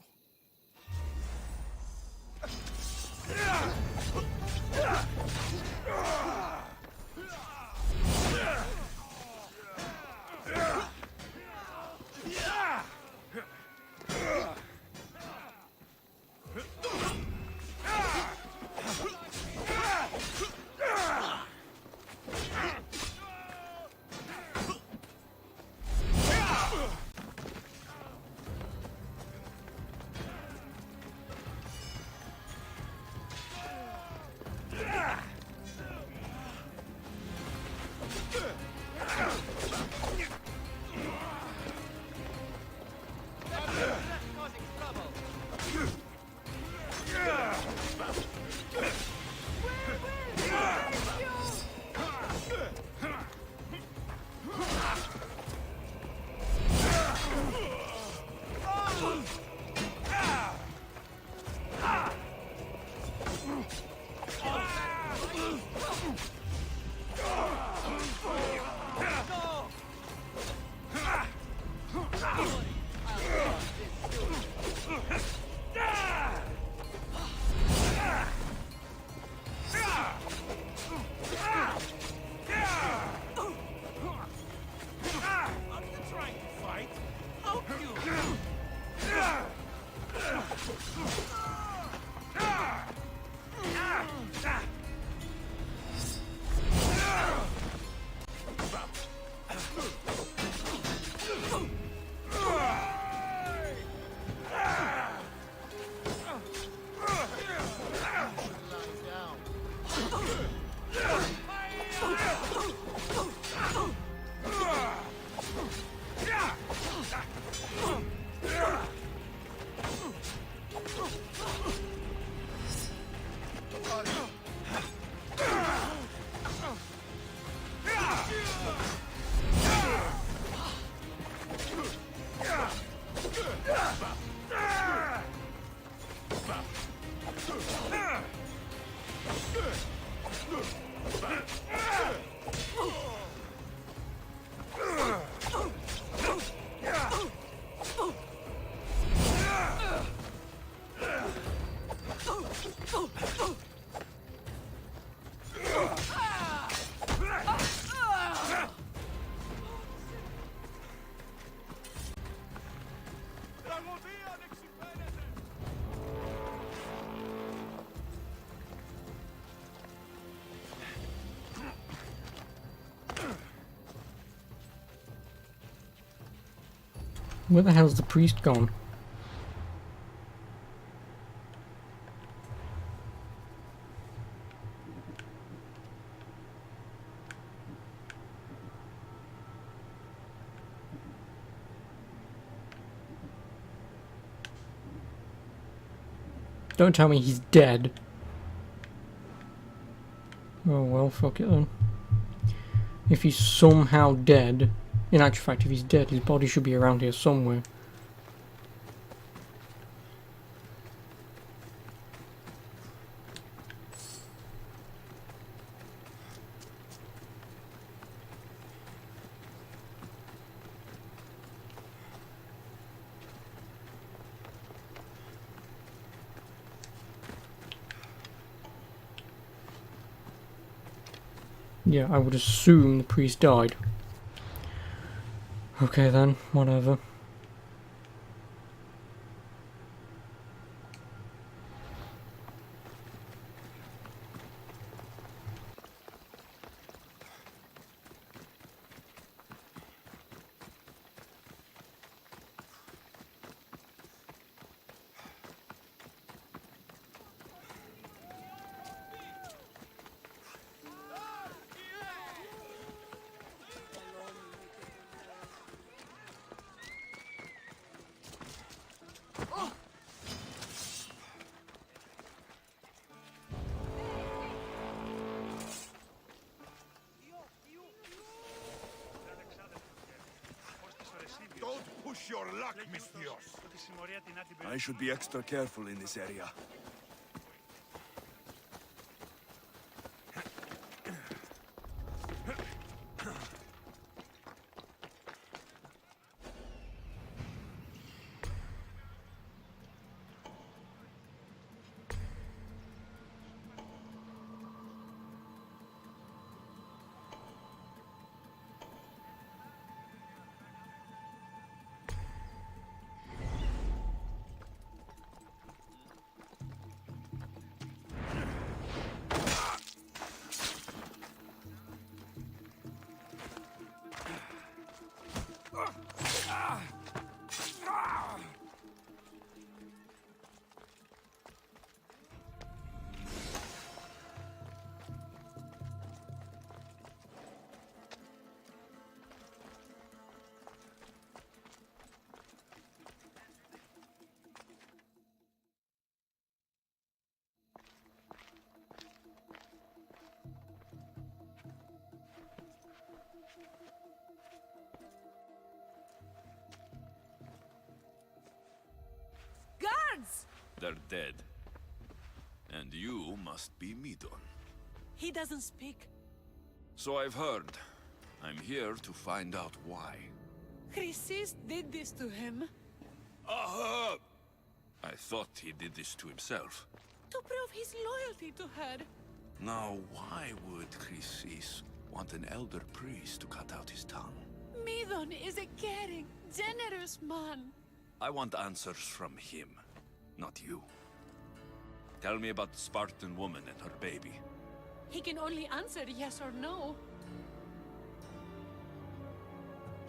[SPEAKER 1] Where the hell's the priest gone? Don't tell me he's dead. Oh well, fuck it then. If he's somehow dead, in actual fact, if he's dead, his body should be around here somewhere. Yeah, I would assume the priest died. Okay then, whatever.
[SPEAKER 3] Don't push your luck, Mistios. I should be extra careful in this area.
[SPEAKER 21] Guards!
[SPEAKER 3] They're dead. And you must be Midon.
[SPEAKER 21] He doesn't speak.
[SPEAKER 3] So I've heard. I'm here to find out why.
[SPEAKER 21] Chrysis did this to him.
[SPEAKER 3] Aha! I thought he did this to himself.
[SPEAKER 21] To prove his loyalty to her.
[SPEAKER 3] Now, why would Chrysis want an elder priest to cut out his tongue?
[SPEAKER 21] Midon is a caring, generous man.
[SPEAKER 3] I want answers from him, not you. Tell me about the Spartan woman and her baby.
[SPEAKER 21] He can only answer yes or no.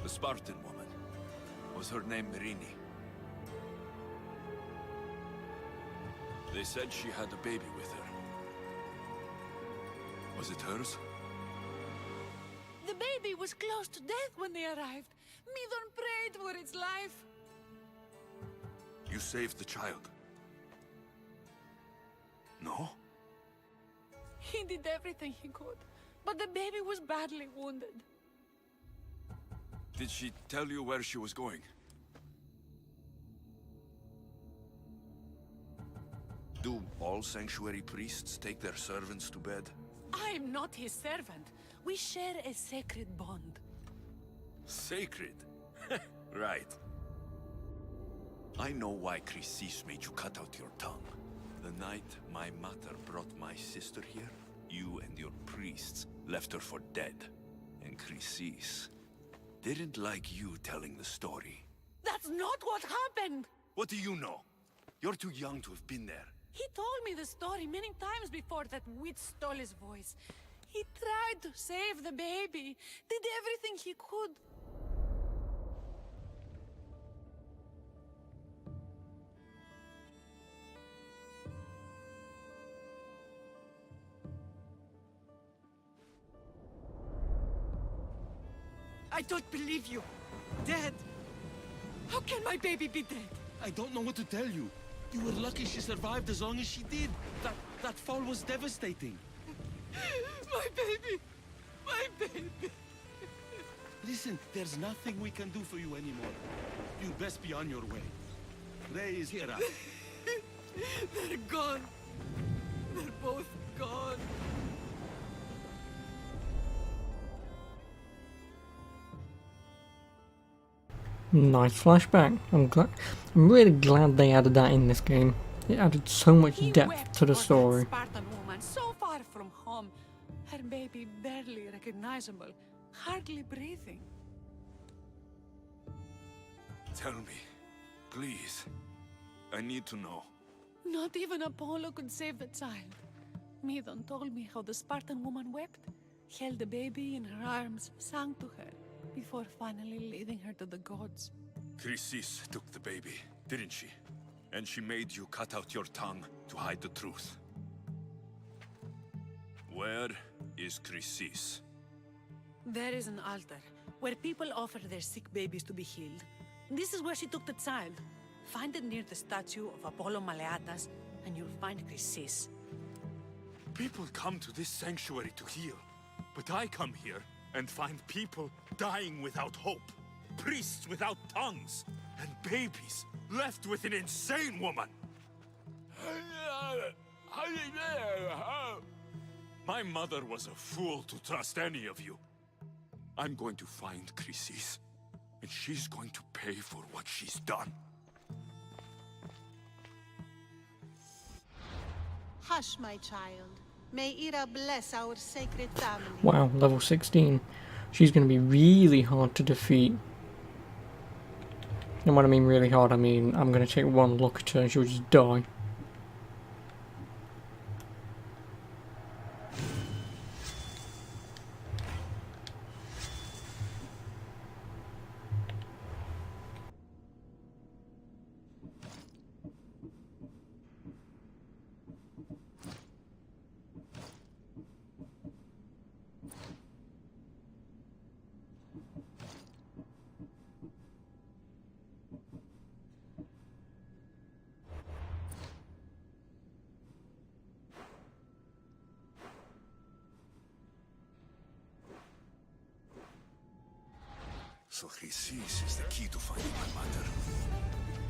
[SPEAKER 3] The Spartan woman. Was her name Merini? They said she had a baby with her. Was it hers?
[SPEAKER 21] The baby was close to death when they arrived. Midon prayed for its life.
[SPEAKER 3] You saved the child. No?
[SPEAKER 21] He did everything he could, but the baby was badly wounded.
[SPEAKER 3] Did she tell you where she was going? Do all sanctuary priests take their servants to bed?
[SPEAKER 21] I'm not his servant. We share a sacred bond.
[SPEAKER 3] Sacred? Right. I know why Chrysis made you cut out your tongue. The night my mother brought my sister here, you and your priests left her for dead. And Chrysis didn't like you telling the story.
[SPEAKER 21] That's not what happened!
[SPEAKER 3] What do you know? You're too young to have been there.
[SPEAKER 21] He told me the story many times before that witch stole his voice. He tried to save the baby, did everything he could.
[SPEAKER 20] I don't believe you. Dead.
[SPEAKER 21] How can my baby be dead?
[SPEAKER 20] I don't know what to tell you. You were lucky she survived as long as she did. That fall was devastating.
[SPEAKER 21] My baby! My baby!
[SPEAKER 20] Listen, there's nothing we can do for you anymore. You'd best be on your way. Ray is here.
[SPEAKER 21] They're gone. They're both gone.
[SPEAKER 1] Nice flashback. I'm really glad they added that in this game. It added so much depth to the story.
[SPEAKER 21] Spartan woman, so far from home. Her baby barely recognizable, hardly breathing.
[SPEAKER 3] Tell me, please. I need to know.
[SPEAKER 21] Not even Apollo could save the child. Medon told me how the Spartan woman wept, held the baby in her arms, sang to her, before finally leading her to the gods.
[SPEAKER 3] Chrysis took the baby, didn't she? And she made you cut out your tongue to hide the truth. Where is Chrysis?
[SPEAKER 21] There is an altar, where people offer their sick babies to be healed. This is where she took the child. Find it near the statue of Apollo Maleatas, and you'll find Chrysis.
[SPEAKER 3] People come to this sanctuary to heal, but I come here and find people dying without hope, priests without tongues, and babies left with an insane woman. My mother was a fool to trust any of you. I'm going to find Chrysis, and she's going to pay for what she's done.
[SPEAKER 14] Hush, my child. May Ira bless our sacred family.
[SPEAKER 1] Wow, level 16. She's going to be really hard to defeat. And when I mean really hard, I mean I'm going to take one look at her and she'll just die.
[SPEAKER 3] So Chrysis is the key to finding my mother.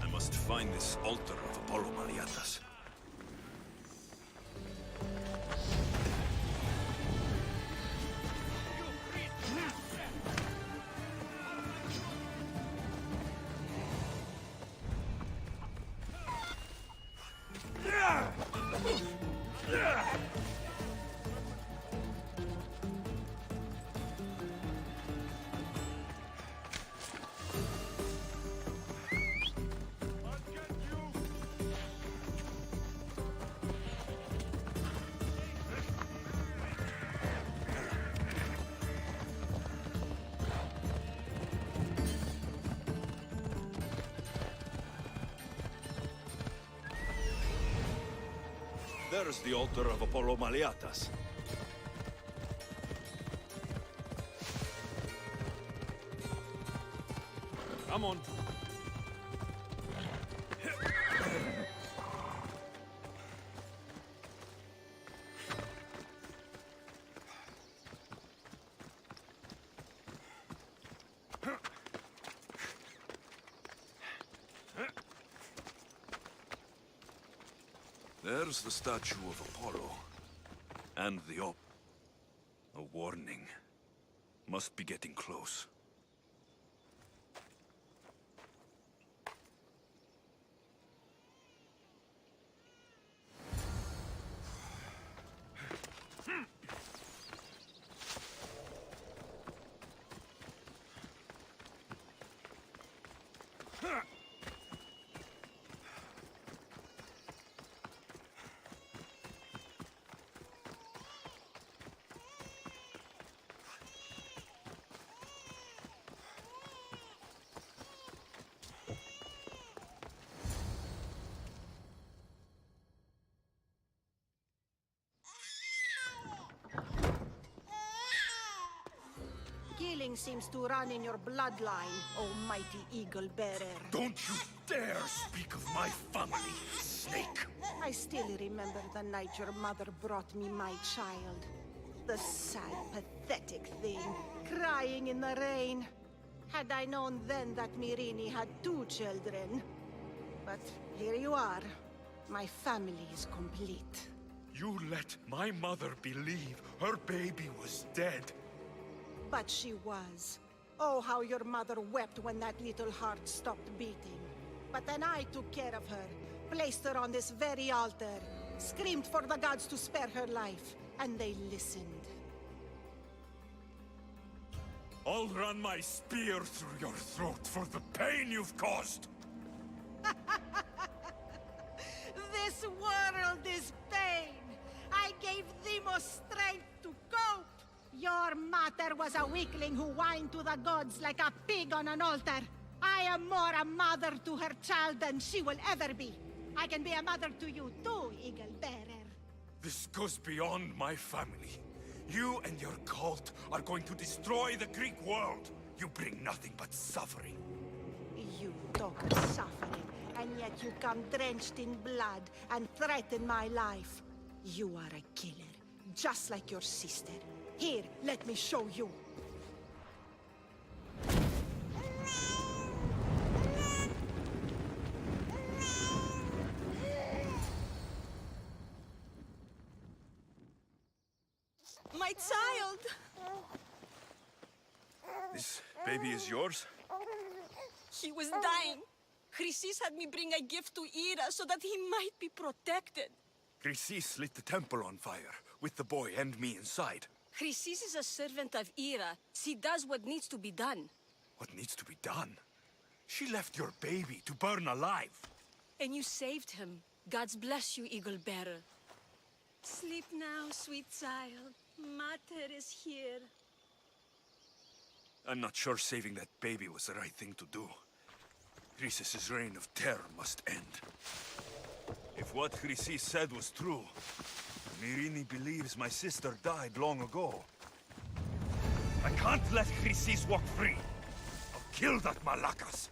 [SPEAKER 3] I must find this altar of Apollo Maleatas. There's the altar of Apollo Maleatas. Come on. There's the statue of Apollo. And the op. A warning. Must be getting close.
[SPEAKER 14] Killing seems to run in your bloodline, oh mighty eagle bearer.
[SPEAKER 3] Don't you dare speak of my family, snake!
[SPEAKER 14] I still remember the night your mother brought me my child. The sad, pathetic thing, crying in the rain. Had I known then that Myrini had 2 children. But here you are. My family is complete.
[SPEAKER 3] You let my mother believe her baby was dead.
[SPEAKER 14] But she was. Oh, how your mother wept when that little heart stopped beating. But then I took care of her, placed her on this very altar, screamed for the gods to spare her life, and they listened.
[SPEAKER 3] I'll run my spear through your throat for the pain you've caused!
[SPEAKER 14] This world is pain. I gave Demos strength to cope. Your mater was a weakling who whined to the gods like a pig on an altar. I am more a mother to her child than she will ever be. I can be a mother to you too, Eagle Bearer.
[SPEAKER 3] This goes beyond my family. You and your cult are going to destroy the Greek world. You bring nothing but suffering.
[SPEAKER 14] You talk of suffering, and yet you come drenched in blood and threaten my life. You are a killer, just like your sister. Here, let me show you.
[SPEAKER 2] My child!
[SPEAKER 3] This baby is yours?
[SPEAKER 2] He was dying. Chrysis had me bring a gift to Ira so that he might be protected.
[SPEAKER 3] Chrysis lit the temple on fire, with the boy and me inside.
[SPEAKER 2] Chrysis is a servant of Ira. She does what needs to be done.
[SPEAKER 3] What needs to be done? She left your baby to burn alive.
[SPEAKER 2] And you saved him. God's bless you, Eagle Bearer. Sleep now, sweet child. Mater is here.
[SPEAKER 3] I'm not sure saving that baby was the right thing to do. Chrysis' reign of terror must end. If what Chrysis said was true, Mirini believes my sister died long ago. I can't let Chrysis walk free. I'll kill that Malakas.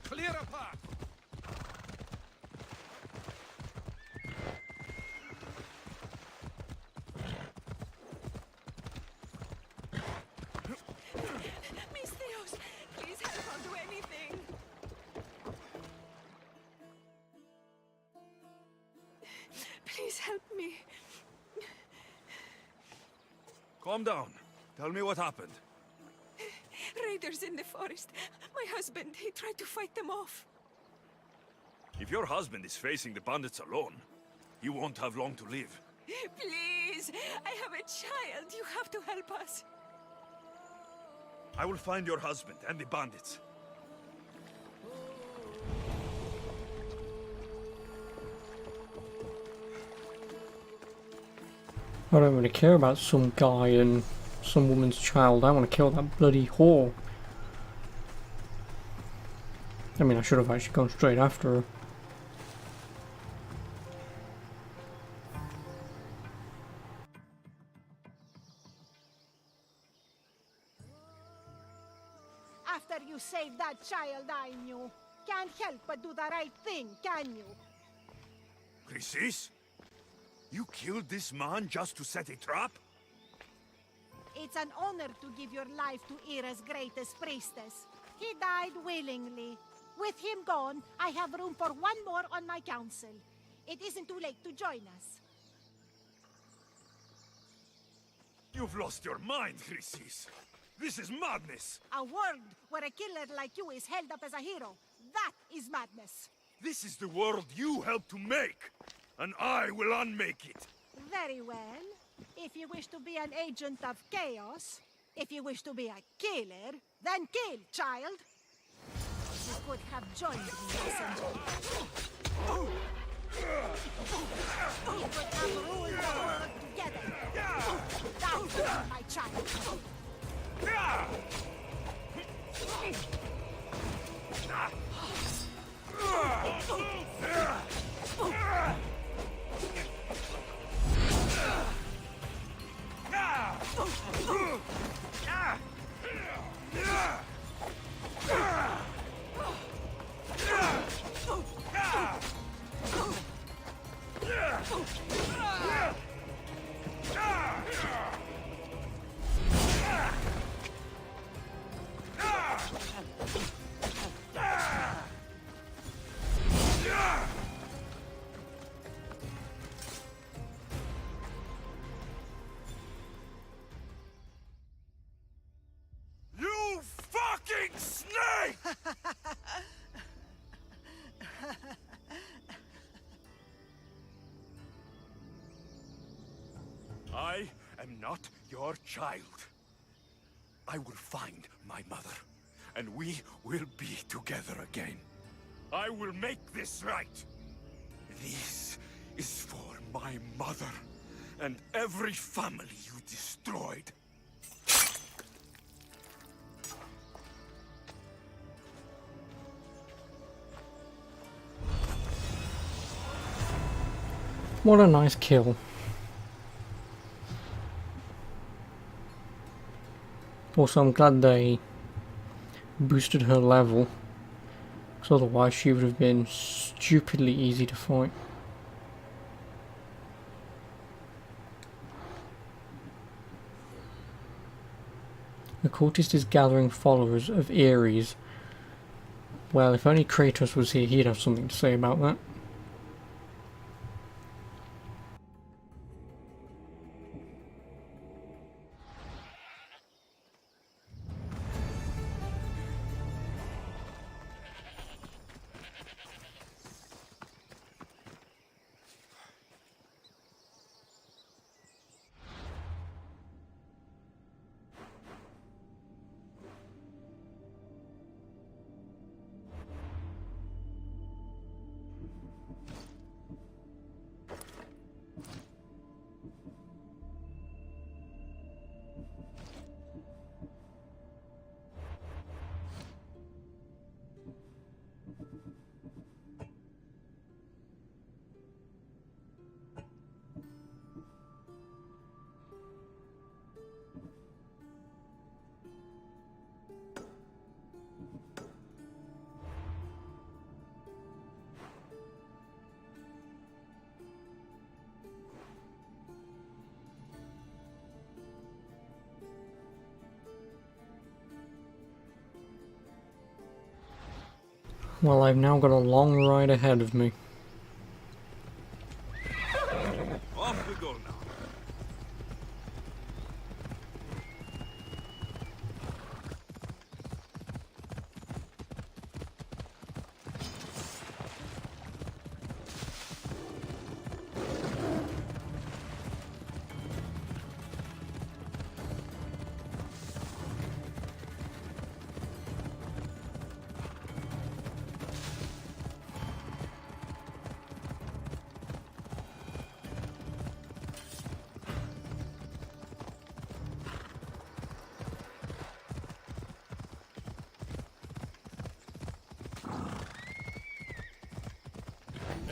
[SPEAKER 3] Clear a path!
[SPEAKER 2] Mistios, please help, I'll do anything.
[SPEAKER 3] Calm down. Tell me what happened.
[SPEAKER 2] Raiders in the forest. My husband, he tried to fight them off.
[SPEAKER 3] If your husband is facing the bandits alone, he won't have long to live.
[SPEAKER 2] Please, I have a child. You have to help us.
[SPEAKER 3] I will find your husband and the bandits.
[SPEAKER 1] I don't really care about some guy and some woman's child. I want to kill that bloody whore. I mean, I should have actually gone straight after her.
[SPEAKER 14] After you saved that child I knew, can't help but do the right thing, can you?
[SPEAKER 3] Chrysis? You killed this man just to set a trap?
[SPEAKER 14] It's an honor to give your life to Ira's greatest priestess. He died willingly. With him gone, I have room for one more on my council. It isn't too late to join us.
[SPEAKER 3] You've lost your mind, Chrysis. This is madness.
[SPEAKER 14] A world where a killer like you is held up as a hero. That is madness.
[SPEAKER 3] This is the world you helped to make, and I will unmake it.
[SPEAKER 14] Very well. If you wish to be an agent of chaos, if you wish to be a killer, then kill, child. You could have joined me, messenger. We could have ruled the world together. That's my child.
[SPEAKER 3] You fucking snake! I am not your child. I will find my mother, and we will be together again. I will make this right. This is for my mother, and every family you destroyed.
[SPEAKER 1] What a nice kill. Also, I'm glad they boosted her level, because otherwise she would have been stupidly easy to fight. The cultist is gathering followers of Ares. Well, if only Kratos was here, he'd have something to say about that. Well, I've now got a long ride ahead of me.
[SPEAKER 3] Off we go now.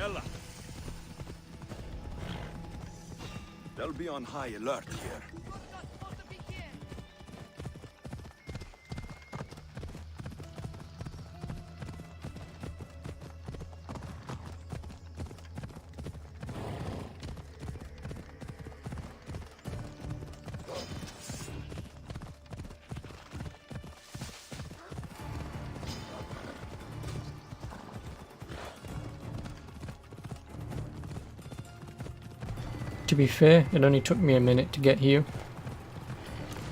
[SPEAKER 3] Ella. They'll be on high alert here.
[SPEAKER 1] To be fair, it only took me a minute to get here.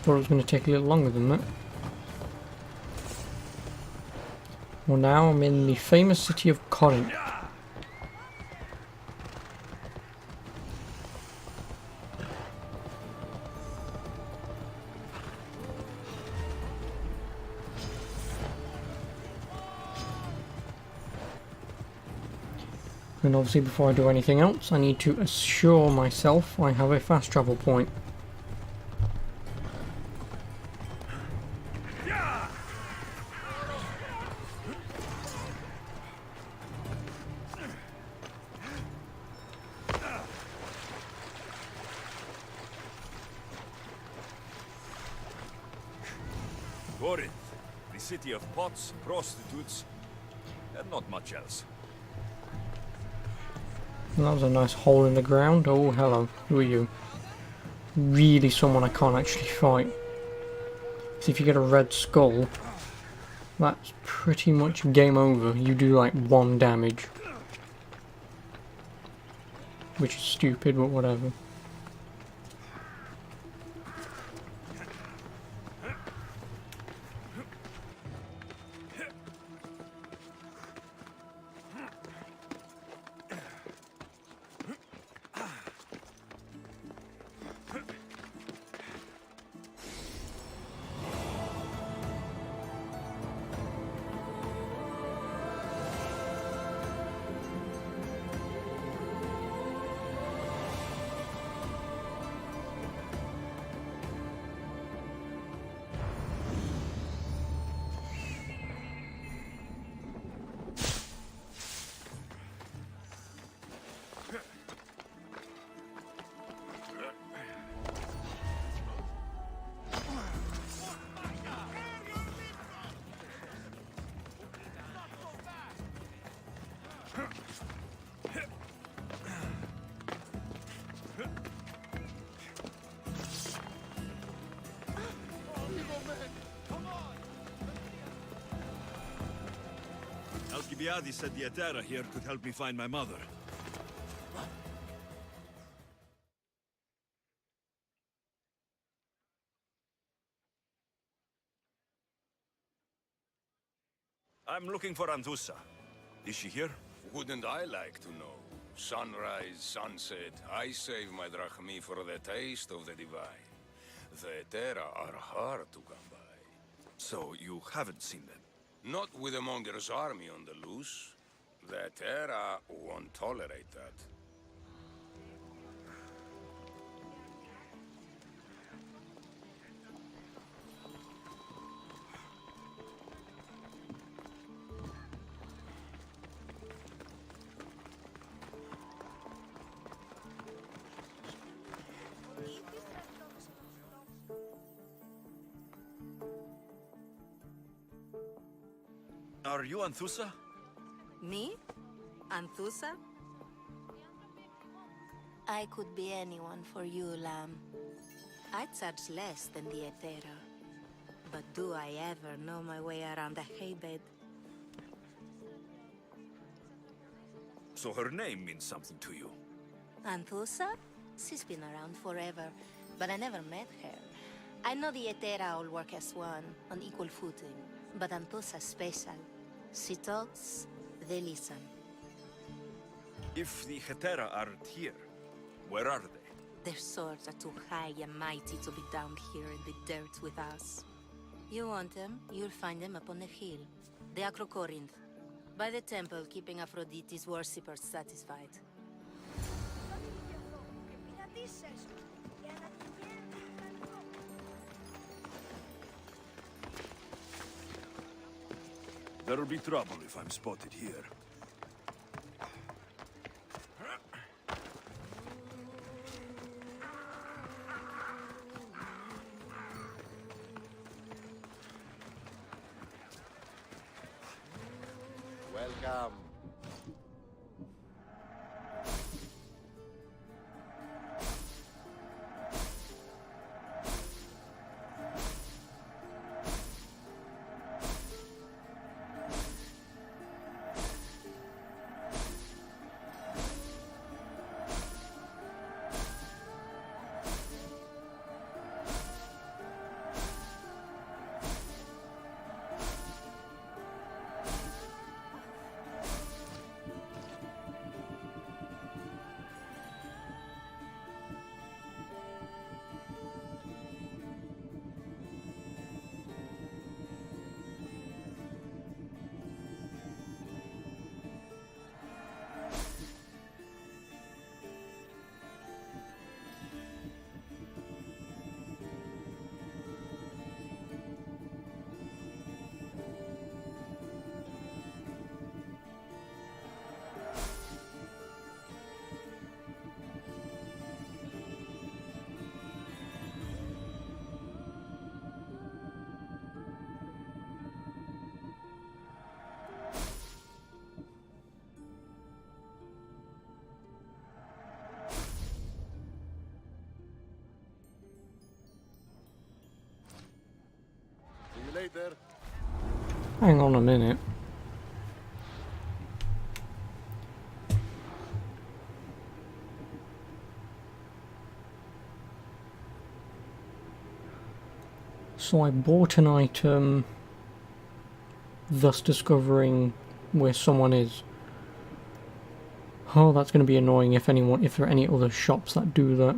[SPEAKER 1] Thought it was going to take a little longer than that. Well, now I'm in the famous city of Corinth. And obviously before I do anything else, I need to assure myself I have a fast travel point.
[SPEAKER 3] Corinth, the city of pots, prostitutes, and not much else.
[SPEAKER 1] And that was a nice hole in the ground. Oh, hello. Who are you? Really someone I can't actually fight. Because if you get a red skull, that's pretty much game over. You do like 1 damage. Which is stupid, but whatever.
[SPEAKER 3] Alcibiades said the Atera here could help me find my mother. I'm looking for Anthusa. Is she here?
[SPEAKER 6] Wouldn't I like to know? Sunrise, sunset, I save my drachmi for the taste of the divine. The Terra are hard to come by.
[SPEAKER 3] So you haven't seen them?
[SPEAKER 6] Not with a monger's army on the loose. The Terra won't tolerate that.
[SPEAKER 3] Are you Anthusa?
[SPEAKER 2] Me? Anthusa? I could be anyone for you, Lamb. I charge less than the Etera. But do I ever know my way around a haybed?
[SPEAKER 3] So her name means something to you?
[SPEAKER 2] Anthusa? She's been around forever, but I never met her. I know the Etera all work as one, on equal footing. But Anthusa's special. She talks, they listen.
[SPEAKER 3] If the Hetera aren't here, where are they?
[SPEAKER 2] Their swords are too high and mighty to be down here in the dirt with us. You want them, you'll find them up on the hill. The Acrocorinth. By the temple, keeping Aphrodite's worshippers satisfied.
[SPEAKER 3] There'll be trouble if I'm spotted here.
[SPEAKER 5] Welcome. See you later.
[SPEAKER 1] Hang on a minute. So I bought an item, thus discovering where someone is. Oh, that's going to be annoying if there are any other shops that do that.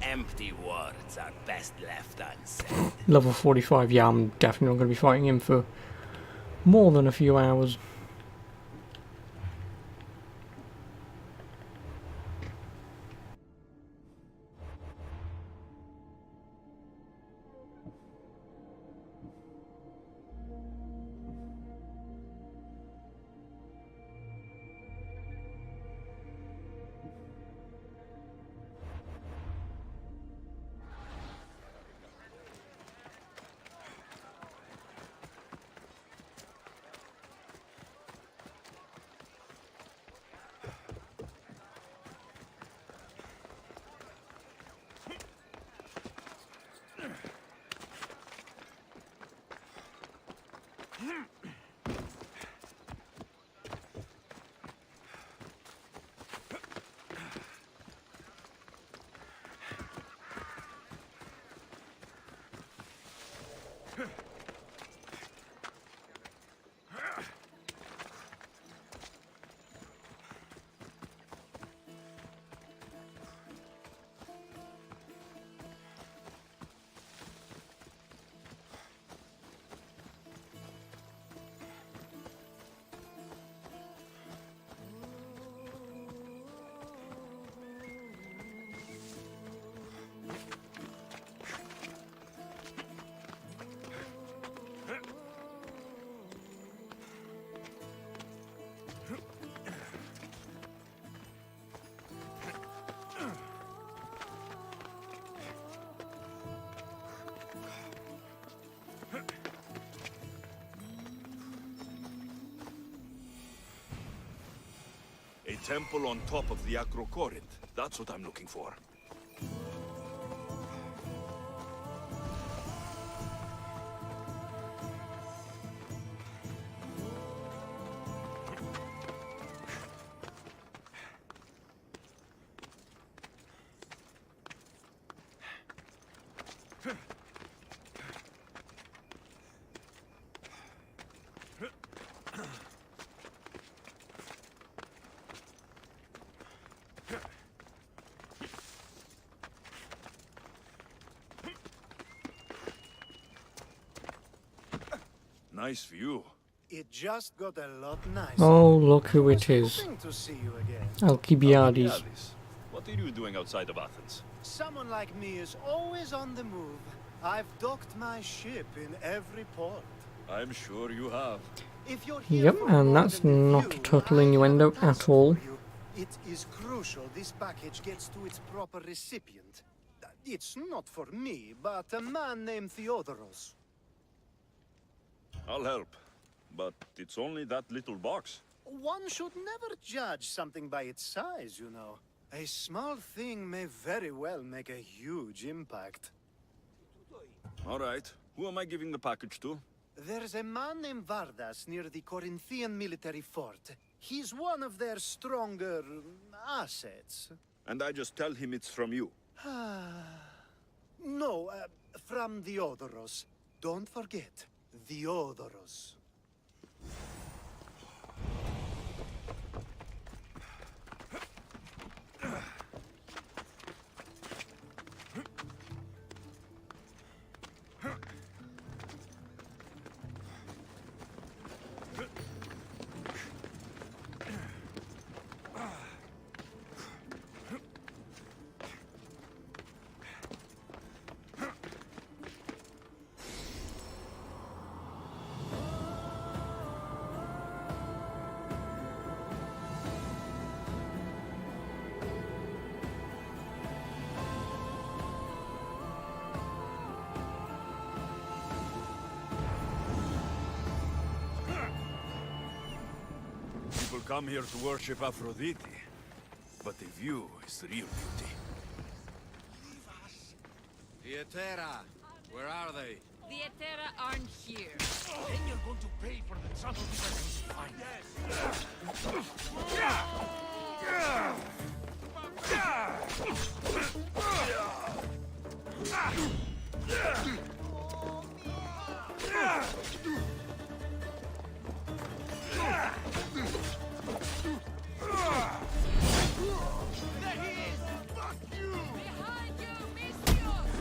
[SPEAKER 16] Empty words are best left unsaid.
[SPEAKER 1] Level 45, yeah, I'm definitely not going to be fighting him for more than a few hours.
[SPEAKER 3] A temple on top of the Acrocorinth. That's what I'm looking for. Nice view.
[SPEAKER 10] It just got a lot nicer.
[SPEAKER 1] Oh, look who it is.
[SPEAKER 10] Hoping to see you again.
[SPEAKER 1] Alcibiades.
[SPEAKER 3] What are you doing outside of Athens?
[SPEAKER 10] Someone like me is always on the move. I've docked my ship in every port.
[SPEAKER 3] I'm sure you have.
[SPEAKER 10] If you're here
[SPEAKER 1] Yep,
[SPEAKER 10] for
[SPEAKER 1] and
[SPEAKER 10] more
[SPEAKER 1] that's
[SPEAKER 10] than the
[SPEAKER 1] not a
[SPEAKER 10] view,
[SPEAKER 1] total
[SPEAKER 10] I
[SPEAKER 1] innuendo
[SPEAKER 10] have a task
[SPEAKER 1] at all.
[SPEAKER 10] for you. It is crucial this package gets to its proper recipient. It's not for me, but a man named Theodoros.
[SPEAKER 3] I'll help. But it's only that little box.
[SPEAKER 5] One should never judge something by its size, you know. A small thing may very well make a huge impact.
[SPEAKER 3] All right. Who am I giving the package to?
[SPEAKER 5] There's a man named Vardas near the Corinthian military fort. He's one of their stronger assets.
[SPEAKER 3] And I just tell him it's from you.
[SPEAKER 5] No, from the Odoros. Don't forget, the Odoros.
[SPEAKER 3] People come here to worship Aphrodite. But the view is the real beauty.
[SPEAKER 6] The Etera, where are they?
[SPEAKER 15] The Etera aren't here.
[SPEAKER 11] Then you're going to pay for the trouble we were going to find.
[SPEAKER 5] There he is! Fuck you!
[SPEAKER 15] Behind you, Misthios!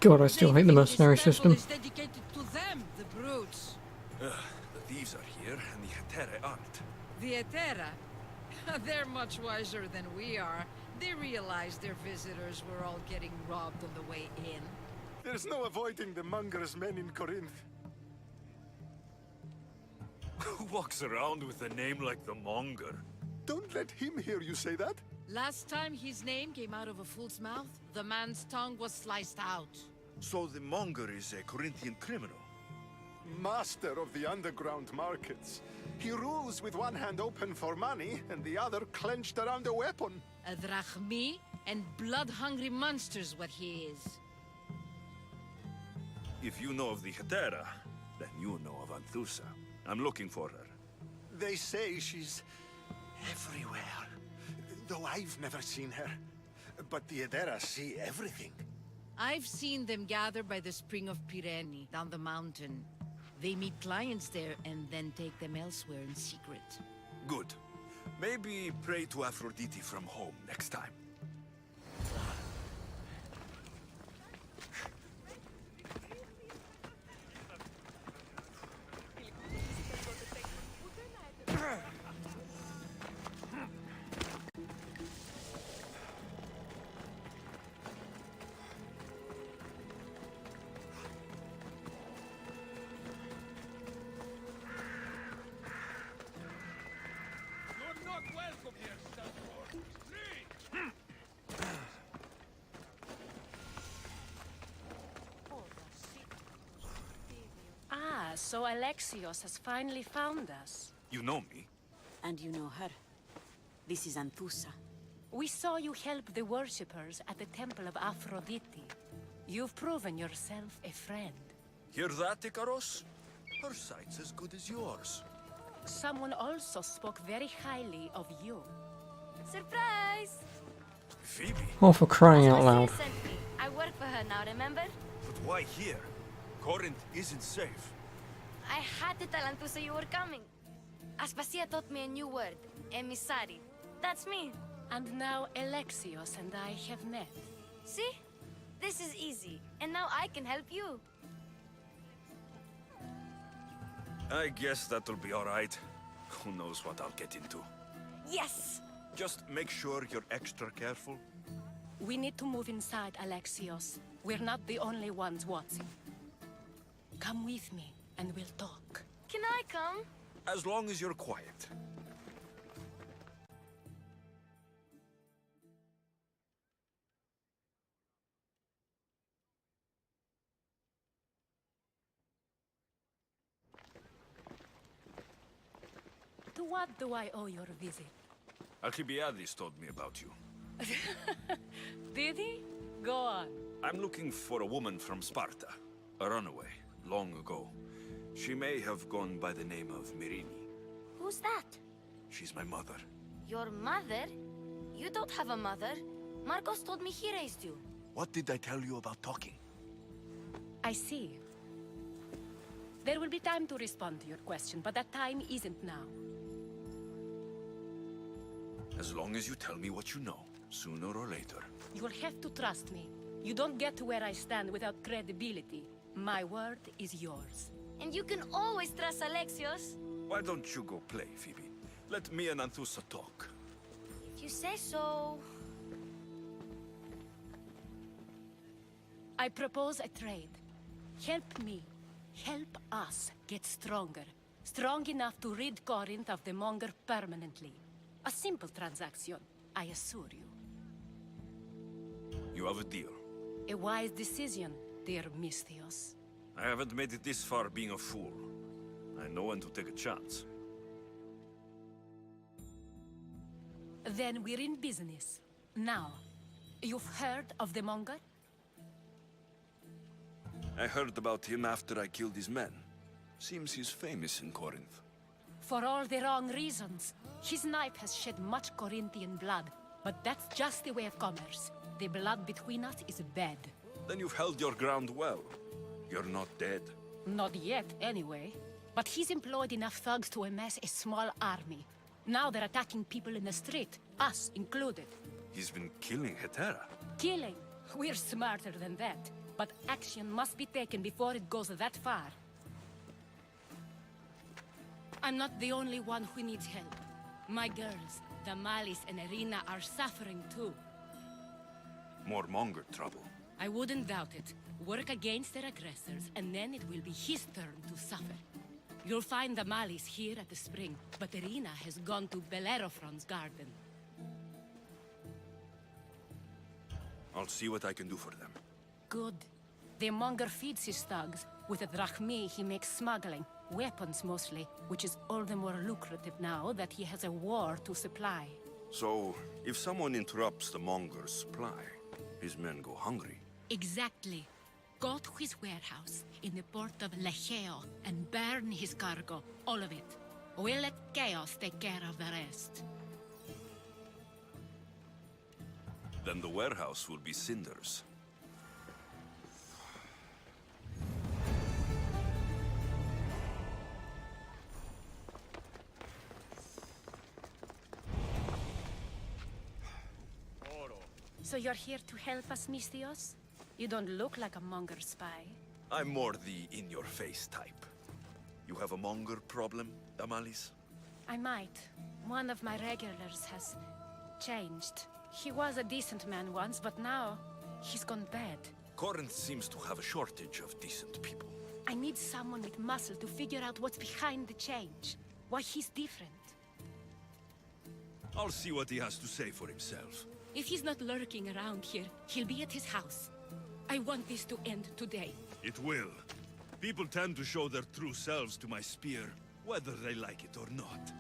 [SPEAKER 1] God, I still hate the mercenary system.
[SPEAKER 15] Is dedicated to them, the brutes.
[SPEAKER 3] The thieves are here, and the Hetera aren't.
[SPEAKER 15] The Etera? They're much wiser than we are. They realized their visitors were all getting robbed on the way in.
[SPEAKER 10] There's no avoiding the monger's men in Corinth.
[SPEAKER 3] Who walks around with a name like the Monger?
[SPEAKER 10] Don't let him hear you say that.
[SPEAKER 15] Last time his name came out of a fool's mouth, the man's tongue was sliced out.
[SPEAKER 3] So the Monger is a Corinthian criminal?
[SPEAKER 10] Master of the underground markets. He rules with one hand open for money and the other clenched around a weapon.
[SPEAKER 15] A drachmi and blood-hungry monster's what he is.
[SPEAKER 3] If you know of the Hetera, then you know of Anthusa. I'm looking for her.
[SPEAKER 10] They say she's everywhere, though I've never seen her. But the Edera see everything.
[SPEAKER 15] I've seen them gather by the spring of Pirene, down the mountain. They meet clients there and then take them elsewhere in secret.
[SPEAKER 3] Good. Maybe pray to Aphrodite from home next time.
[SPEAKER 11] You're not welcome here, Santor. Leave!
[SPEAKER 8] Ah, so Alexios has finally found us.
[SPEAKER 3] You know me?
[SPEAKER 17] And you know her. This is Anthusa.
[SPEAKER 8] We saw you help the worshippers at the temple of Aphrodite. You've proven yourself a friend.
[SPEAKER 3] Hear that, Icaros? Her sight's as good as yours.
[SPEAKER 8] Someone also spoke very highly of you.
[SPEAKER 22] Surprise!
[SPEAKER 3] Phoebe?
[SPEAKER 1] Oh, for crying out loud.
[SPEAKER 22] Sent me. I work for her now, remember?
[SPEAKER 3] But why here? Corinth isn't safe.
[SPEAKER 22] I had to tell Anthusa you were coming. Aspasia taught me a new word, emissary. That's me.
[SPEAKER 8] And now Alexios and I have met.
[SPEAKER 22] See? This is easy. And now I can help you.
[SPEAKER 3] I guess that'll be alright. Who knows what I'll get into.
[SPEAKER 22] Yes!
[SPEAKER 3] Just make sure you're extra careful.
[SPEAKER 8] We need to move inside, Alexios. We're not the only ones watching. Come with me, and we'll talk.
[SPEAKER 22] Can I come?
[SPEAKER 3] As long as you're quiet.
[SPEAKER 8] To what do I owe your visit?
[SPEAKER 3] Alcibiades told me about you.
[SPEAKER 8] Did he? Go on.
[SPEAKER 3] I'm looking for a woman from Sparta. A runaway, long ago. She may have gone by the name of Mirini.
[SPEAKER 22] Who's that?
[SPEAKER 3] She's my mother.
[SPEAKER 22] Your mother? You don't have a mother. Marcos told me he raised you.
[SPEAKER 3] What did I tell you about talking?
[SPEAKER 8] I see. There will be time to respond to your question, but that time isn't now.
[SPEAKER 3] As long as you tell me what you know, sooner or later.
[SPEAKER 8] You'll have to trust me. You don't get to where I stand without credibility. My word is yours.
[SPEAKER 22] And you can always trust Alexios.
[SPEAKER 3] Why don't you go play, Phoebe? Let me and Anthusa talk.
[SPEAKER 22] If you say so.
[SPEAKER 8] I propose a trade. Help me. Help us get stronger. Strong enough to rid Corinth of the Monger permanently. A simple transaction, I assure you.
[SPEAKER 3] You have a deal.
[SPEAKER 8] A wise decision, dear Misthios.
[SPEAKER 3] I haven't made it this far being a fool. I know when to take a chance.
[SPEAKER 8] Then we're in business. Now, you've heard of the Monger?
[SPEAKER 3] I heard about him after I killed his men. Seems he's famous in Corinth.
[SPEAKER 8] For all the wrong reasons. His knife has shed much Corinthian blood, but that's just the way of commerce. The blood between us is bad.
[SPEAKER 3] Then you've held your ground well. You're not dead.
[SPEAKER 8] Not yet, anyway. But he's employed enough thugs to amass a small army. Now they're attacking people in the street, us included.
[SPEAKER 3] He's been killing Hetera.
[SPEAKER 8] Killing? We're smarter than that. but action must be taken before it goes that far. I'm not the only one who needs help. My girls, Damalis and Irina, are suffering too.
[SPEAKER 3] More Monger trouble.
[SPEAKER 8] I wouldn't doubt it. Work against their aggressors, and then it will be his turn to suffer. You'll find Damalis here at the spring, but Irina has gone to Bellerophon's garden.
[SPEAKER 3] I'll see what I can do for them.
[SPEAKER 8] Good. The Monger feeds his thugs. With a drachmi, he makes smuggling. Weapons, mostly, which is all the more lucrative now that he has a war to supply.
[SPEAKER 3] So, if someone interrupts the Monger's supply, his men go hungry.
[SPEAKER 8] Exactly. Go to his warehouse in the port of Lecheo and burn his cargo, all of it. We'll let chaos take care of the rest.
[SPEAKER 3] Then the warehouse will be cinders.
[SPEAKER 8] So you're here to help us, Mistios? You don't look like a Monger spy.
[SPEAKER 3] I'm more the in-your-face type. You have a Monger problem, Damalis?
[SPEAKER 8] I might. One of my regulars has changed. He was a decent man once, but now he's gone bad.
[SPEAKER 3] Corinth seems to have a shortage of decent people.
[SPEAKER 8] I need someone with muscle to figure out what's behind the change. Why he's different.
[SPEAKER 3] I'll see what he has to say for himself.
[SPEAKER 8] If he's not lurking around here, he'll be at his house. I want this to end today.
[SPEAKER 3] It will. People tend to show their true selves to my spear, whether they like it or not.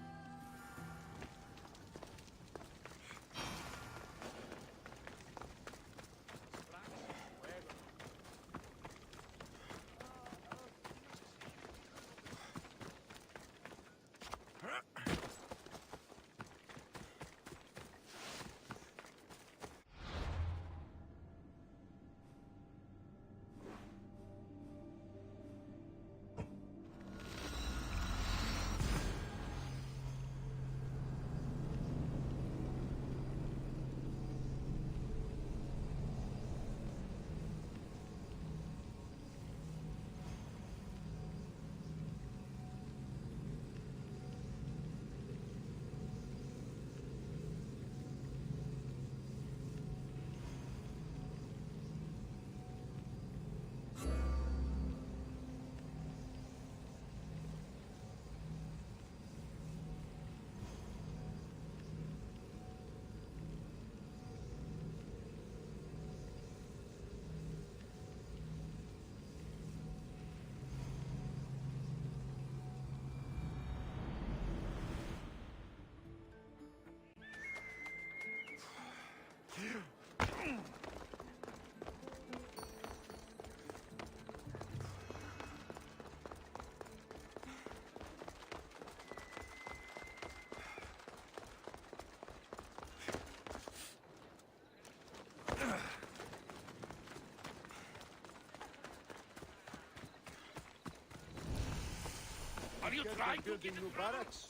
[SPEAKER 11] Are you trying to get new barracks?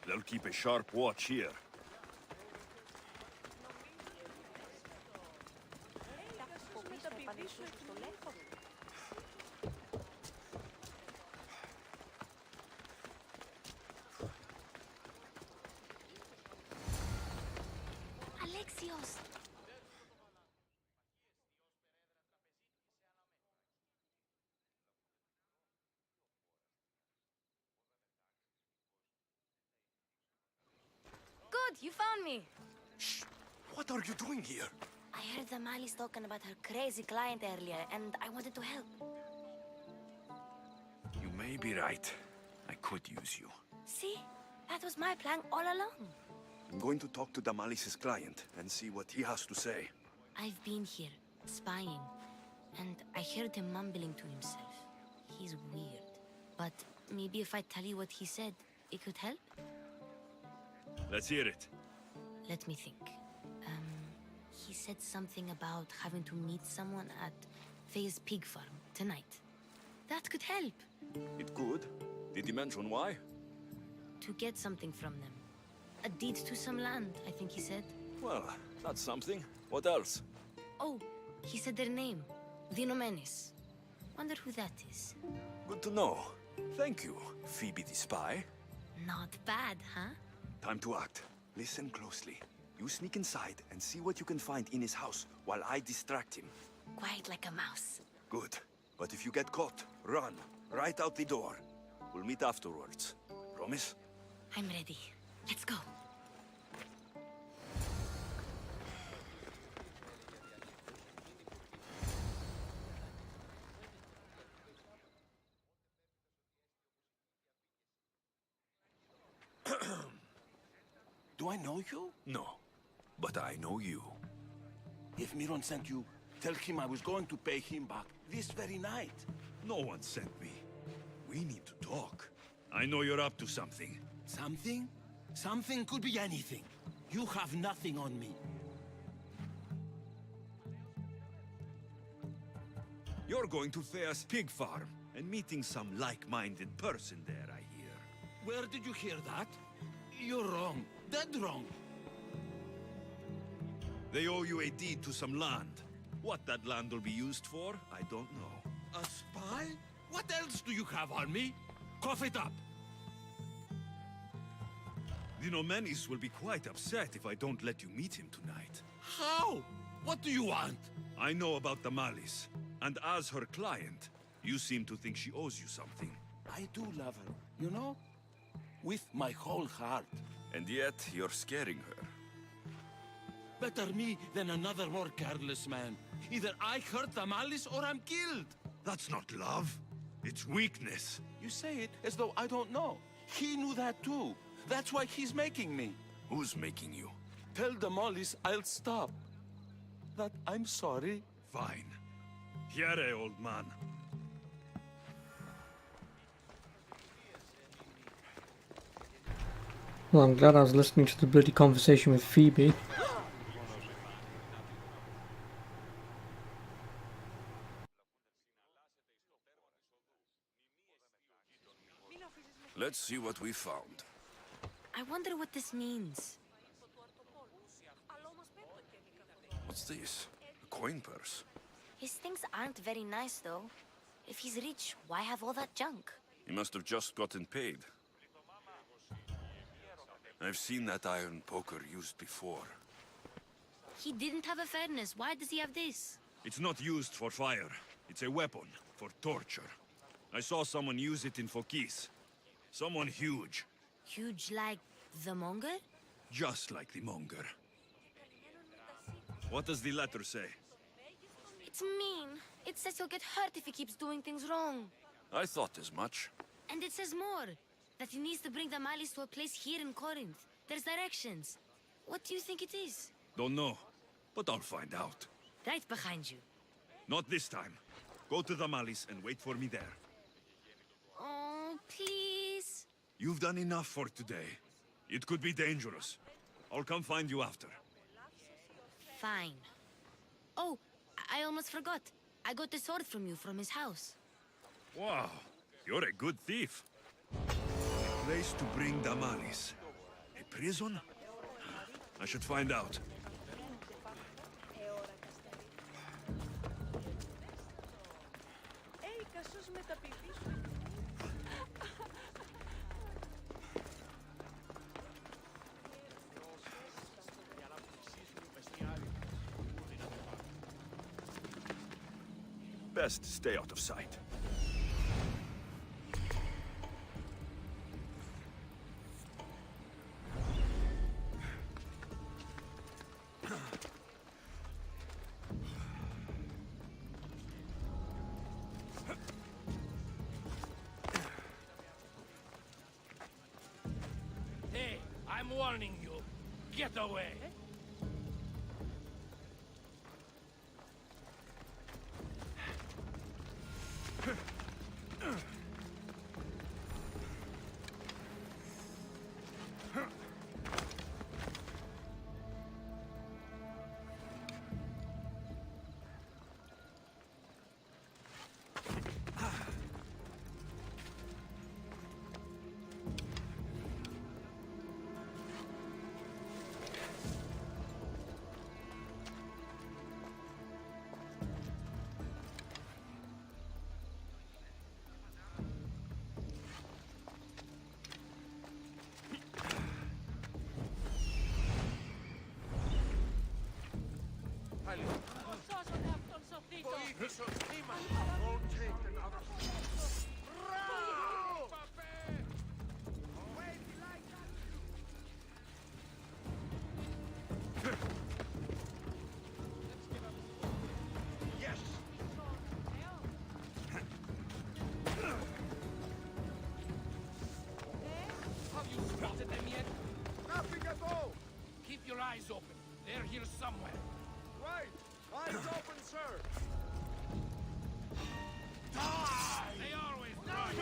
[SPEAKER 3] They'll keep a sharp watch here.
[SPEAKER 2] Alexios!
[SPEAKER 22] Good, you found me.
[SPEAKER 3] What are you doing here?
[SPEAKER 2] I heard Damalis talking about her crazy client earlier, and I wanted to help.
[SPEAKER 3] You may be right. I could use you.
[SPEAKER 2] See? That was my plan all along.
[SPEAKER 3] I'm going to talk to Damalis's client and see what he has to say.
[SPEAKER 2] I've been here, spying, and I heard him mumbling to himself. He's weird. But maybe if I tell you what he said, it could help?
[SPEAKER 3] Let's hear it.
[SPEAKER 2] Let me think. He said something about having to meet someone at Faye's pig farm tonight. That could help.
[SPEAKER 3] It could. Did he mention why?
[SPEAKER 2] To get something from them. A deed to some land, I think he said.
[SPEAKER 3] Well, that's something. What else?
[SPEAKER 2] Oh, he said their name.
[SPEAKER 22] Vinomenis. Wonder who that is.
[SPEAKER 3] Good to know. Thank you, Phoebe the spy.
[SPEAKER 22] Not bad, huh?
[SPEAKER 3] Time to act. Listen closely. You sneak inside and see what you can find in his house while I distract him.
[SPEAKER 22] Quiet like a mouse.
[SPEAKER 3] Good. But if you get caught, run. Right out the door. We'll meet afterwards. Promise?
[SPEAKER 22] I'm ready. Let's go.
[SPEAKER 5] Do I know you?
[SPEAKER 3] No. But I know you.
[SPEAKER 5] If Miron sent you, tell him I was going to pay him back this very night.
[SPEAKER 3] No one sent me. We need to talk. I know you're up to something.
[SPEAKER 5] Something? Something could be anything. You have nothing on me.
[SPEAKER 3] You're going to Thea's pig farm and meeting some like-minded person there, I hear.
[SPEAKER 5] Where did you hear that? You're wrong. Dead wrong.
[SPEAKER 3] They owe you a deed to some land. What that land will be used for, I don't know.
[SPEAKER 5] A spy? What else do you have on me? Cough it up.
[SPEAKER 3] The Nomenis will be quite upset if I don't let you meet him tonight.
[SPEAKER 5] How? What do you want?
[SPEAKER 3] I know about the Malice, and as her client, you seem to think she owes you something.
[SPEAKER 5] I do love her, you know? With my whole heart.
[SPEAKER 3] And yet, you're scaring her.
[SPEAKER 5] Better me than another more careless man. Either I hurt the Malice or I'm killed.
[SPEAKER 3] That's not love. It's weakness.
[SPEAKER 5] You say it as though I don't know. He knew that too. That's why he's making me.
[SPEAKER 3] Who's making you?
[SPEAKER 5] Tell the Malice I'll stop. That I'm sorry.
[SPEAKER 3] Fine. Here, old man.
[SPEAKER 1] Well, I'm glad I was listening to the bloody conversation with Phoebe.
[SPEAKER 3] Let's see what we found.
[SPEAKER 22] I wonder what this means.
[SPEAKER 3] What's this? A coin purse?
[SPEAKER 22] His things aren't very nice, though. If he's rich, why have all that junk?
[SPEAKER 3] He must have just gotten paid. I've seen that iron poker used before.
[SPEAKER 22] He didn't have a furnace. Why does he have this?
[SPEAKER 3] It's not used for fire. It's a weapon for torture. I saw someone use it in Fokis. Someone huge.
[SPEAKER 22] Huge like the monger?
[SPEAKER 3] Just like the monger. What does the letter say?
[SPEAKER 22] It's mean. It says he'll get hurt if he keeps doing things wrong.
[SPEAKER 3] I thought as much.
[SPEAKER 22] And it says more. That he needs to bring the Malice to a place here in Corinth. There's directions. What do you think it is?
[SPEAKER 3] Don't know, but I'll find out.
[SPEAKER 22] Right behind you.
[SPEAKER 3] Not this time. Go to the Malice and wait for me there.
[SPEAKER 22] Oh, please.
[SPEAKER 3] You've done enough for today. It could be dangerous. I'll come find you after.
[SPEAKER 22] Fine. Oh, I almost forgot. I got the sword from you from his house.
[SPEAKER 3] Wow, you're a good thief. A place to bring the Malice. A prison? I should find out. Best stay out of sight.
[SPEAKER 11] Hey, I'm warning you. Get away. Have you spotted them yet? Nothing at all. Keep your eyes open. They're here somewhere. Right. Eyes open, sir. Die! They always die.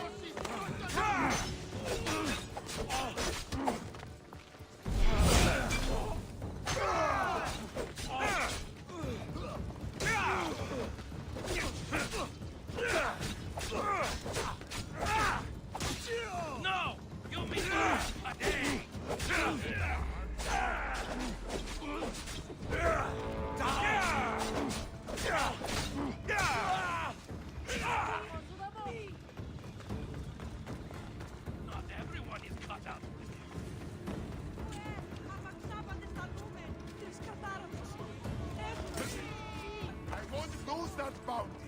[SPEAKER 11] No! You mean a day! Not everyone is cut out. I won't lose that bounty.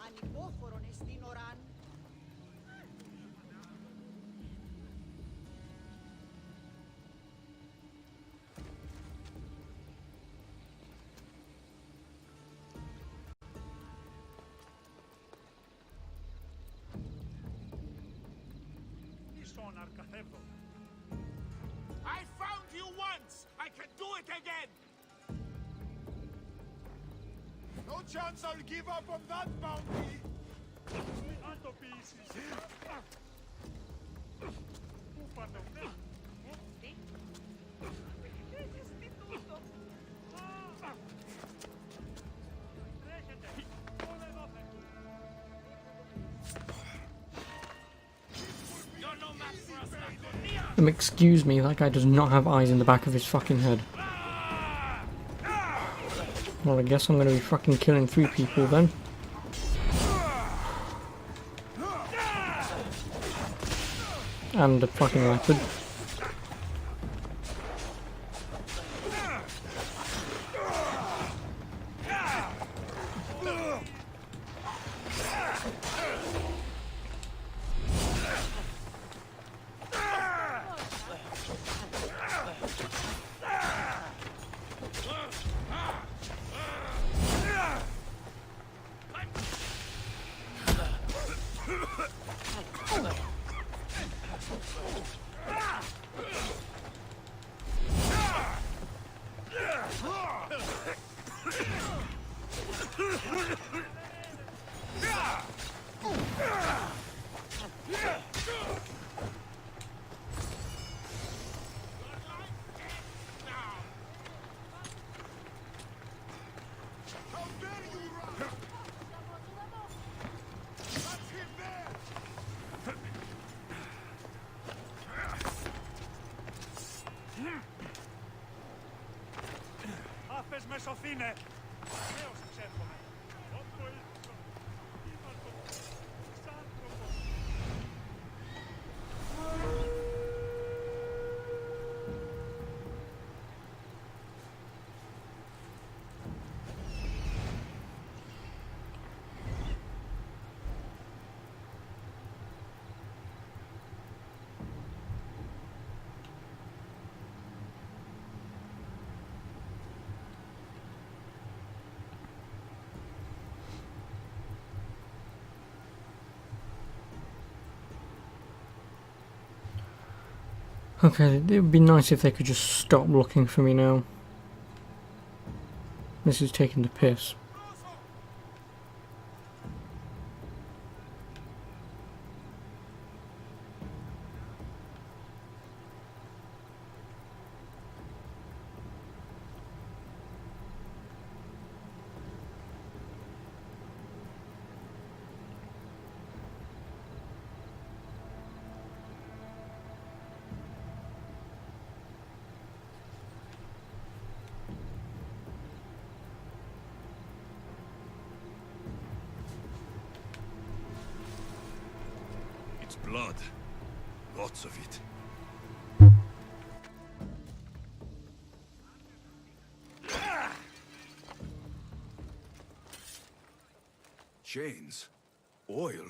[SPEAKER 14] Ανυπόφορον εστίν οράν. I found you once! I can do it again! No chance I'll give up on that bounty!
[SPEAKER 1] Excuse me, that guy does not have eyes in the back of his fucking head. Well, I guess I'm gonna be fucking killing 3 people then. And a fucking leopard.
[SPEAKER 10] με σωθήνε. Θεός εξέρχομαι. Όπου ήλθω. Ήμαρτο. Ξάνθρωπο.
[SPEAKER 1] Okay, it would be nice if they could just stop looking for me now. This is taking the piss.
[SPEAKER 3] blood. Lots of it. Chains? Oil?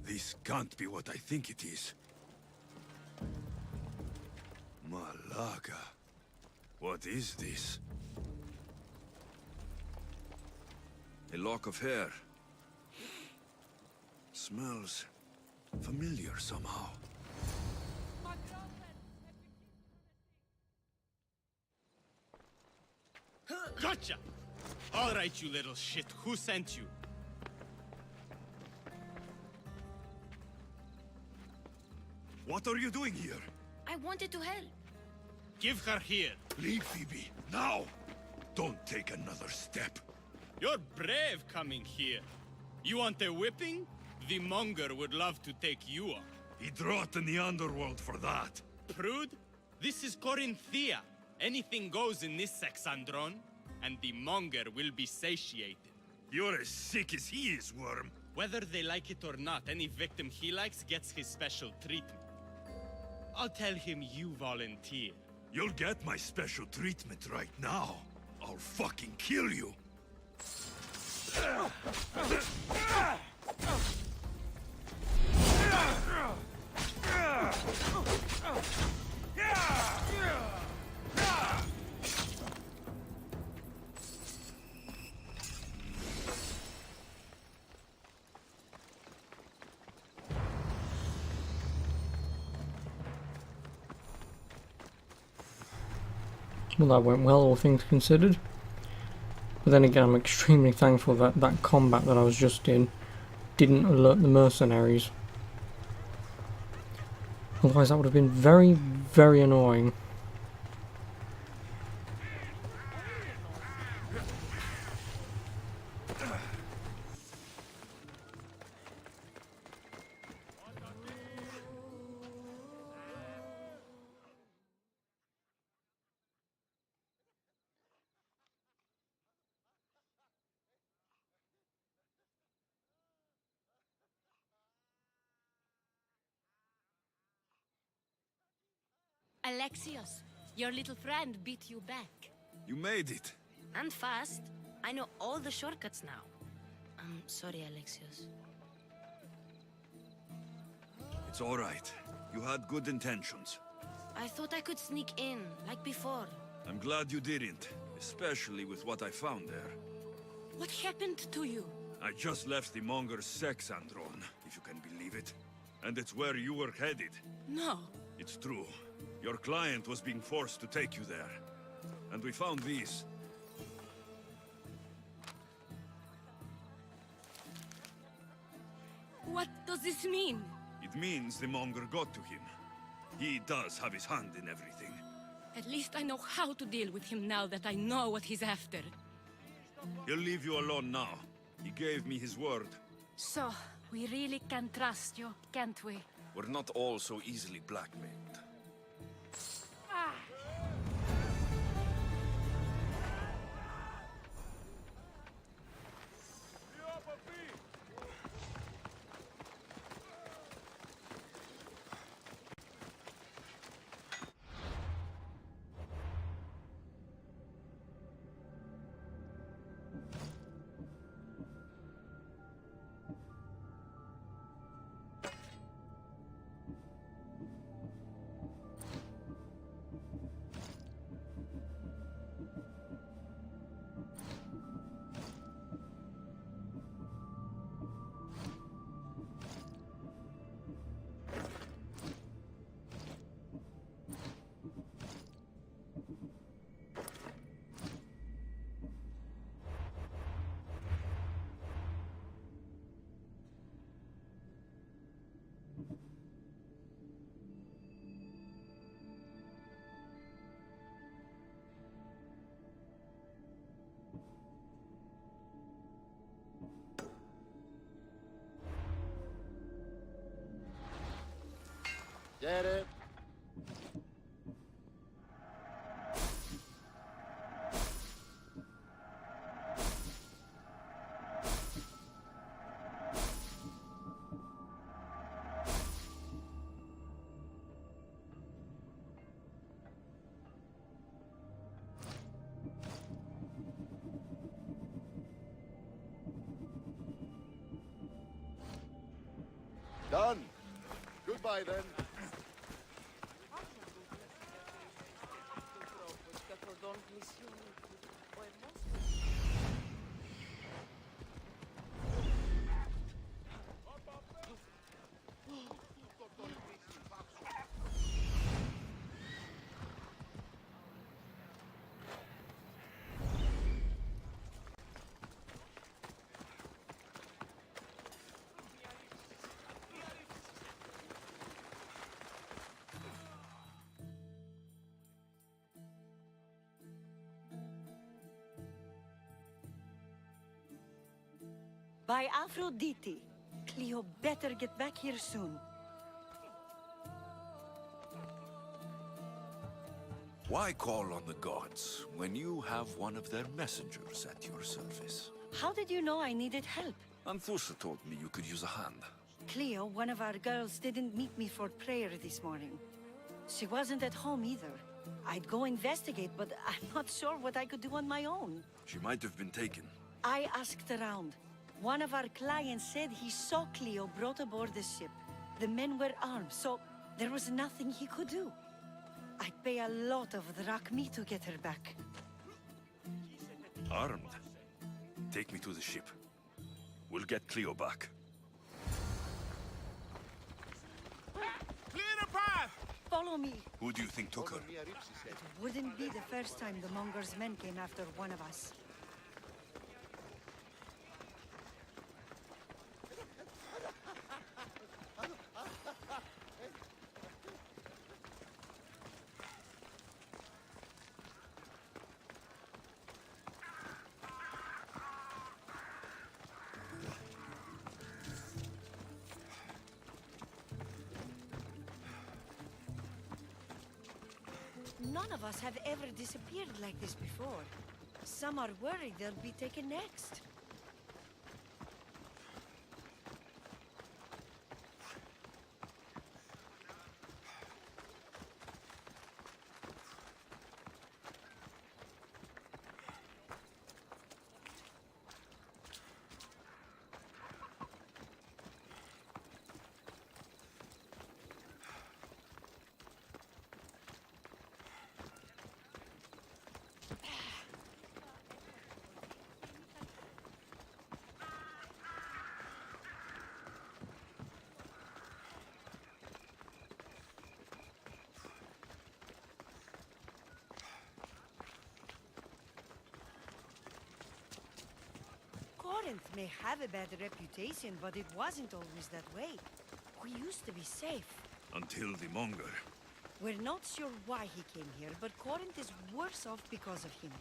[SPEAKER 3] This can't be what I think it is. Malaga. What is this? A lock of hair. Smells familiar somehow.
[SPEAKER 20] Gotcha! All right, you little shit. Who sent you?
[SPEAKER 3] What are you doing here?
[SPEAKER 22] I wanted to help.
[SPEAKER 20] Give her here.
[SPEAKER 3] Leave, Phoebe, now! Don't take another step.
[SPEAKER 20] You're brave coming here. You want a whipping? The monger would love to take you on.
[SPEAKER 3] He'd rot in the underworld for that.
[SPEAKER 20] Prude, this is Corinthia. Anything goes in this Sexandron, and the monger will be satiated.
[SPEAKER 3] You're as sick as he is, Worm.
[SPEAKER 20] Whether they like it or not, any victim he likes gets his special treatment. I'll tell him you volunteer.
[SPEAKER 3] You'll get my special treatment right now. I'll fucking kill you.
[SPEAKER 1] Well, that went well, all things considered. But then again, I'm extremely thankful that that combat that I was just in didn't alert the mercenaries. Otherwise that would have been very, very annoying.
[SPEAKER 8] Alexios, your little friend beat you back.
[SPEAKER 3] You made it.
[SPEAKER 22] And fast. I know all the shortcuts now. I'm sorry, Alexios.
[SPEAKER 3] It's all right. You had good intentions.
[SPEAKER 22] I thought I could sneak in, like before.
[SPEAKER 3] I'm glad you didn't, especially with what I found there.
[SPEAKER 8] What happened to you?
[SPEAKER 3] I just left the monger's Sexandron, if you can believe it. And it's where you were headed.
[SPEAKER 8] No.
[SPEAKER 3] It's true. Your client was being forced to take you there. And we found these.
[SPEAKER 8] What does this mean?
[SPEAKER 3] It means the monger got to him. He does have his hand in everything.
[SPEAKER 8] At least I know how to deal with him now that I know what he's after.
[SPEAKER 3] He'll leave you alone now. He gave me his word.
[SPEAKER 8] So, we really can trust you, can't we?
[SPEAKER 3] We're not all so easily blackmailed.
[SPEAKER 5] Get it?
[SPEAKER 4] Done. Goodbye, then.
[SPEAKER 12] By Aphrodite. Cleo better get back here soon.
[SPEAKER 3] Why call on the gods when you have one of their messengers at your service?
[SPEAKER 12] How did you know I needed help?
[SPEAKER 3] Anthusa told me you could use a hand.
[SPEAKER 12] Cleo, one of our girls, didn't meet me for prayer this morning. She wasn't at home either. I'd go investigate, but I'm not sure what I could do on my own.
[SPEAKER 3] She might have been taken.
[SPEAKER 12] I asked around. One of our clients said he saw Cleo brought aboard the ship. The men were armed, so there was nothing he could do. I'd pay a lot of drachmi to get her back.
[SPEAKER 3] Armed? Take me to the ship. We'll get Cleo back.
[SPEAKER 11] Clear a path!
[SPEAKER 12] Follow me.
[SPEAKER 3] Who do you think took her?
[SPEAKER 12] It wouldn't be the first time the Monger's men came after one of us. None of us have ever disappeared like this before. Some are worried they'll be taken next. Corinth may have a bad reputation, but it wasn't always that way. We used to be safe.
[SPEAKER 3] Until the Monger.
[SPEAKER 12] We're not sure why he came here, but Corinth is worse off because of him.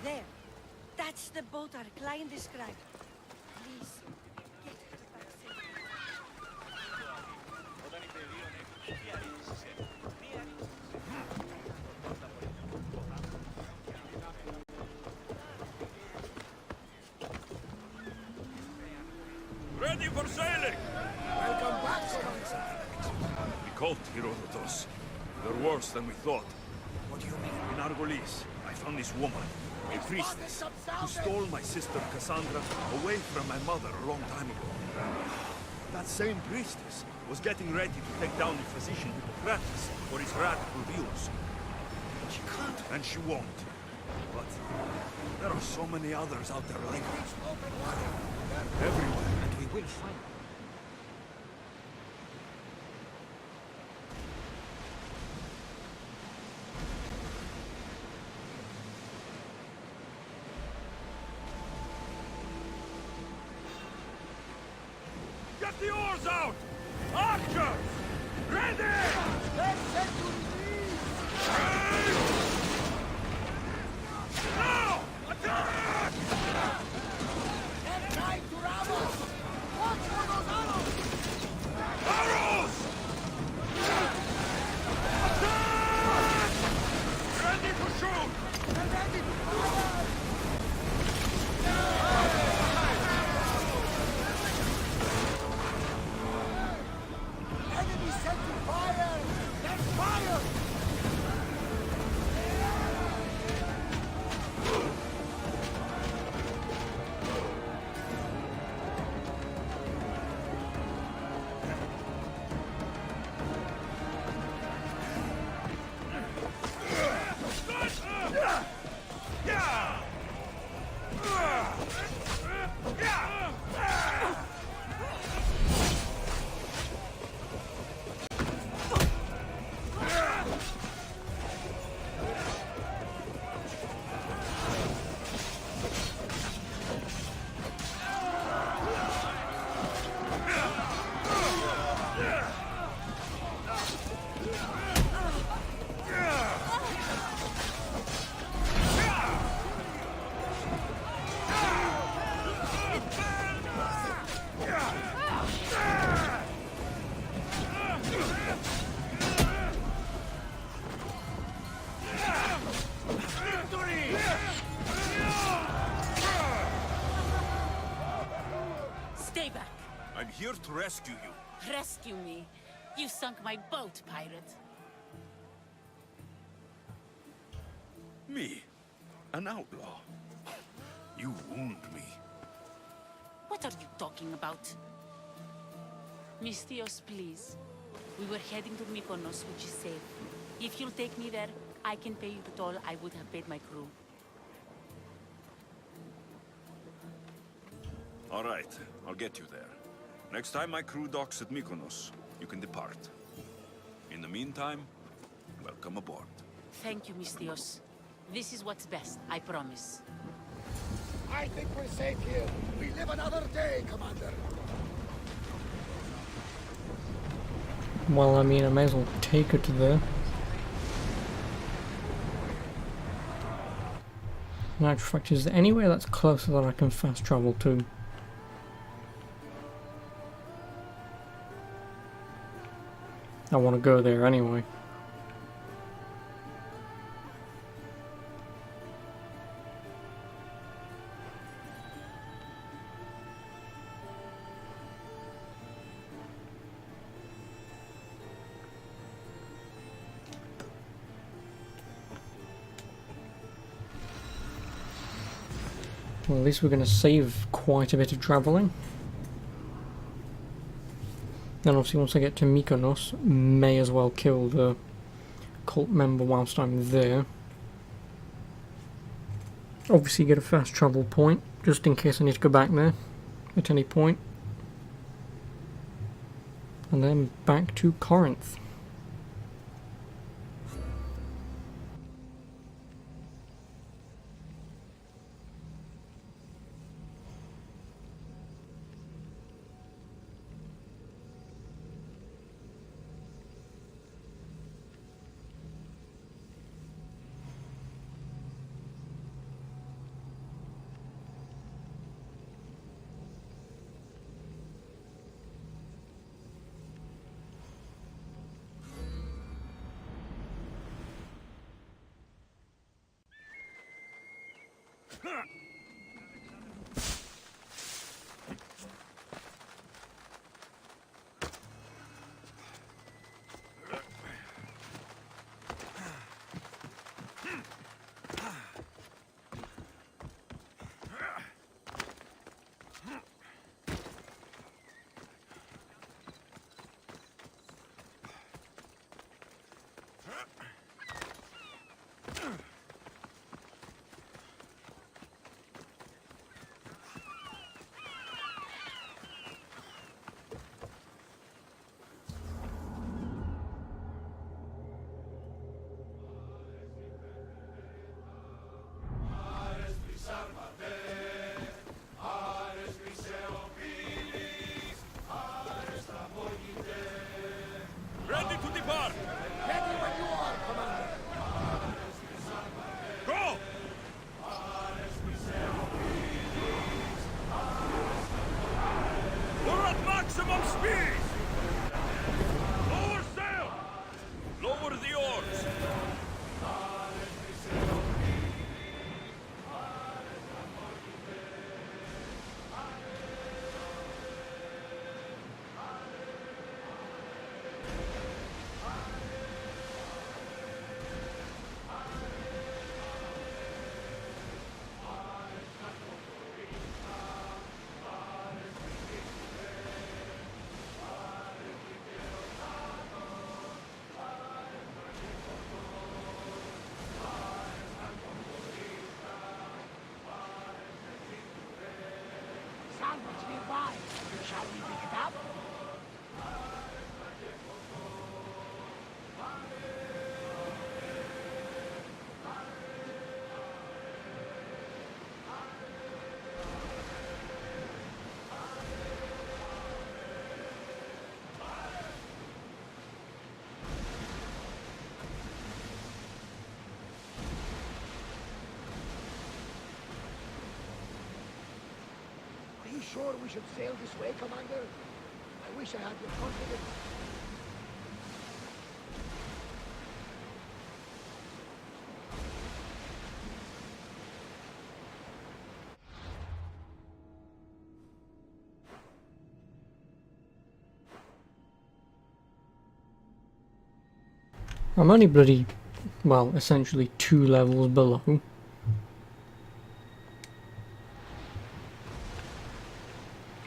[SPEAKER 12] There. That's the boat our client described. Please, get her back safely.
[SPEAKER 3] Ready for sailing!
[SPEAKER 5] Welcome back, Sponsor.
[SPEAKER 3] The cult Herodotus. They're worse than we thought.
[SPEAKER 5] What do you mean?
[SPEAKER 3] In Argolis, I found this woman, a priestess, who stole my sister Cassandra away from my mother a long time ago. That same priestess was getting ready to take down the physician Hippocrates for his radical views. She can't. And she won't. But there are so many others out there like her. Everywhere.
[SPEAKER 5] And we will find them.
[SPEAKER 3] Get the oars out! Archers! Ready!
[SPEAKER 5] Let's set to release!
[SPEAKER 3] I'm here to rescue you.
[SPEAKER 9] Rescue me? You sunk my boat, pirate.
[SPEAKER 3] Me? An outlaw? You wound me.
[SPEAKER 9] What are you talking about? Misthios, please. We were heading to Mykonos, which is safe. If you'll take me there, I can pay you the toll I would have paid my crew.
[SPEAKER 3] All right, I'll get you there. Next time my crew docks at Mykonos, you can depart. In the meantime, welcome aboard.
[SPEAKER 9] Thank you, Misthios. This is what's best, I promise.
[SPEAKER 5] I think we're safe here. We live another day, Commander.
[SPEAKER 1] Well, I mean, I may as well take her to there. In actual fact, is there anywhere that's closer that I can fast travel to? I want to go there anyway. Well, at least we're going to save quite a bit of travelling. Then obviously once I get to Mykonos, may as well kill the cult member whilst I'm there. Obviously get a fast travel point, just in case I need to go back there at any point. And then back to Corinth.
[SPEAKER 3] Ready to depart!
[SPEAKER 5] Ready when you are, Commander.
[SPEAKER 3] Go! We're at maximum speed! Lower sail! Lower the oars!
[SPEAKER 5] Sandwich nearby. Shall we pick it up? Are you sure we should sail this way, Commander? I wish I had your confidence.
[SPEAKER 1] I'm only bloody, well, essentially 2 levels below.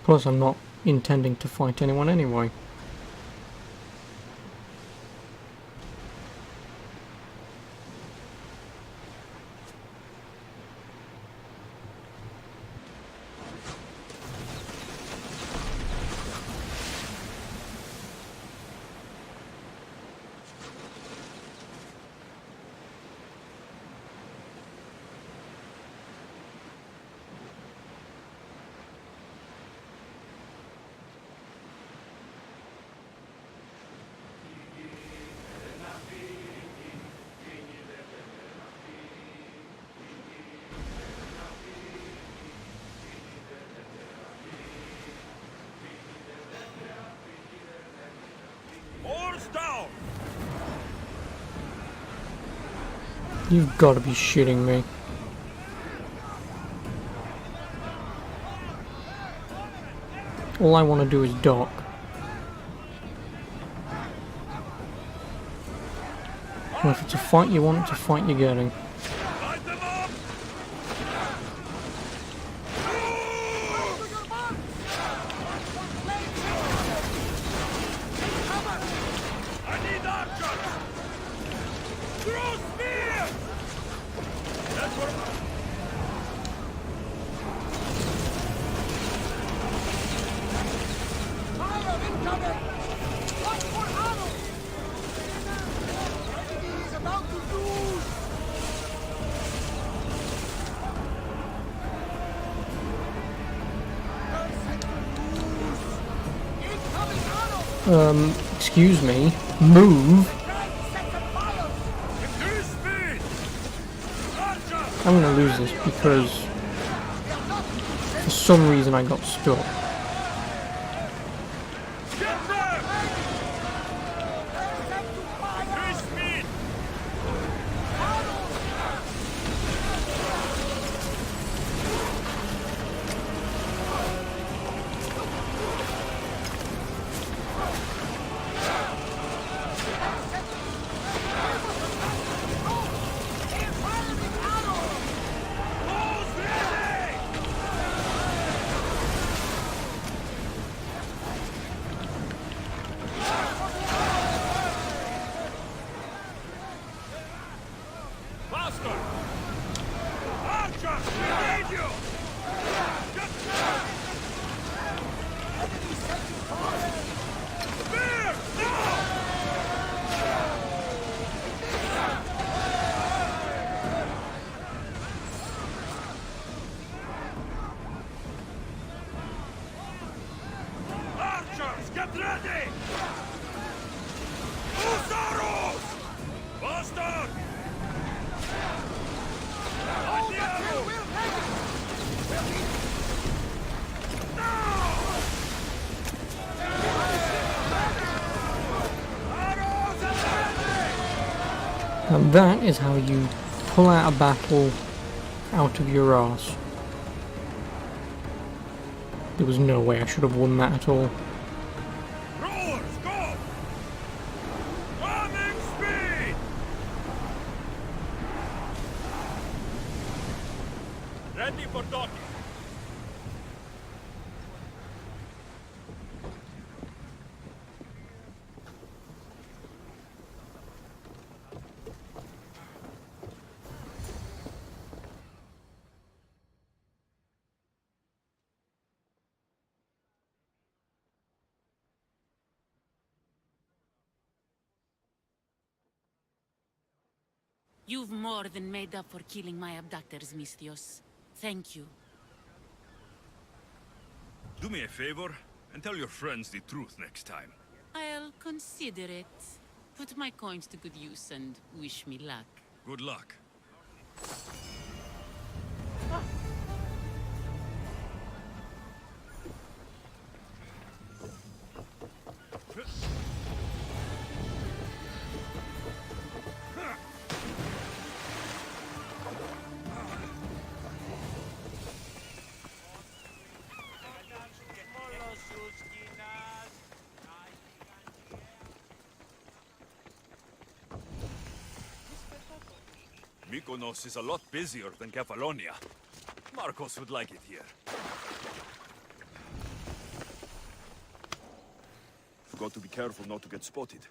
[SPEAKER 1] Plus I'm not intending to fight anyone anyway.
[SPEAKER 3] Oars down!
[SPEAKER 1] You've got to be shitting me. All I want to do is dock. Well, if it's a fight you want, it's a fight you're getting. Excuse me, move. I'm gonna lose this because for some reason I got stuck.
[SPEAKER 3] Get ready! Usaros! Bastard!
[SPEAKER 1] And that is how you pull out a battle out of your arse. There was no way I should have won that at all.
[SPEAKER 3] Rollers, go! Running speed! Ready for docking.
[SPEAKER 9] You've more than made up for killing my abductors, Misthios. Thank you.
[SPEAKER 3] Do me a favor and tell your friends the truth next time.
[SPEAKER 9] I'll consider it. Put my coins to good use and wish me luck.
[SPEAKER 3] Good luck. Mykonos is a lot busier than Kefalonia. Marcos would like it here. Got to be careful not to get spotted.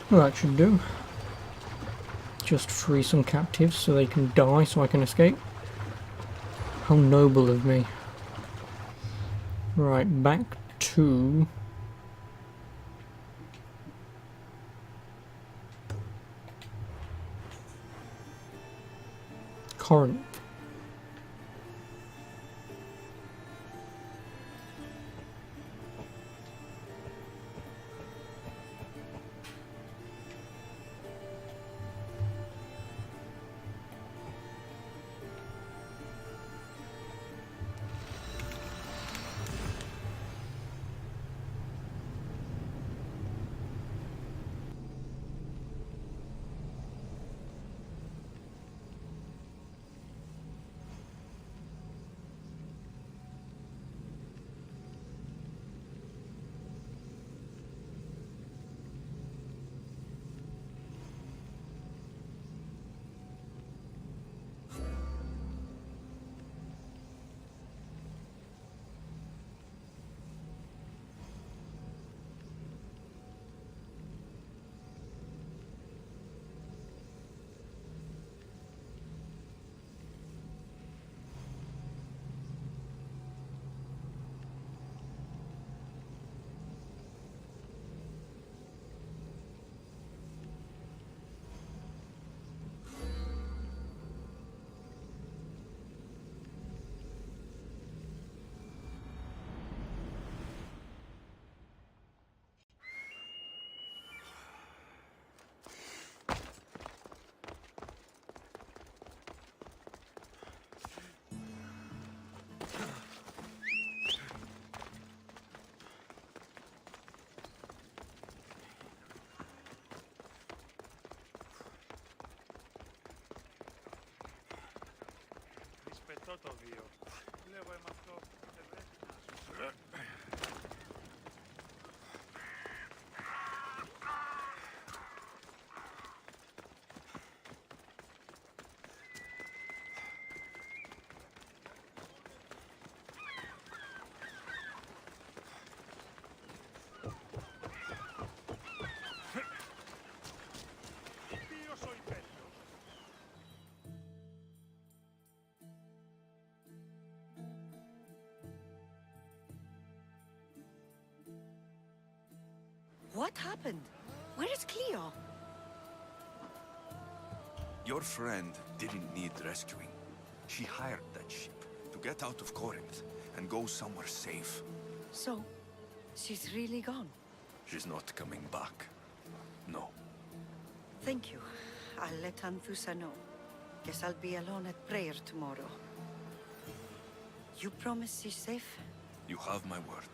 [SPEAKER 1] Well, that should do. Just free some captives so they can die so I can escape. How noble of me. Right, back to... Corinth.
[SPEAKER 11] αυτό το βίο. Λέω με αυτό δεν πρέπει να σου. Ποιος ο υπέτειος?
[SPEAKER 12] What happened? Where is Cleo?
[SPEAKER 3] Your friend didn't need rescuing. She hired that ship to get out of Corinth and go somewhere safe.
[SPEAKER 12] So, she's really gone.
[SPEAKER 3] She's not coming back. No.
[SPEAKER 12] Thank you. I'll let Anthusa know. Guess I'll be alone at prayer tomorrow. You promise she's safe?
[SPEAKER 3] You have my word.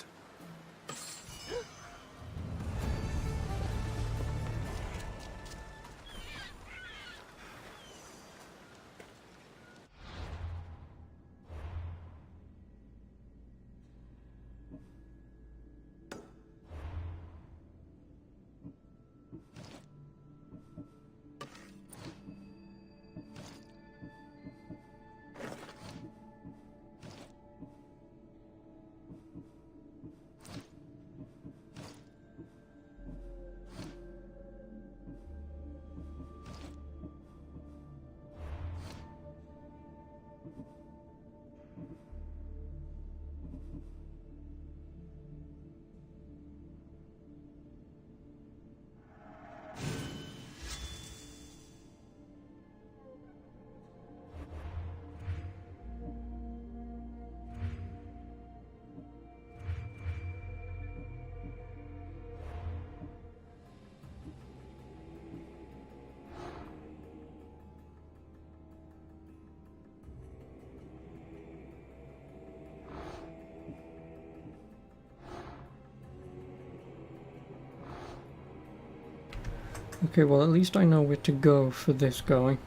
[SPEAKER 1] Okay, well at least I know where to go for this guy,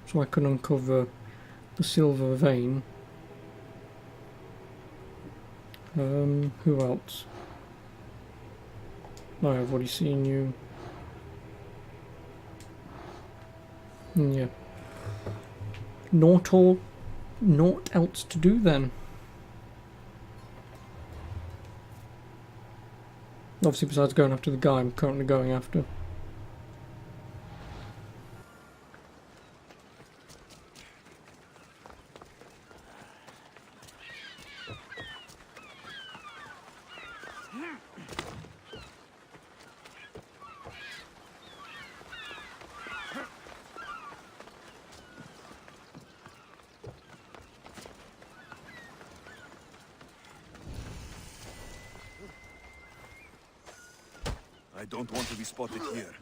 [SPEAKER 1] so I can uncover the silver vein. Who else? No, I've already seen you. Yeah. Naught else to do then. Obviously besides going after the guy I'm currently going after.
[SPEAKER 3] I don't want to be spotted here.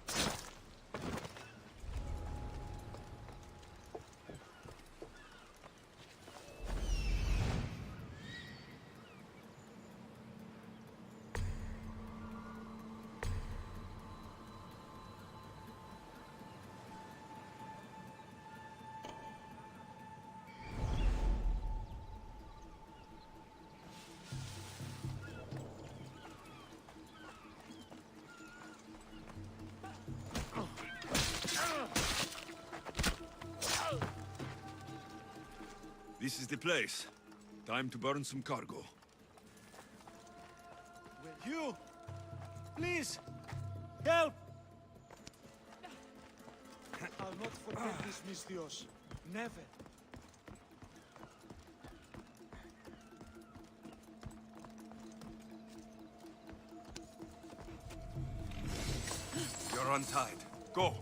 [SPEAKER 3] This is the place. Time to burn some cargo.
[SPEAKER 11] You! Please! Help! I'll not forget this, Misthios. Never.
[SPEAKER 3] You're untied. Go!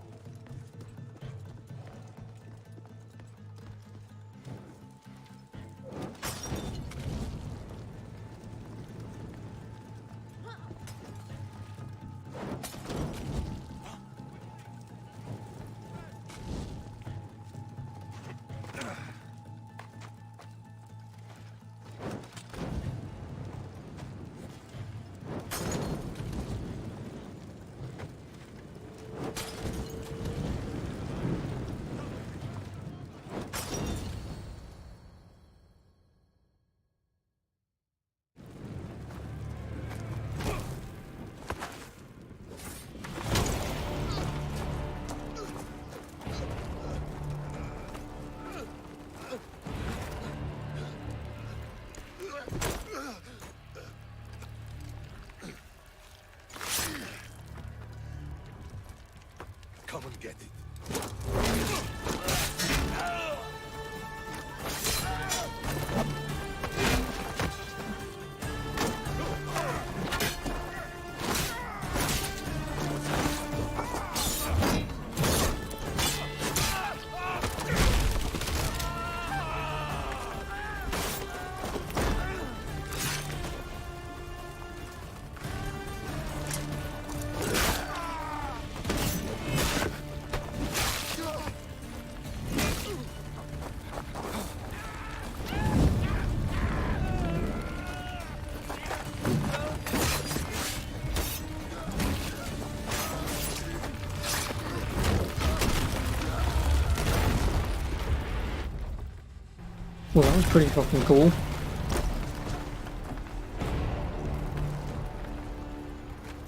[SPEAKER 1] Well, that was pretty fucking cool.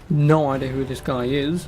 [SPEAKER 1] No idea who this guy is.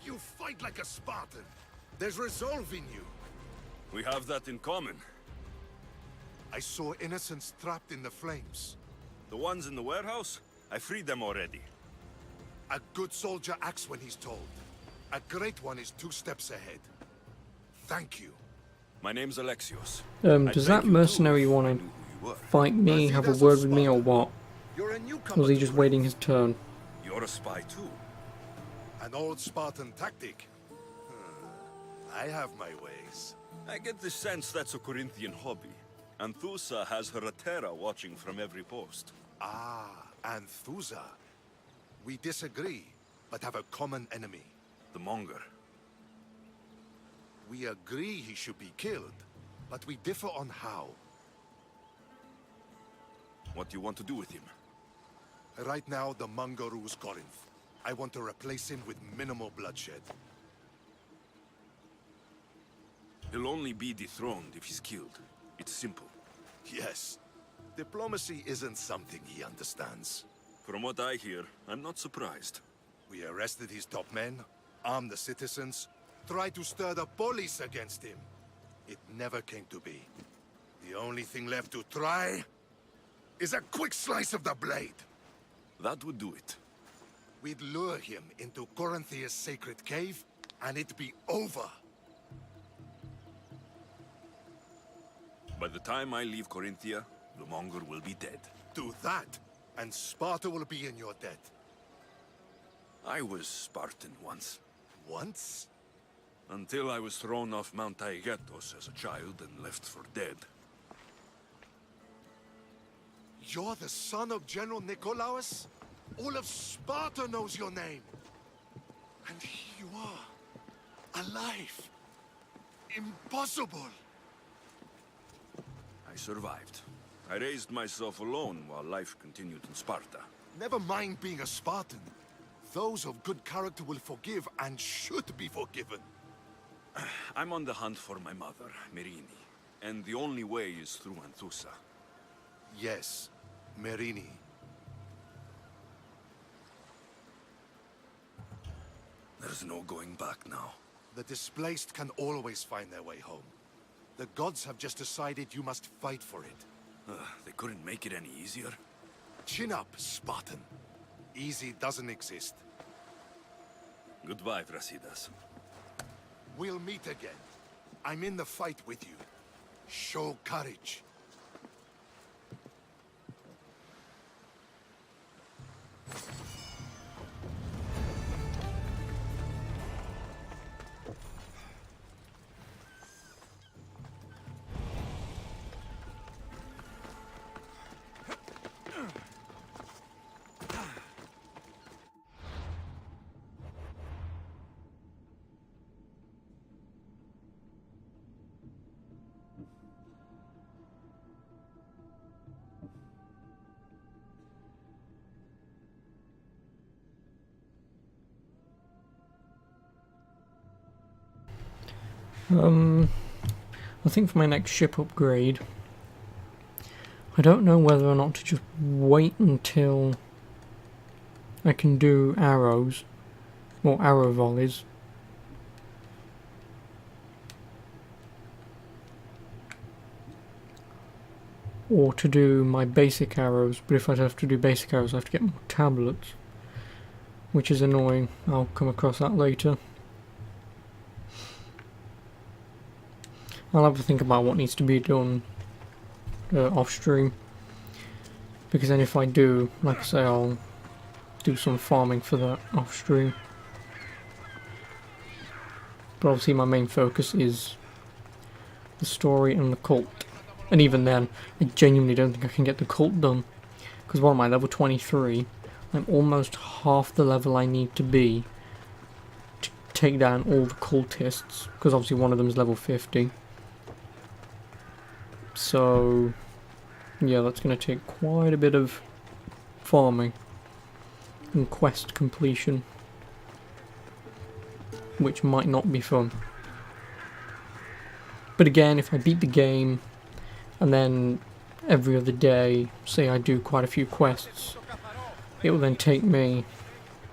[SPEAKER 4] You fight like a Spartan. There's resolve in you.
[SPEAKER 3] We have that in common.
[SPEAKER 4] I saw innocents trapped in the flames.
[SPEAKER 3] The ones in the warehouse? I freed them already.
[SPEAKER 4] A good soldier acts when he's told. A great one is 2 steps ahead. Thank you.
[SPEAKER 3] My name's Alexios.
[SPEAKER 1] Does that mercenary want to fight me, have a word with me, or what?
[SPEAKER 4] You're a
[SPEAKER 1] Or
[SPEAKER 4] newcomer.
[SPEAKER 1] was he just waiting his turn?
[SPEAKER 3] You're a spy too.
[SPEAKER 4] An old Spartan tactic. I have my ways.
[SPEAKER 3] I get the sense that's a Corinthian hobby. Anthusa has her Atera watching from every post.
[SPEAKER 4] Ah, Anthusa. We disagree, but have a common enemy.
[SPEAKER 3] The Monger.
[SPEAKER 4] We agree he should be killed, but we differ on how.
[SPEAKER 3] What do you want to do with him?
[SPEAKER 4] Right now, the Monger rules Corinth. I want to replace him with minimal bloodshed.
[SPEAKER 3] He'll only be dethroned if he's killed. It's simple.
[SPEAKER 4] Yes. Diplomacy isn't something he understands.
[SPEAKER 3] From what I hear, I'm not surprised.
[SPEAKER 4] We arrested his top men, armed the citizens, tried to stir the police against him. It never came to be. The only thing left to try is a quick slice of the blade.
[SPEAKER 3] That would do it.
[SPEAKER 4] We'd lure him into Corinthia's sacred cave, and it'd be over.
[SPEAKER 3] By the time I leave Corinthia, the Monger will be dead.
[SPEAKER 4] Do that, and Sparta will be in your debt.
[SPEAKER 3] I was Spartan once.
[SPEAKER 4] Once?
[SPEAKER 3] Until I was thrown off Mount Taygetos as a child and left for dead.
[SPEAKER 4] You're the son of General Nikolaos? All of Sparta knows your name. And here you are, alive. Impossible.
[SPEAKER 3] I survived. I raised myself alone while life continued in Sparta.
[SPEAKER 4] Never mind being a Spartan. Those of good character will forgive and should be forgiven.
[SPEAKER 3] I'm on the hunt for my mother, Merini. And the only way is through Anthusa.
[SPEAKER 4] Yes, Merini.
[SPEAKER 3] There's no going back now.
[SPEAKER 4] The displaced can always find their way home. The gods have just decided you must fight for it.
[SPEAKER 3] They couldn't make it any easier.
[SPEAKER 4] Chin up, Spartan. Easy doesn't exist.
[SPEAKER 3] Goodbye, Brasidas.
[SPEAKER 4] We'll meet again. I'm in the fight with you. Show courage.
[SPEAKER 1] I think for my next ship upgrade, I don't know whether or not to just wait until I can do arrows, or arrow volleys, or to do my basic arrows, but if I have to do basic arrows I have to get more tablets, which is annoying. I'll come across that later. I'll have to think about what needs to be done off stream, because then if I do, like I say, I'll do some farming for that off stream. But obviously my main focus is the story and the cult. And even then, I genuinely don't think I can get the cult done. Because while I'm at level 23, I'm almost half the level I need to be to take down all the cultists. Because obviously one of them is level 50. So, yeah, that's going to take quite a bit of farming and quest completion, which might not be fun. But again, if I beat the game and then every other day, say I do quite a few quests, it will then take me,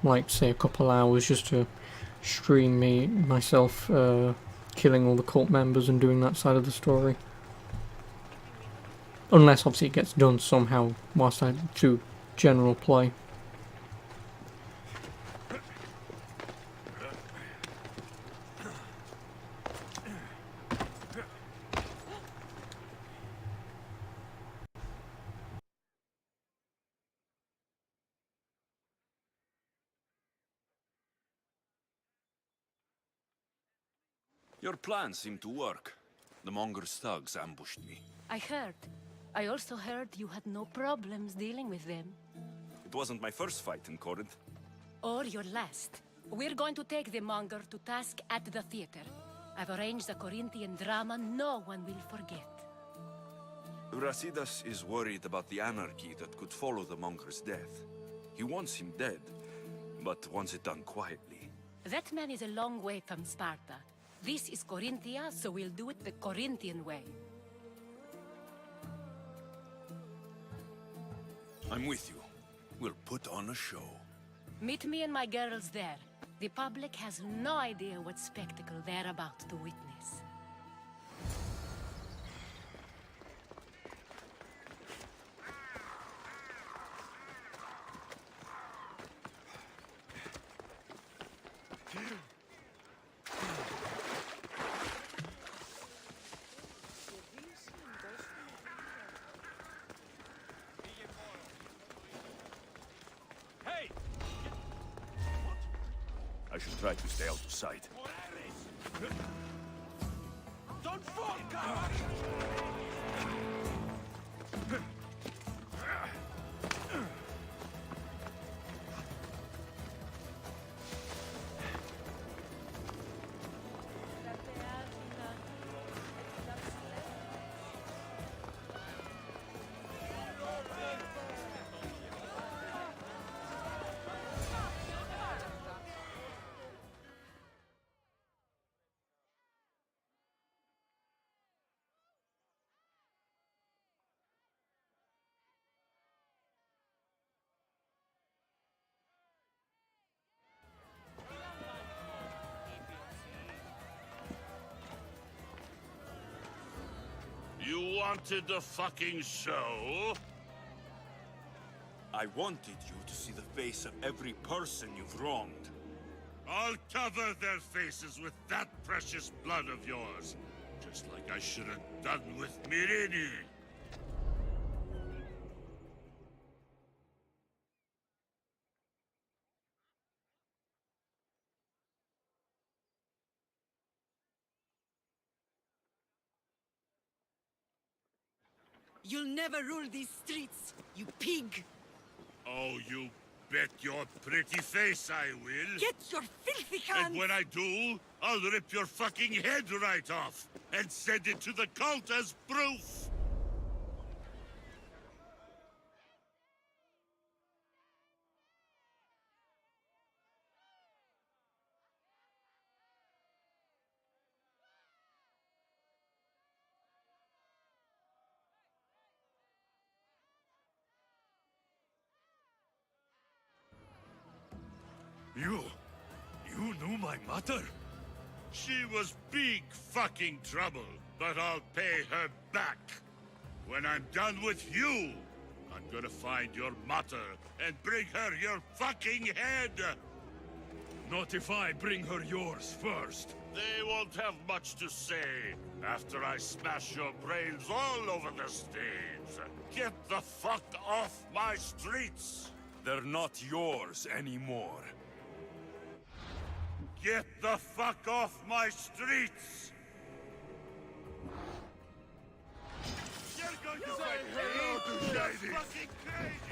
[SPEAKER 1] like, say a couple hours just to stream myself killing all the cult members and doing that side of the story. Unless obviously it gets done somehow whilst I do general play.
[SPEAKER 3] Your plan seemed to work. The Monger's thugs ambushed me.
[SPEAKER 8] I heard. I also heard you had no problems dealing with them.
[SPEAKER 3] It wasn't my first fight in Corinth.
[SPEAKER 8] Or your last. We're going to take the monger to task at the theater. I've arranged a Corinthian drama no one will forget.
[SPEAKER 3] Brasidas is worried about the anarchy that could follow the Monger's death. He wants him dead, but wants it done quietly.
[SPEAKER 8] That man is a long way from Sparta. This is Corinthia, so we'll do it the Corinthian way.
[SPEAKER 3] I'm with you. We'll put on a show.
[SPEAKER 8] Meet me and my girls there. The public has no idea what spectacle they're about to witness.
[SPEAKER 3] I should try to stay out of sight.
[SPEAKER 11] Don't fall,
[SPEAKER 7] You wanted the fucking show?
[SPEAKER 3] I wanted you to see the face of every person you've wronged.
[SPEAKER 7] I'll cover their faces with that precious blood of yours. Just like I should have done with Mirini.
[SPEAKER 12] You'll never rule these streets, you pig!
[SPEAKER 7] Oh, you bet your pretty face I will.
[SPEAKER 12] Get your filthy hands!
[SPEAKER 7] And when I do, I'll rip your fucking head right off and send it to the cult as proof.
[SPEAKER 3] You knew my mother?
[SPEAKER 7] She was big fucking trouble, but I'll pay her back. When I'm done with you, I'm gonna find your mother and bring her your fucking head! Not if I bring her yours first. They won't have much to say after I smash your brains all over the stage. Get the fuck off my streets!
[SPEAKER 3] They're not yours anymore.
[SPEAKER 7] Get the fuck off my streets! You're going to say hello to Shady! Fucking crazy!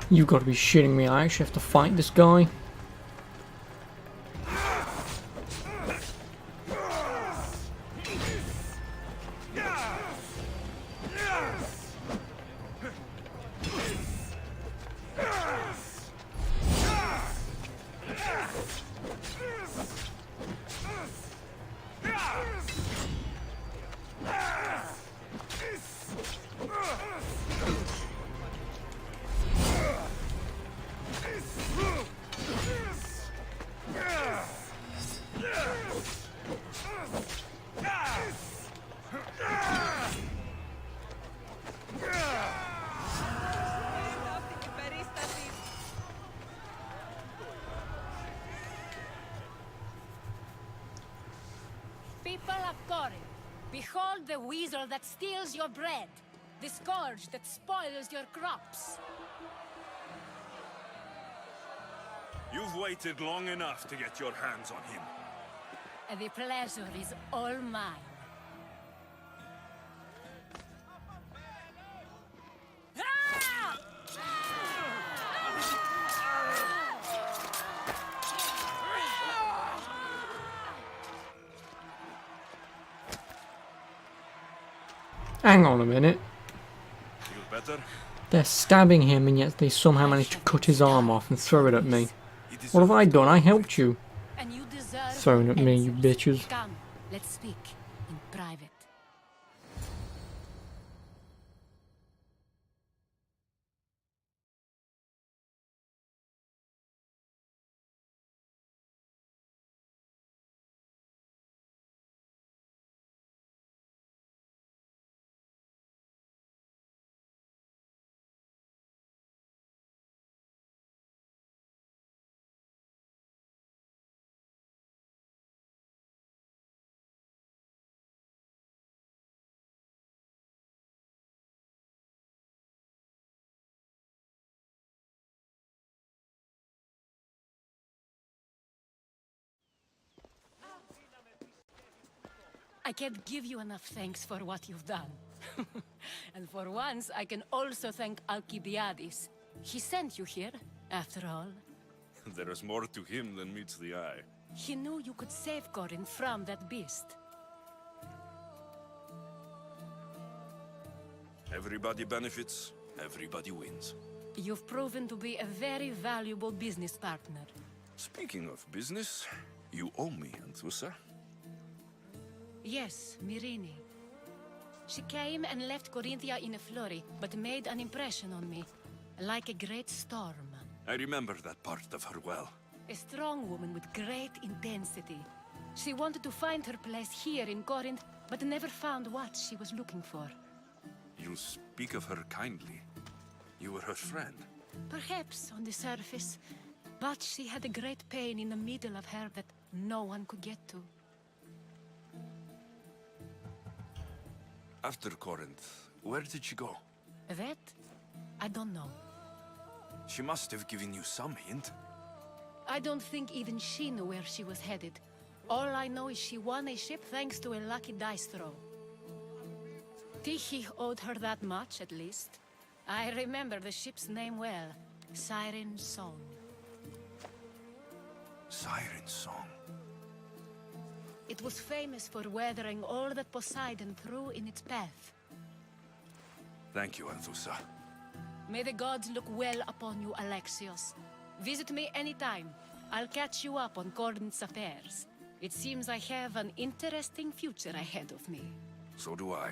[SPEAKER 1] You gotta be shitting me, I actually have to fight this guy?
[SPEAKER 8] People of Corinth, behold the weasel that steals your bread, the scourge that spoils your crops.
[SPEAKER 3] You've waited long enough to get your hands on him.
[SPEAKER 8] The pleasure is all mine. Ah!
[SPEAKER 1] Hang on a minute.
[SPEAKER 3] Feel better?
[SPEAKER 1] They're stabbing him and yet they somehow managed to cut his arm off and throw it at me. What have I done? I helped you.
[SPEAKER 8] And you deserve
[SPEAKER 1] Throwing at me, you
[SPEAKER 8] answers.
[SPEAKER 1] bitches.
[SPEAKER 8] Come, let's speak in private. I can't give you enough thanks for what you've done. And for once, I can also thank Alcibiades. He sent you here, after all.
[SPEAKER 3] There is more to him than meets the eye.
[SPEAKER 8] He knew you could save Corinth from that beast.
[SPEAKER 3] Everybody benefits, everybody wins.
[SPEAKER 8] You've proven to be a very valuable business partner.
[SPEAKER 3] Speaking of business, you owe me, Anthusa.
[SPEAKER 8] Yes, Myrine. She came and left Corinthia in a flurry, but made an impression on me, like a great storm.
[SPEAKER 3] I remember that part of her well.
[SPEAKER 8] A strong woman with great intensity. She wanted to find her place here in Corinth, but never found what she was looking for.
[SPEAKER 3] You speak of her kindly. You were her friend.
[SPEAKER 8] Perhaps on the surface, but she had a great pain in the middle of her that no one could get to.
[SPEAKER 3] After Corinth, where did she go?
[SPEAKER 8] That? I don't know.
[SPEAKER 3] She must have given you some hint.
[SPEAKER 8] I don't think even she knew where she was headed. All I know is she won a ship thanks to a lucky dice throw. Tyche owed her that much, at least. I remember the ship's name well. Siren Song.
[SPEAKER 3] Siren Song.
[SPEAKER 8] It was famous for weathering all that Poseidon threw in its path.
[SPEAKER 3] Thank you, Anthusa.
[SPEAKER 8] May the gods look well upon you, Alexios. Visit me anytime. I'll catch you up on Corinth's affairs. It seems I have an interesting future ahead of me.
[SPEAKER 3] So do I.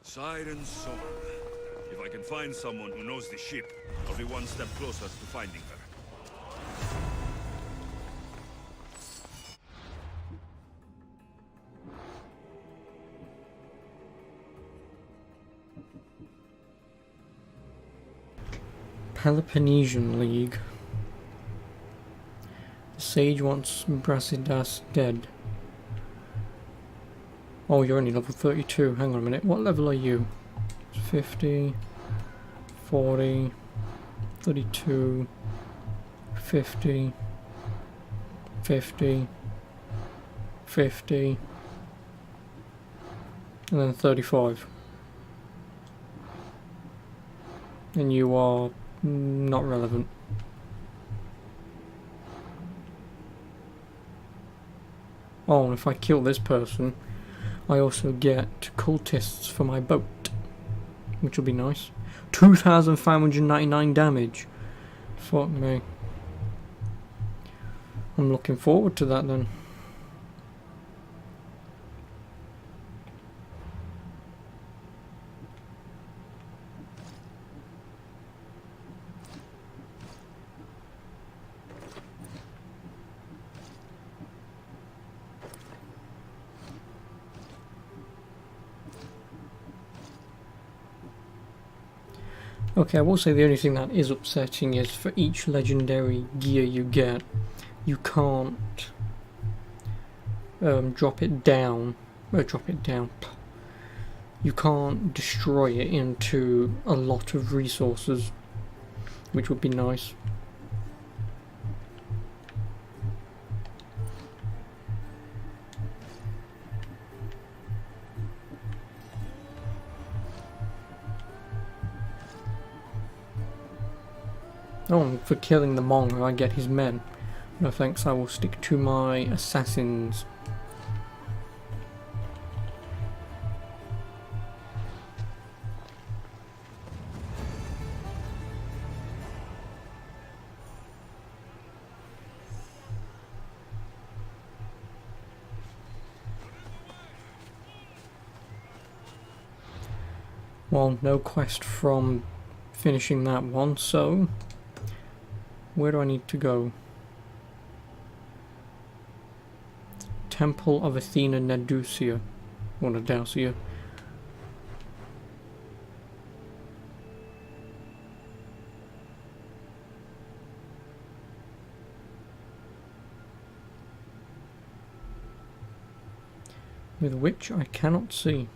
[SPEAKER 3] Siren Song. If I can find someone who knows the ship, I'll be one step closer to finding her.
[SPEAKER 1] Peloponnesian League. The sage wants Brasidas dead. Oh, you're only level 32. Hang on a minute. What level are you? 50, 40, 32, 50, 50, 50, and then 35. And you are not relevant. Oh, and if I kill this person, I also get cultists for my boat, which will be nice. 2,599 damage. Fuck me. I'm looking forward to that then. Okay, I will say the only thing that is upsetting is for each legendary gear you get, you can't drop it down. You can't destroy it into a lot of resources, which would be nice. Oh, and for killing the Mong, I get his men. No thanks, I will stick to my assassins. Well, no quest from finishing that one, so where do I need to go? Temple of Athena Nadusia, or Nadausia. With which I cannot see.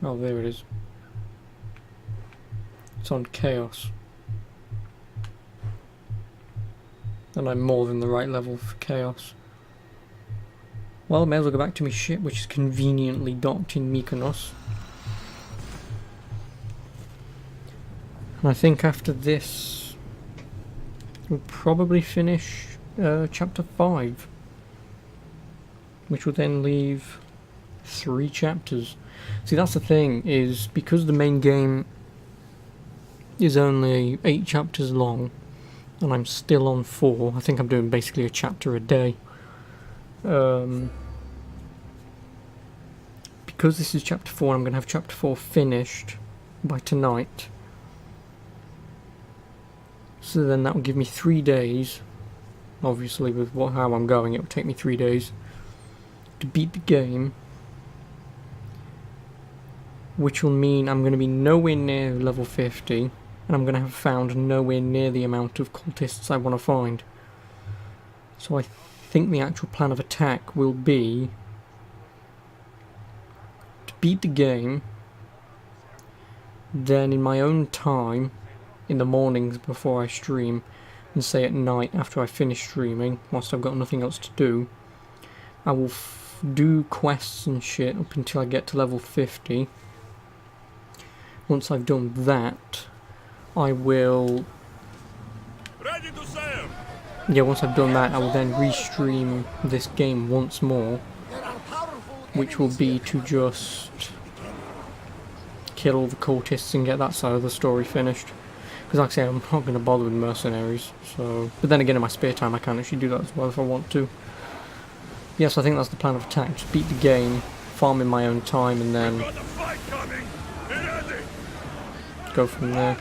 [SPEAKER 1] Oh, there it is. It's on Chaos. And I'm more than the right level for chaos. Well, I may as well go back to my ship, which is conveniently docked in Mykonos. And I think after this, we'll probably finish chapter 5. Which will then leave 3 chapters. See, that's the thing, is because the main game is only 8 chapters long, and I'm still on 4, I think I'm doing basically a chapter a day. Because this is chapter 4, I'm going to have chapter 4 finished by tonight. So then that will give me 3 days. Obviously, with how I'm going, it will take me 3 days to beat the game, which will mean I'm going to be nowhere near level 50, and I'm going to have found nowhere near the amount of cultists I want to find. So I think the actual plan of attack will be to beat the game, then in my own time, in the mornings before I stream, and say at night after I finish streaming, whilst I've got nothing else to do, I will do quests and shit up until I get to level 50. Once I've done that, I will...
[SPEAKER 7] Ready to sail.
[SPEAKER 1] Yeah, once I've done that, I will then restream this game once more, which will be to just kill all the cultists and get that side of the story finished. Because like I say, I'm not going to bother with mercenaries, so... But then again, in my spare time, I can actually do that as well if I want to. Yes, I think that's the plan of attack. Just beat the game, farm in my own time, and then go from there.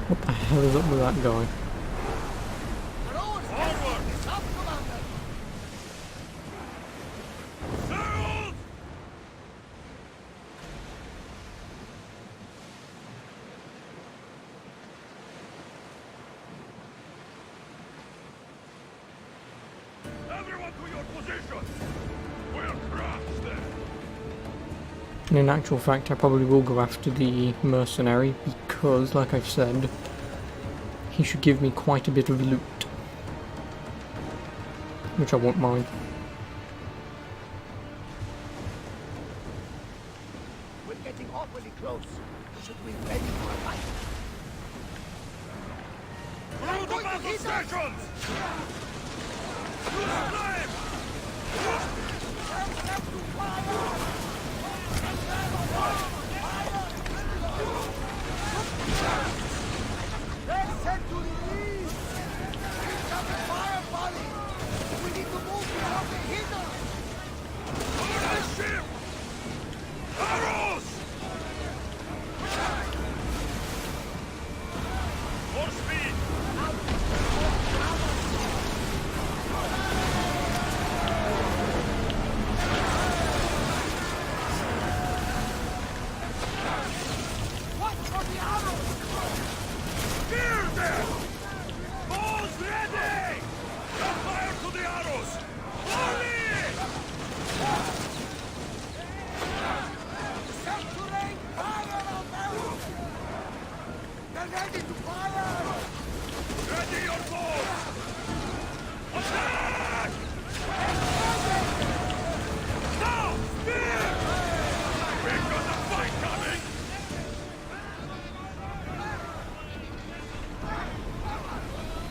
[SPEAKER 1] What the hell is up with that guy?
[SPEAKER 7] Everyone to your position. We're trapped there.
[SPEAKER 1] And in actual fact, I probably will go after the mercenary because, like I've said, he should give me quite a bit of loot, which I won't mind.
[SPEAKER 5] We're getting awfully close. Should we ready for a fight?
[SPEAKER 7] Through the battle stations! Use flame!
[SPEAKER 5] Let's head to the east! Incoming fire volley! We need to move before they hit us!
[SPEAKER 7] Over the ship! Arrows! More speed!
[SPEAKER 5] Watch for the arrows!
[SPEAKER 7] Spear them! Balls ready! Set fire to the arrows! Volley!
[SPEAKER 5] Capturing fire on them! They're ready to fire!
[SPEAKER 7] Ready your bows! Attack! Now! Spear! We've got a fight coming!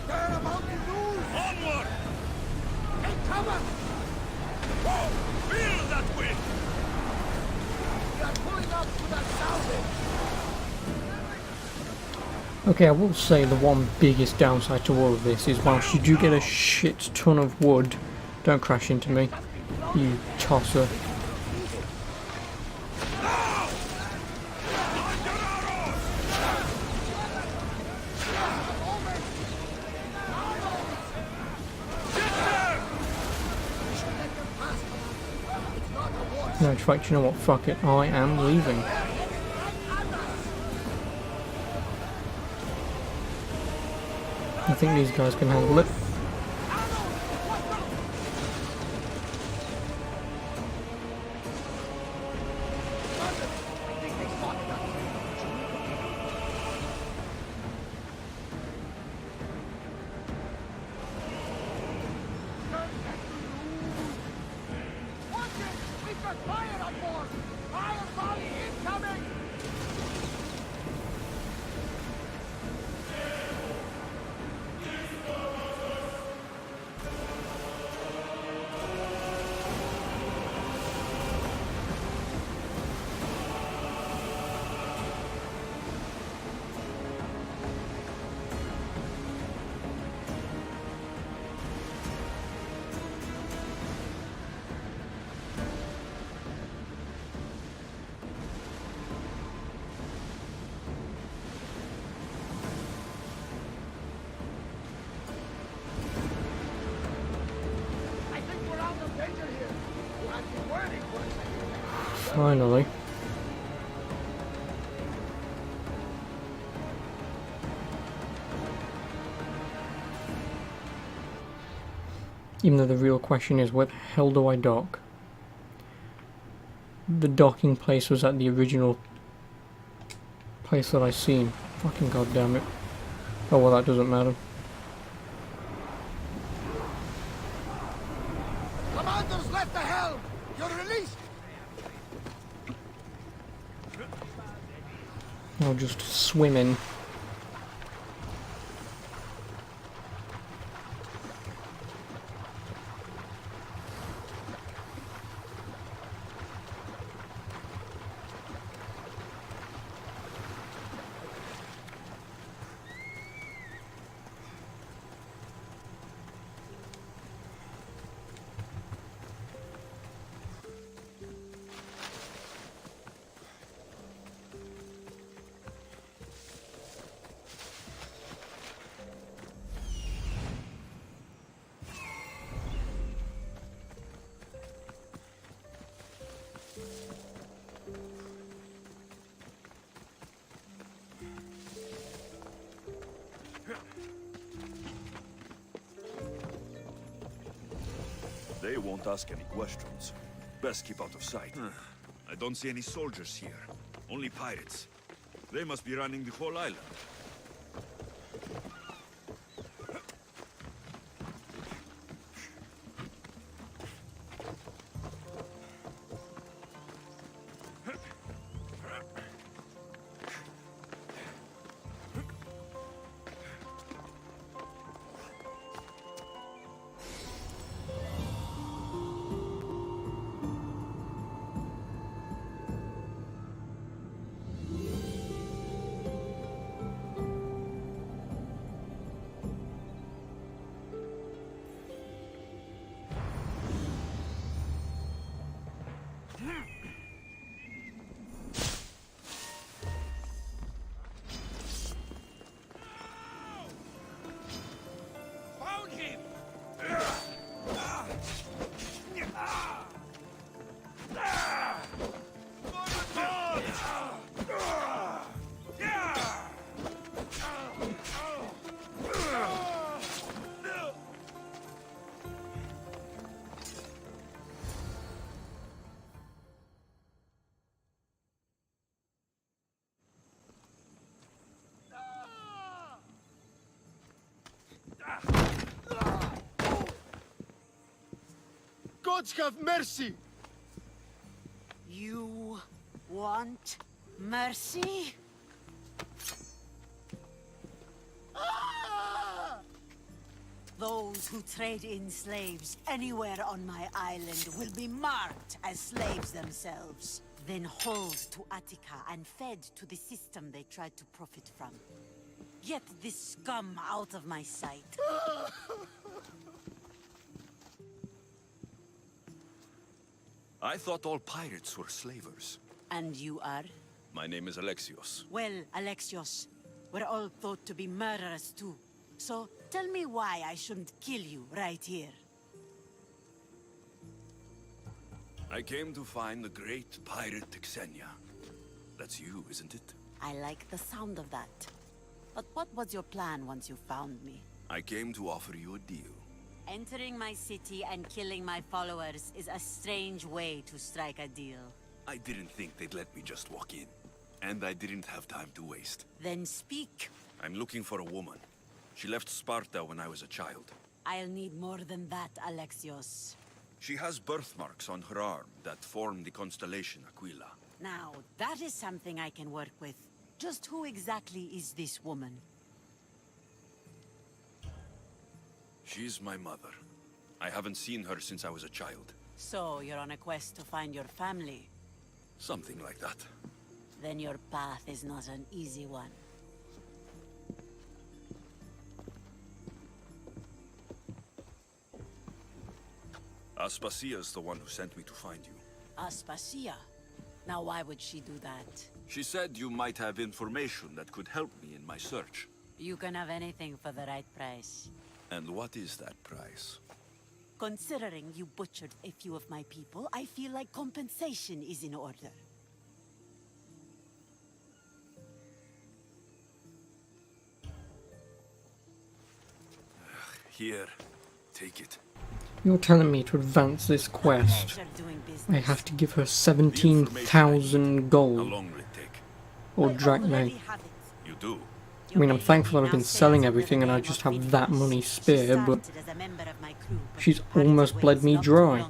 [SPEAKER 5] They're about to lose!
[SPEAKER 7] Onward!
[SPEAKER 5] Hey, cover!
[SPEAKER 7] Whoa! Feel that wind!
[SPEAKER 5] We are pulling up to that salvage!
[SPEAKER 1] Okay, I will say the one biggest downside to all of this is whilst you do get a shit ton of wood, don't crash into me, you tosser. No, in fact, you know what, fuck it, I am leaving. I think these guys can handle it.
[SPEAKER 5] We've got fire on board! Fire volley incoming! I think we're out of danger here. You have been waiting for a second.
[SPEAKER 1] Finally. Even though the real question is, where the hell do I dock? The docking place was at the original place that I seen. Fucking goddamn it. Oh well, that doesn't matter.
[SPEAKER 5] Commanders left the helm! You're released!
[SPEAKER 1] I'll just swim in.
[SPEAKER 3] They won't ask any questions. Best keep out of sight. I don't see any soldiers here. Only pirates. They must be running the whole island.
[SPEAKER 5] gods have mercy!
[SPEAKER 12] You want mercy?
[SPEAKER 5] Ah!
[SPEAKER 12] Those who trade in slaves anywhere on my island will be marked as slaves themselves, then hauled to Attica and fed to the system they tried to profit from. Get this scum out of my sight.
[SPEAKER 3] I thought all pirates were slavers.
[SPEAKER 12] And you are?
[SPEAKER 3] My name is Alexios.
[SPEAKER 12] Well, Alexios, we're all thought to be murderers too. So tell me why I shouldn't kill you right here.
[SPEAKER 3] I came to find the great pirate Xenia. That's you, isn't it?
[SPEAKER 12] I like the sound of that. But what was your plan once you found me?
[SPEAKER 3] I came to offer you a deal.
[SPEAKER 12] Entering my city and killing my followers is a strange way to strike a deal.
[SPEAKER 3] I didn't think they'd let me just walk in. And I didn't have time to waste.
[SPEAKER 12] Then speak.
[SPEAKER 3] I'm looking for a woman. She left Sparta when I was a child.
[SPEAKER 12] I'll need more than that, Alexios.
[SPEAKER 3] She has birthmarks on her arm that form the constellation Aquila.
[SPEAKER 12] Now, that is something I can work with. Just who exactly is this woman?
[SPEAKER 3] She's my mother. I haven't seen her since I was a child.
[SPEAKER 12] So, you're on a quest to find your family?
[SPEAKER 3] Something like that.
[SPEAKER 12] Then your path is not an easy one.
[SPEAKER 3] Aspasia's the one who sent me to find you.
[SPEAKER 12] Aspasia? Now why would she do that?
[SPEAKER 3] She said you might have information that could help me in my search.
[SPEAKER 12] You can have anything for the right price.
[SPEAKER 3] And what is that price?
[SPEAKER 12] Considering you butchered a few of my people, I feel like compensation is in order.
[SPEAKER 3] Here, take it.
[SPEAKER 1] You're telling me to advance this quest, I have to give her 17,000 gold.
[SPEAKER 3] How long will it take?
[SPEAKER 1] Or drachmae.
[SPEAKER 3] You do?
[SPEAKER 1] I mean, I'm thankful that I've been selling everything and I just have that money spare, but she's almost bled me dry.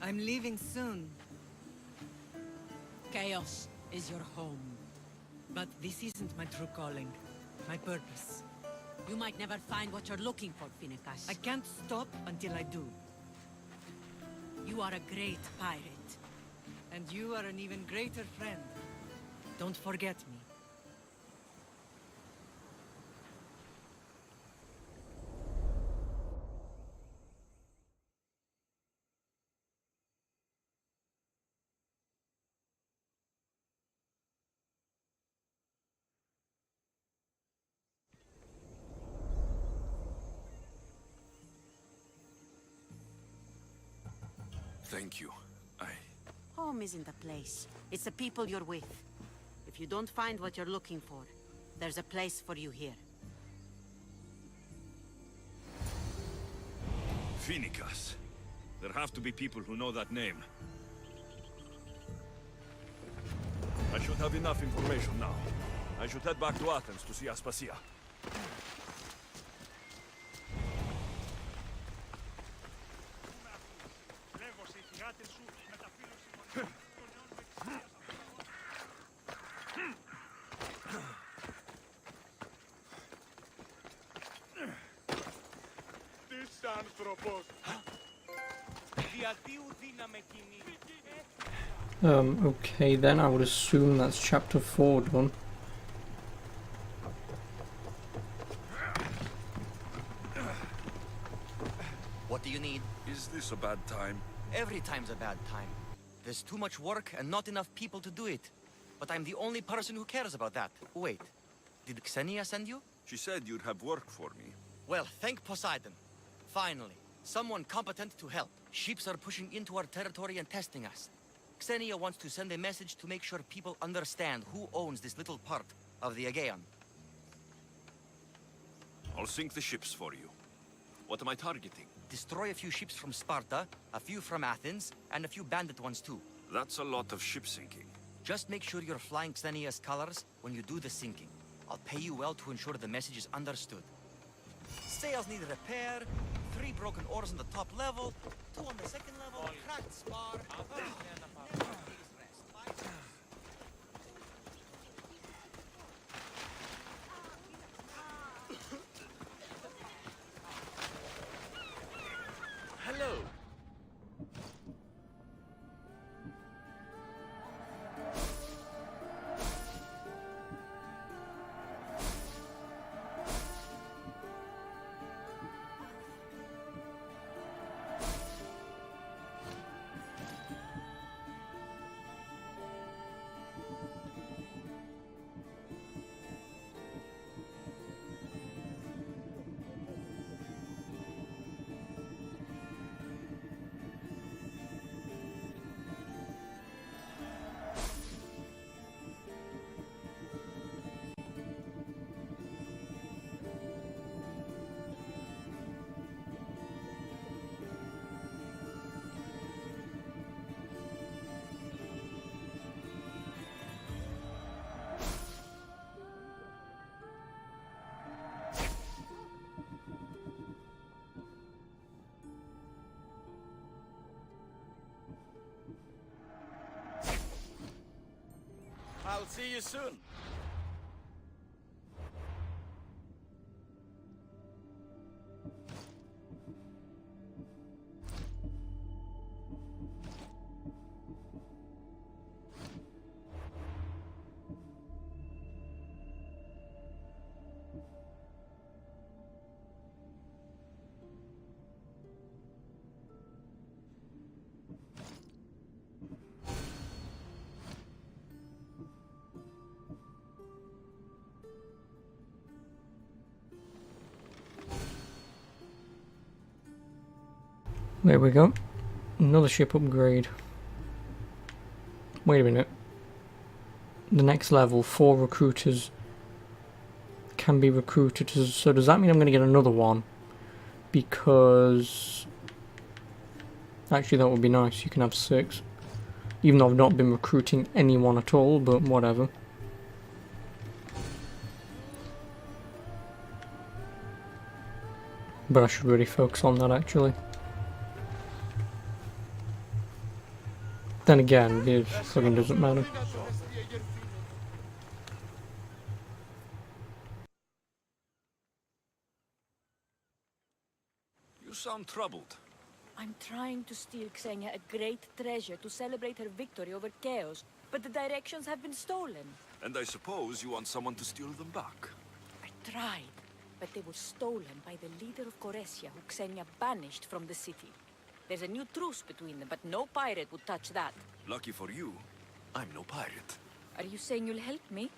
[SPEAKER 15] I'm leaving soon. Chaos is your home. But this isn't my true calling. My purpose.
[SPEAKER 12] You might never find what you're looking for, Finicus.
[SPEAKER 15] I can't stop until I do.
[SPEAKER 12] You are a great pirate.
[SPEAKER 15] And you are an even greater friend. Don't forget me.
[SPEAKER 3] Thank you.
[SPEAKER 12] Home isn't a place. It's the people you're with. If you don't find what you're looking for, there's a place for you here.
[SPEAKER 3] Finicus. There have to be people who know that name. I should have enough information now. I should head back to Athens to see Aspasia.
[SPEAKER 1] Okay then, I would assume that's chapter 4 done.
[SPEAKER 13] What do you need?
[SPEAKER 3] Is this a bad time?
[SPEAKER 13] Every time's a bad time. There's too much work and not enough people to do it. But I'm the only person who cares about that. Wait, did Xenia send you?
[SPEAKER 3] She said you'd have work for me.
[SPEAKER 13] Well, thank Poseidon. Finally, someone competent to help. Ships are pushing into our territory and testing us. Xenia wants to send a message to make sure people understand who owns this little part of the Aegean.
[SPEAKER 3] I'll sink the ships for you. What am I targeting?
[SPEAKER 13] Destroy a few ships from Sparta, a few from Athens, and a few bandit ones too.
[SPEAKER 3] That's a lot of ship sinking.
[SPEAKER 13] Just make sure you're flying Xenia's colors when you do the sinking. I'll pay you well to ensure the message is understood. Sails need repair, 3 broken oars on the top level, 2 on the second level, cracked spar.
[SPEAKER 3] Hello.
[SPEAKER 11] I'll see you soon.
[SPEAKER 1] There we go. Another ship upgrade. Wait a minute. The next level, 4 recruiters can be recruited. So does that mean I'm going to get another one? Because... actually that would be nice. You can have 6. Even though I've not been recruiting anyone at all, but whatever. But I should really focus on that actually. Then again, it fucking doesn't matter.
[SPEAKER 3] You sound troubled.
[SPEAKER 8] I'm trying to steal Xenia a great treasure to celebrate her victory over Chaos, but the directions have been stolen.
[SPEAKER 3] And I suppose you want someone to steal them back.
[SPEAKER 8] I tried, but they were stolen by the leader of Koresia, who Xenia banished from the city. There's a new truce between them, but no pirate would touch that.
[SPEAKER 3] Lucky for you, I'm no pirate.
[SPEAKER 8] Are you saying you'll help me?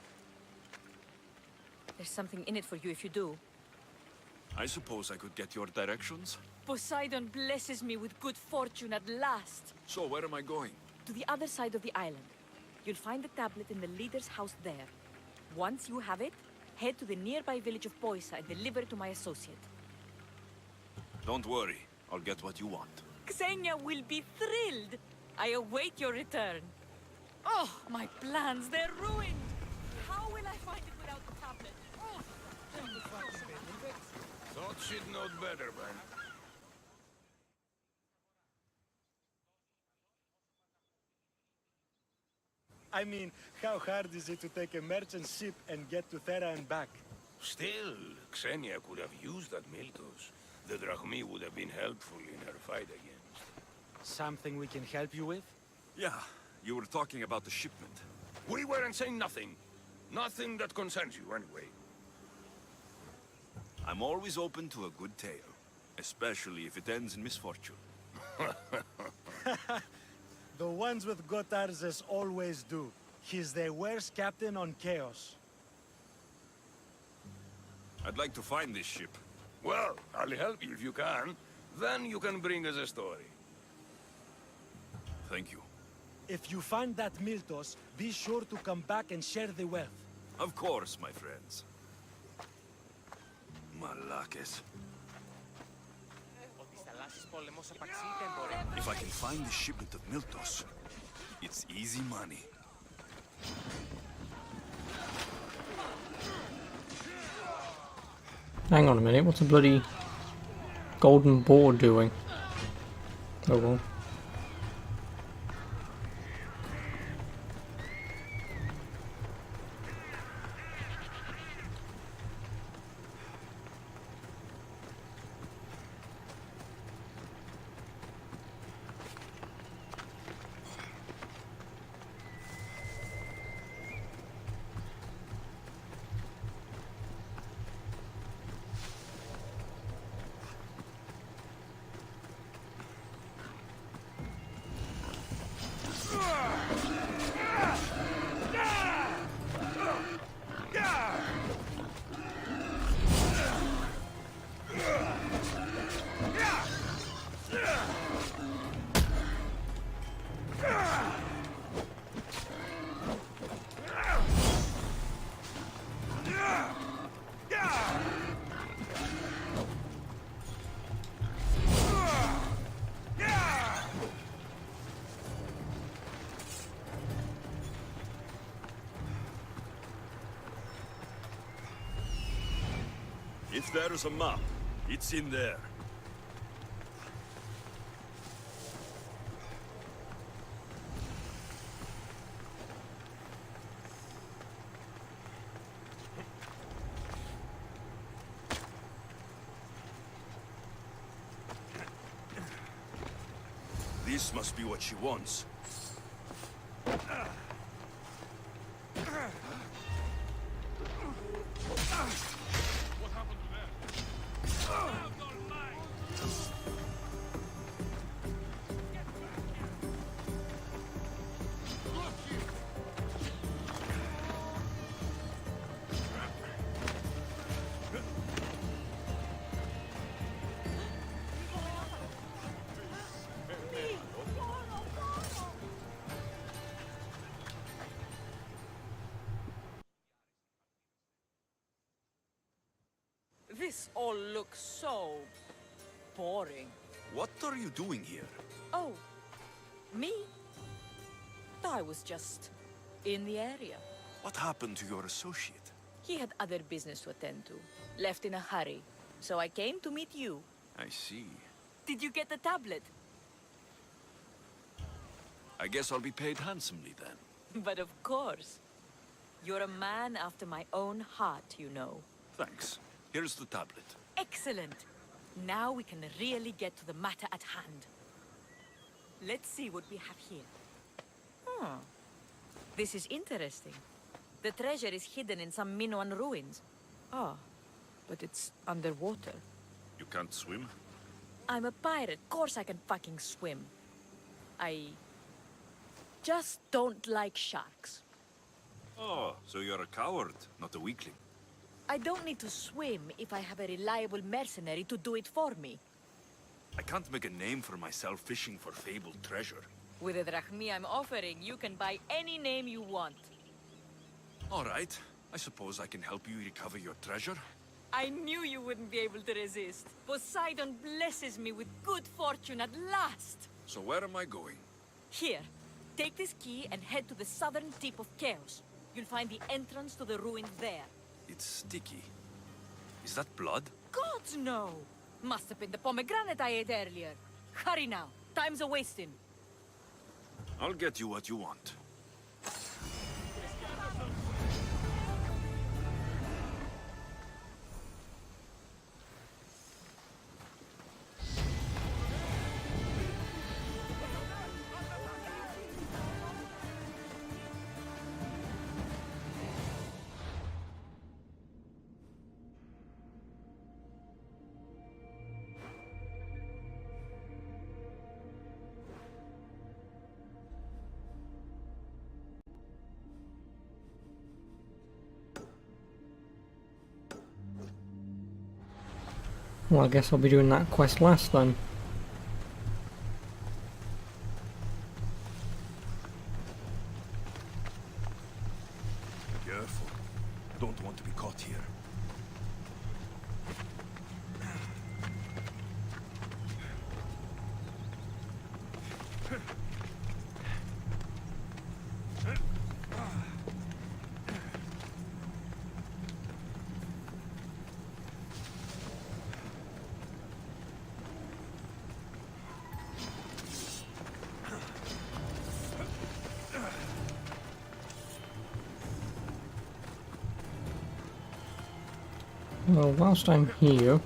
[SPEAKER 8] There's something in it for you if you do.
[SPEAKER 3] I suppose I could get your directions?
[SPEAKER 8] Poseidon blesses me with good fortune at last.
[SPEAKER 3] So where am I going?
[SPEAKER 8] To the other side of the island. You'll find the tablet in the leader's house there. Once you have it, head to the nearby village of Poisa and deliver it to my associate.
[SPEAKER 3] Don't worry, I'll get what you want.
[SPEAKER 8] Xenia will be thrilled. I await your return. Oh, my plans, they're ruined. How will I find it without the tablet? Oh.
[SPEAKER 6] Thought she'd know better, man.
[SPEAKER 10] I mean, how hard is it to take a merchant ship and get to Thera and back?
[SPEAKER 6] Still, Xenia could have used that Miltos. The Drachmi would have been helpful in her fight against.
[SPEAKER 10] Something we can help you with?
[SPEAKER 3] Yeah, you were talking about the shipment.
[SPEAKER 6] We weren't saying nothing. Nothing that concerns you, anyway.
[SPEAKER 3] I'm always open to a good tale, especially if it ends in misfortune.
[SPEAKER 10] The ones with Gotarzes always do. He's the worst captain on Chaos.
[SPEAKER 3] I'd like to find this ship.
[SPEAKER 6] Well, I'll help you if you can. Then you can bring us a story.
[SPEAKER 3] Thank you.
[SPEAKER 5] If you find that Miltos, be sure to come back and share the wealth.
[SPEAKER 3] Of course, my friends. Malakes. If I can find the shipment of Miltos, it's easy money.
[SPEAKER 1] Hang on a minute, what's a bloody golden boar doing? Oh well.
[SPEAKER 3] If there's a map, it's in there. This must be what she wants.
[SPEAKER 18] This all looks so boring.
[SPEAKER 3] What are you doing here?
[SPEAKER 18] Oh, me? I was just in the area.
[SPEAKER 3] What happened to your associate?
[SPEAKER 18] He had other business to attend to. Left in a hurry. So I came to meet you.
[SPEAKER 3] I see.
[SPEAKER 18] Did you get the tablet?
[SPEAKER 3] I guess I'll be paid handsomely then.
[SPEAKER 18] But of course. You're a man after my own heart, you know.
[SPEAKER 3] Thanks. Here's the tablet.
[SPEAKER 18] Excellent. Now we can really get to the matter at hand. Let's see what we have here. This is interesting. The treasure is hidden in some Minoan ruins. Ah, but it's underwater.
[SPEAKER 3] You can't swim?
[SPEAKER 18] I'm a pirate. Course I can fucking swim. I just don't like sharks.
[SPEAKER 3] Oh, so you're a coward, not a weakling.
[SPEAKER 18] I don't need to swim if I have a reliable mercenary to do it for me.
[SPEAKER 3] I can't make a name for myself fishing for fabled treasure.
[SPEAKER 18] With the drachmi I'm offering, you can buy any name you want.
[SPEAKER 3] All right. I suppose I can help you recover your treasure.
[SPEAKER 18] I knew you wouldn't be able to resist. Poseidon blesses me with good fortune at last.
[SPEAKER 3] So where am I going?
[SPEAKER 18] Here, take this key and head to the southern tip of Chaos. You'll find the entrance to the ruins there.
[SPEAKER 3] It's sticky. Is that blood?
[SPEAKER 18] Gods, no! Must have been the pomegranate I ate earlier. Hurry now. Time's a-wasting.
[SPEAKER 3] I'll get you what you want.
[SPEAKER 1] Well, I guess I'll be doing that quest last then.
[SPEAKER 3] Don't want to be caught here.
[SPEAKER 1] Well, whilst I'm here,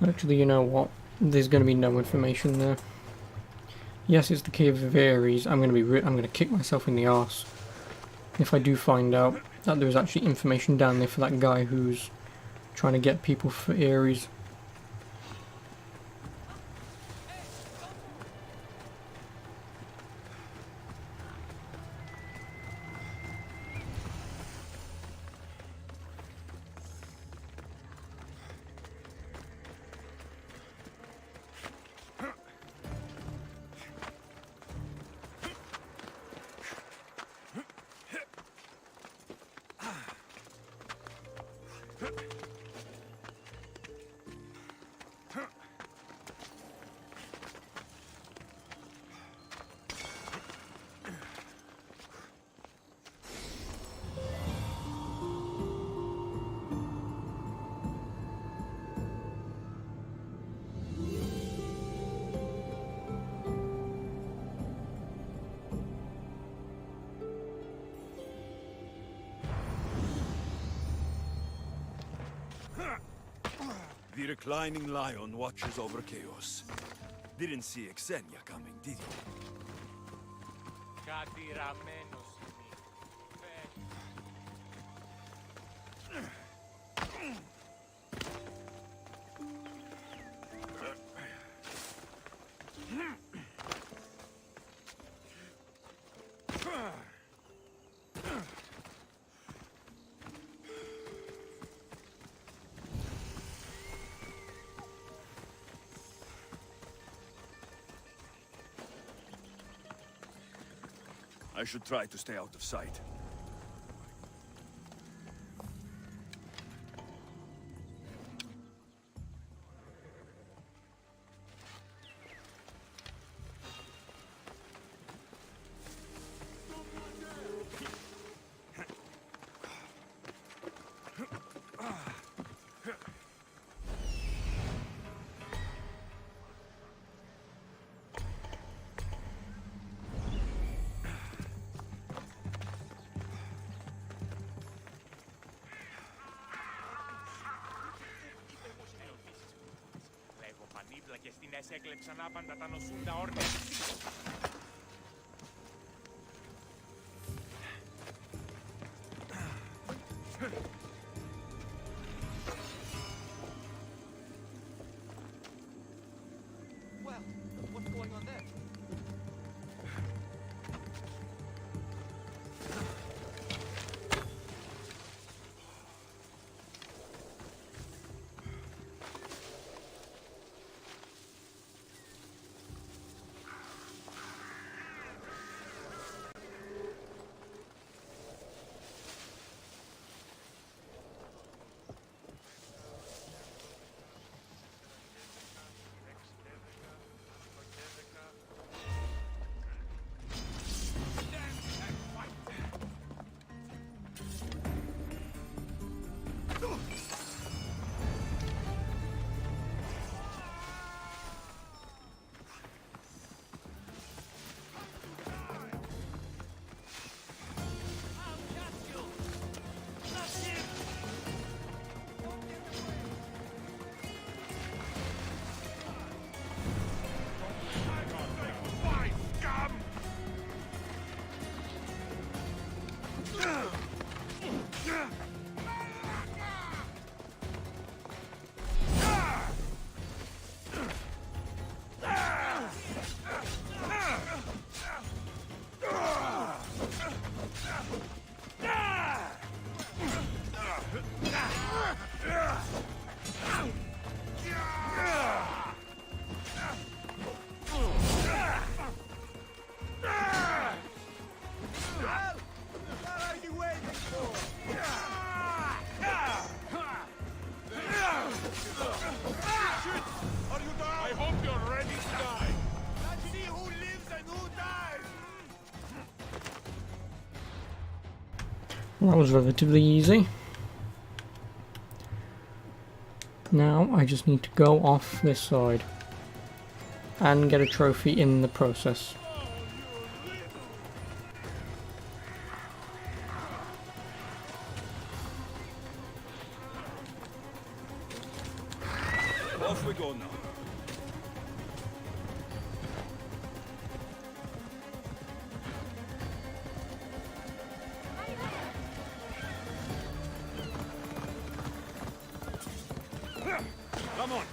[SPEAKER 1] actually, you know what? There's going to be no information there. Yes, it's the Cave of Ares. I'm going to kick myself in the arse if I do find out that there's actually information down there for that guy who's trying to get people for Ares.
[SPEAKER 3] The reclining lion watches over chaos. Didn't see Xenia coming, did you?
[SPEAKER 11] Κατηραμένος είναι.
[SPEAKER 3] I should try to stay out of sight.
[SPEAKER 11] Και στην ΕΣ έκλεψαν άπαντα τα νοσούντα όρνια.
[SPEAKER 13] Well, what's going on there?
[SPEAKER 1] That was relatively easy. Now I just need to go off this side and get a trophy in the process.
[SPEAKER 3] Off we go now. Come on.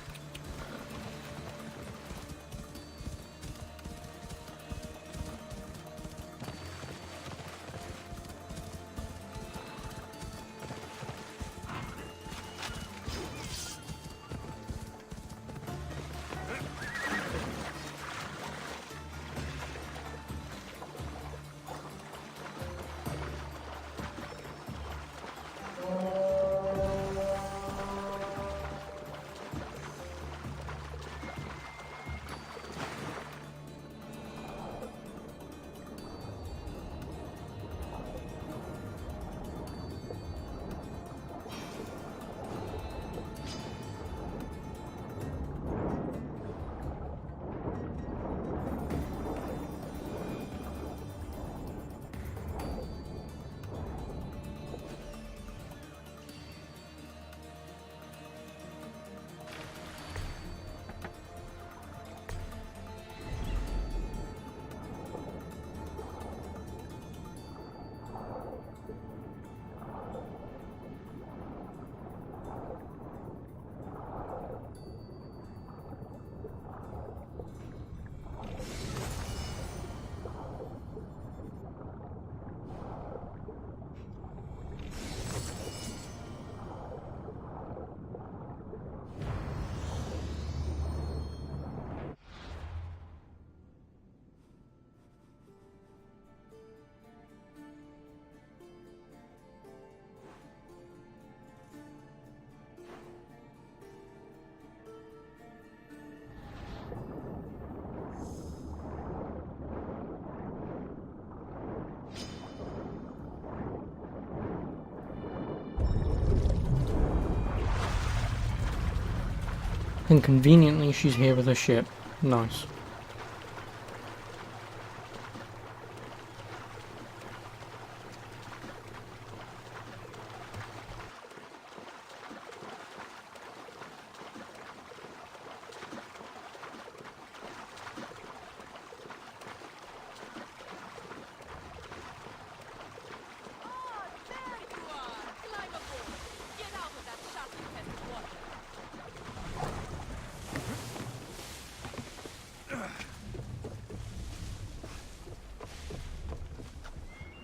[SPEAKER 1] And conveniently she's here with her ship. Nice.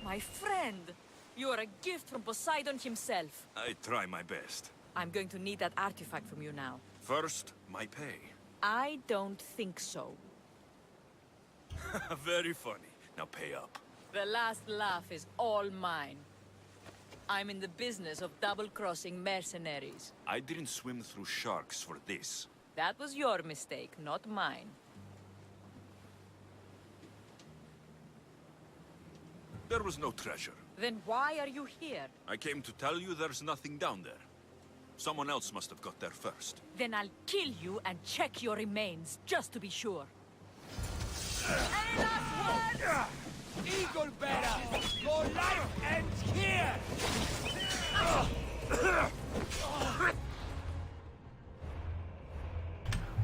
[SPEAKER 18] My friend, you are a gift from Poseidon himself.
[SPEAKER 3] I try my best.
[SPEAKER 18] I'm going to need that artifact from you now.
[SPEAKER 3] First, my pay.
[SPEAKER 18] I don't think so.
[SPEAKER 3] Very funny. Now pay up.
[SPEAKER 18] The last laugh is all mine. I'm in the business of double-crossing mercenaries.
[SPEAKER 3] I didn't swim through sharks for this.
[SPEAKER 18] That was your mistake, not mine.
[SPEAKER 3] There was no treasure.
[SPEAKER 18] Then why are you here?
[SPEAKER 3] I came to tell you there's nothing down there. Someone else must have got there first.
[SPEAKER 18] Then I'll kill you and check your remains, just to be sure.
[SPEAKER 5] Eagle bearer! Your life ends here!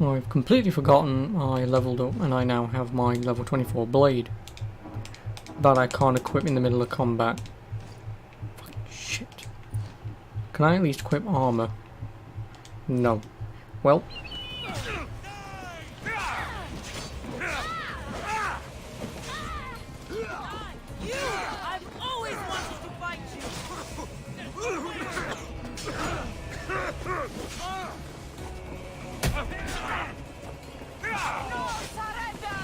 [SPEAKER 1] I've completely forgotten I leveled up and I now have my level 24 blade. That I can't equip in the middle of combat. Fucking shit. Can I at least equip armor? No. Well.
[SPEAKER 18] I've always wanted to fight you! No surrender!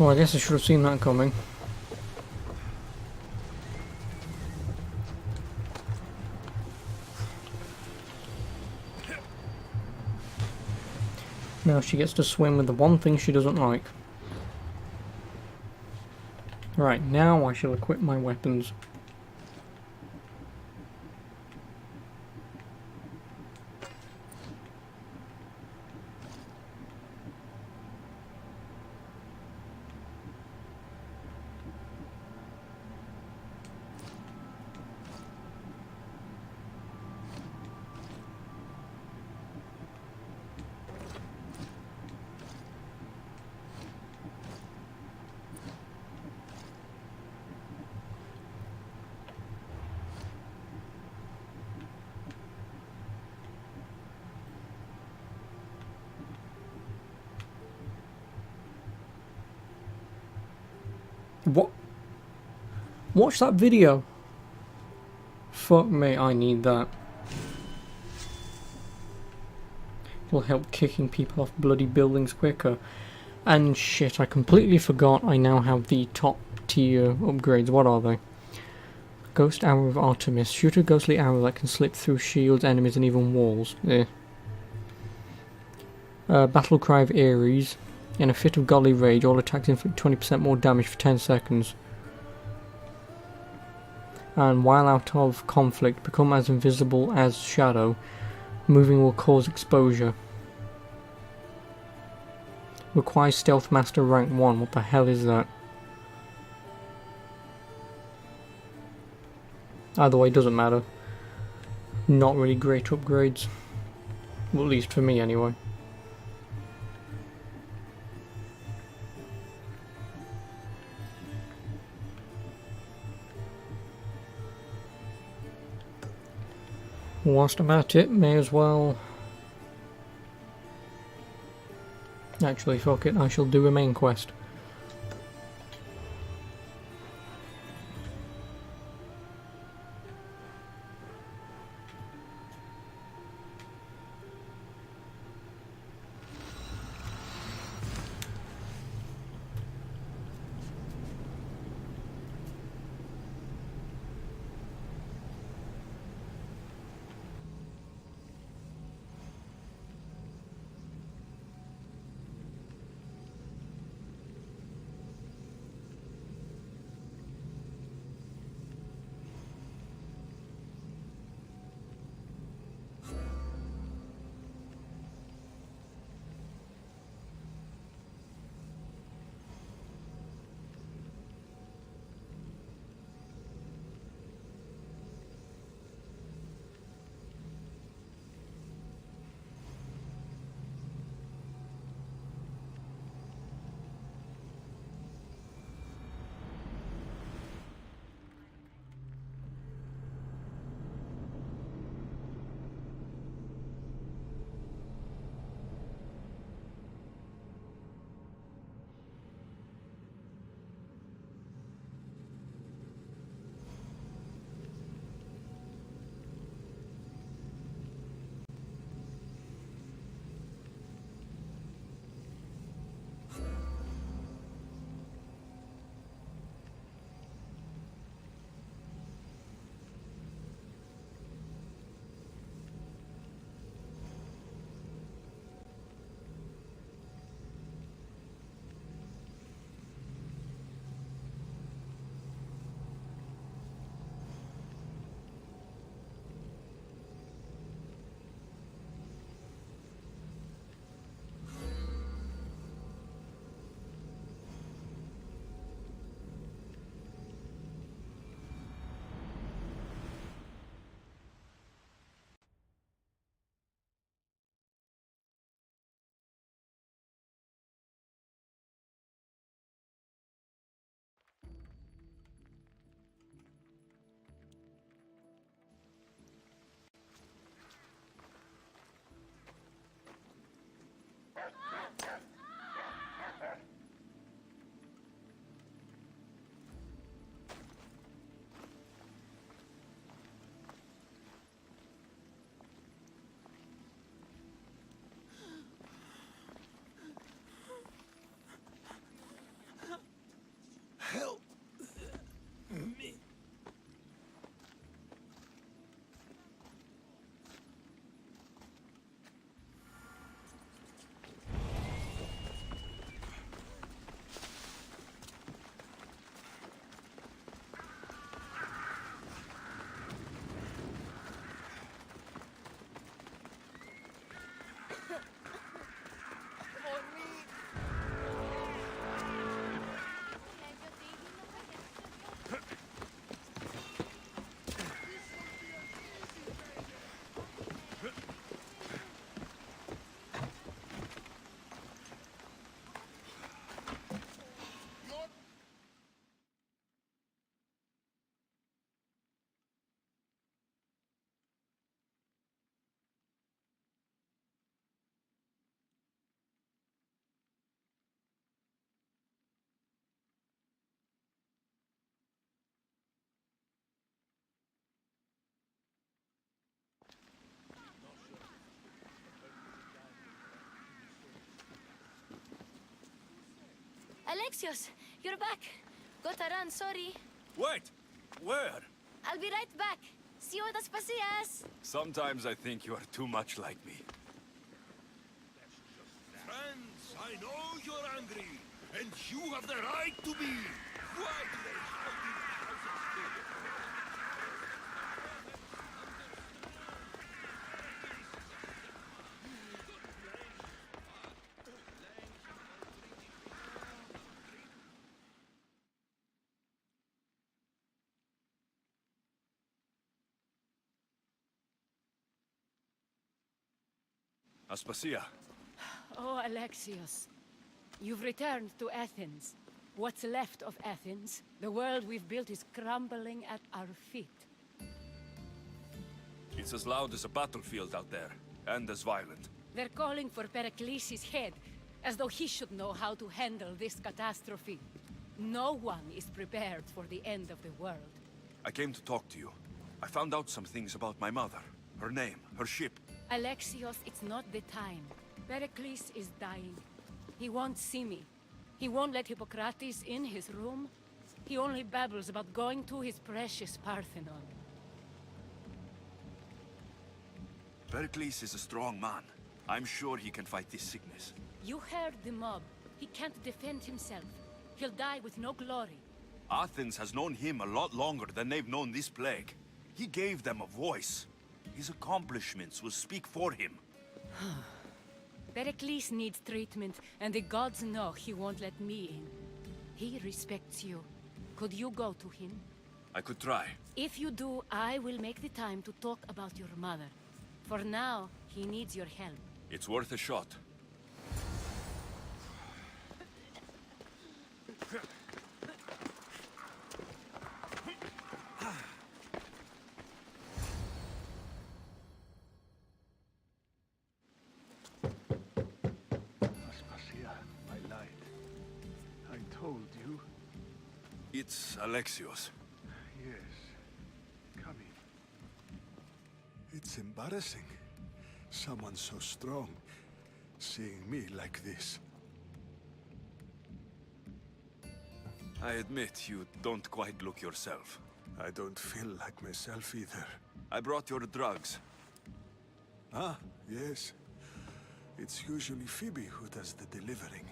[SPEAKER 1] Well, I guess I should have seen that coming. Now she gets to swim with the one thing she doesn't like. Right, now I shall equip my weapons. What? Watch that video. Fuck me, I need that. It'll help kicking people off bloody buildings quicker. And shit, I completely forgot I now have the top tier upgrades. What are they? Ghost Arrow of Artemis. Shoot a ghostly arrow that can slip through shields, enemies and even walls. Battle Cry of Ares. In a fit of godly rage, all attacks inflict 20% more damage for 10 seconds. And while out of conflict, become as invisible as shadow. Moving will cause exposure. Requires Stealth Master rank 1. What the hell is that? Either way, doesn't matter. Not really great upgrades. Well, at least for me anyway. Whilst I'm at it, may as well... Actually, fuck it, I shall do a main quest.
[SPEAKER 22] Alexios, you're back. Gotta run, sorry.
[SPEAKER 3] Wait! Where?
[SPEAKER 22] I'll be right back. See you at Aspasias.
[SPEAKER 3] Sometimes I think you are too much like me.
[SPEAKER 7] Friends, I know you're angry, and you have the right to be. Why do they hide in houses?
[SPEAKER 3] Aspasia.
[SPEAKER 8] Oh, Alexios. You've returned to Athens. What's left of Athens? The world we've built is crumbling at our feet.
[SPEAKER 3] It's as loud as a battlefield out there, and as violent.
[SPEAKER 8] They're calling for Pericles' head, as though he should know how to handle this catastrophe. No one is prepared for the end of the world.
[SPEAKER 3] I came to talk to you. I found out some things about my mother. Her name, her ship.
[SPEAKER 8] Alexios, it's not the time. Pericles is dying. He won't see me. He won't let Hippocrates in his room. He only babbles about going to his precious Parthenon.
[SPEAKER 3] Pericles is a strong man. I'm sure he can fight this sickness.
[SPEAKER 8] You heard the mob. He can't defend himself. He'll die with no glory.
[SPEAKER 3] Athens has known him a lot longer than they've known this plague. He gave them a voice. His accomplishments will speak for him.
[SPEAKER 8] Pericles needs treatment, and the gods know he won't let me in. He respects you. Could you go to him?
[SPEAKER 3] I could try.
[SPEAKER 8] If you do, I will make the time to talk about your mother. For now, he needs your help.
[SPEAKER 3] It's worth a shot.
[SPEAKER 19] Aspasia, I lied. I told you.
[SPEAKER 3] It's Alexios.
[SPEAKER 19] Yes. Come in. It's embarrassing. Someone so strong, seeing me like this.
[SPEAKER 3] I admit you don't quite look yourself.
[SPEAKER 19] I don't feel like myself either.
[SPEAKER 3] I brought your drugs.
[SPEAKER 19] Ah, yes. It's usually Phoebe who does the delivering.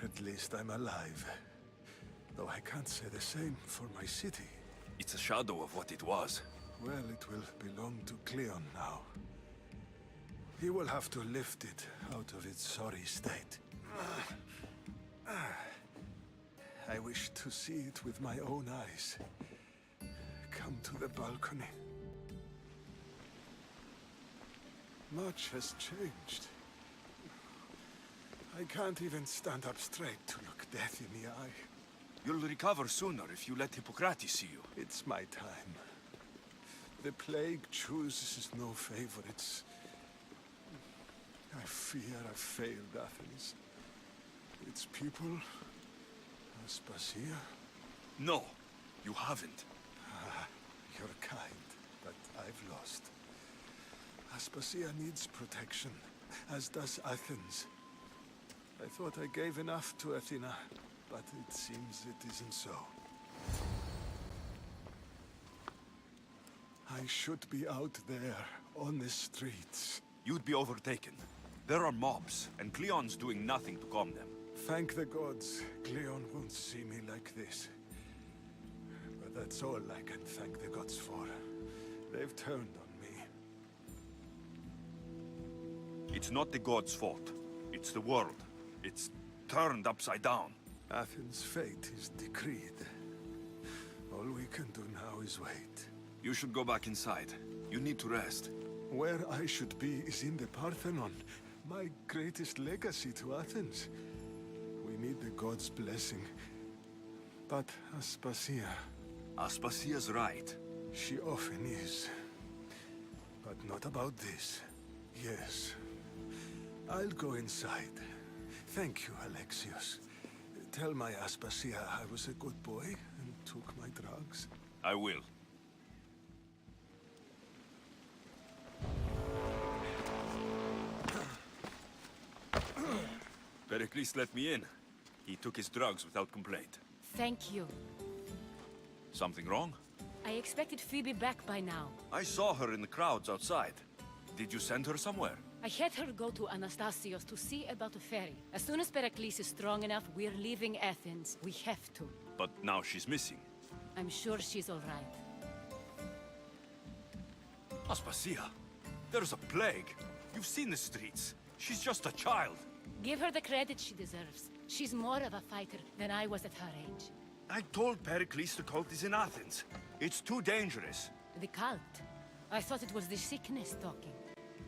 [SPEAKER 19] At least I'm alive. Though I can't say the same for my city.
[SPEAKER 3] It's a shadow of what it was.
[SPEAKER 19] Well, it will belong to Cleon now. He will have to lift it out of its sorry state. I wish to see it with my own eyes. Come to the balcony. Much has changed. I can't even stand up straight to look death in the eye.
[SPEAKER 3] You'll recover sooner if you let Hippocrates see you.
[SPEAKER 19] It's my time. The plague chooses no favorites. I fear I've failed Athens. Its people... Aspasia?
[SPEAKER 3] No, you haven't.
[SPEAKER 19] Ah, you're kind, but I've lost. Aspasia needs protection, as does Athens. I thought I gave enough to Athena, but it seems it isn't so. I should be out there, on the streets.
[SPEAKER 3] You'd be overtaken. There are mobs, and Cleon's doing nothing to calm them.
[SPEAKER 19] Thank the gods, Cleon won't see me like this. But that's all I can thank the gods for. They've turned on me.
[SPEAKER 3] It's not the gods' fault. It's the world. It's turned upside down.
[SPEAKER 19] Athens' fate is decreed. All we can do now is wait.
[SPEAKER 3] You should go back inside. You need to rest.
[SPEAKER 19] Where I should be is in the Parthenon, my greatest legacy to Athens. We need the gods' blessing. But Aspasia...
[SPEAKER 3] Aspasia's right.
[SPEAKER 19] She often is. But not about this. Yes. I'll go inside. Thank you, Alexios. Tell my Aspasia I was a good boy and took my drugs.
[SPEAKER 3] I will. Pericles let me in. He took his drugs without complaint.
[SPEAKER 8] Thank you.
[SPEAKER 3] Something wrong?
[SPEAKER 8] I expected Phoebe back by now.
[SPEAKER 3] I saw her in the crowds outside. Did you send her somewhere?
[SPEAKER 8] I had her go to Anastasios to see about a ferry. As soon as Pericles is strong enough, we're leaving Athens. We have to.
[SPEAKER 3] But now she's missing.
[SPEAKER 8] I'm sure she's all right.
[SPEAKER 3] Aspasia, there's a plague. You've seen the streets. She's just a child.
[SPEAKER 8] Give her the credit she deserves. She's more of a fighter than I was at her age.
[SPEAKER 3] I told Pericles the cult is in Athens. It's too dangerous.
[SPEAKER 8] The cult? I thought it was the sickness talking.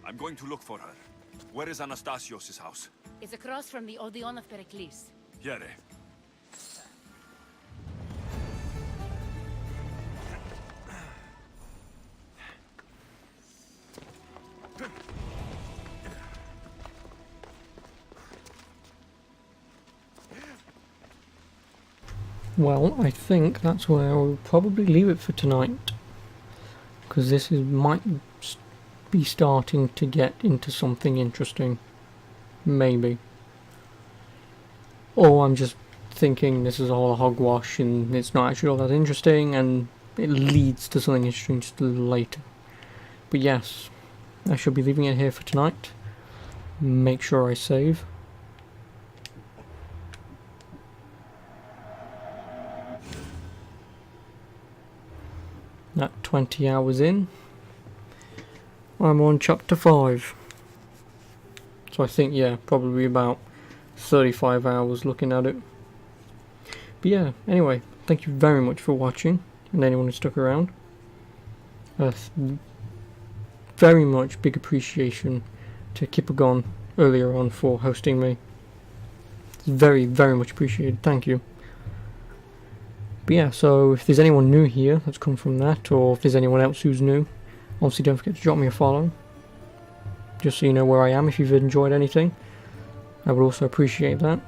[SPEAKER 3] I'm going to look for her. Where is Anastasios' house?
[SPEAKER 8] It's across from the Odeon of Pericles.
[SPEAKER 3] Here.
[SPEAKER 1] Well, I think that's where we'll probably leave it for tonight, because might be starting to get into something interesting, maybe. Or I'm just thinking this is all a hogwash and it's not actually all that interesting, and it leads to something interesting just a little later. But yes, I shall be leaving it here for tonight. Make sure I save. At 20 hours in, I'm on chapter 5. So I think, yeah, probably about 35 hours looking at it. But yeah, anyway, thank you very much for watching, and anyone who stuck around. Very much big appreciation to Kippagon earlier on for hosting me. It's very, very much appreciated, thank you. But yeah, so if there's anyone new here that's come from that, or if there's anyone else who's new, obviously don't forget to drop me a follow, just so you know where I am if you've enjoyed anything. I would also appreciate that.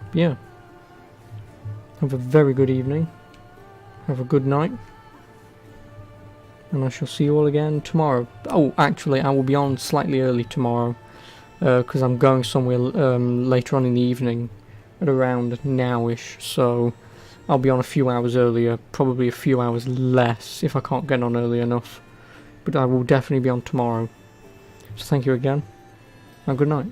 [SPEAKER 1] But yeah, have a very good evening, have a good night, and I shall see you all again tomorrow. Oh, actually, I will be on slightly early tomorrow, because I'm going somewhere later on in the evening, at around now-ish, so I'll be on a few hours earlier, probably a few hours less if I can't get on early enough. But I will definitely be on tomorrow. So thank you again, and good night.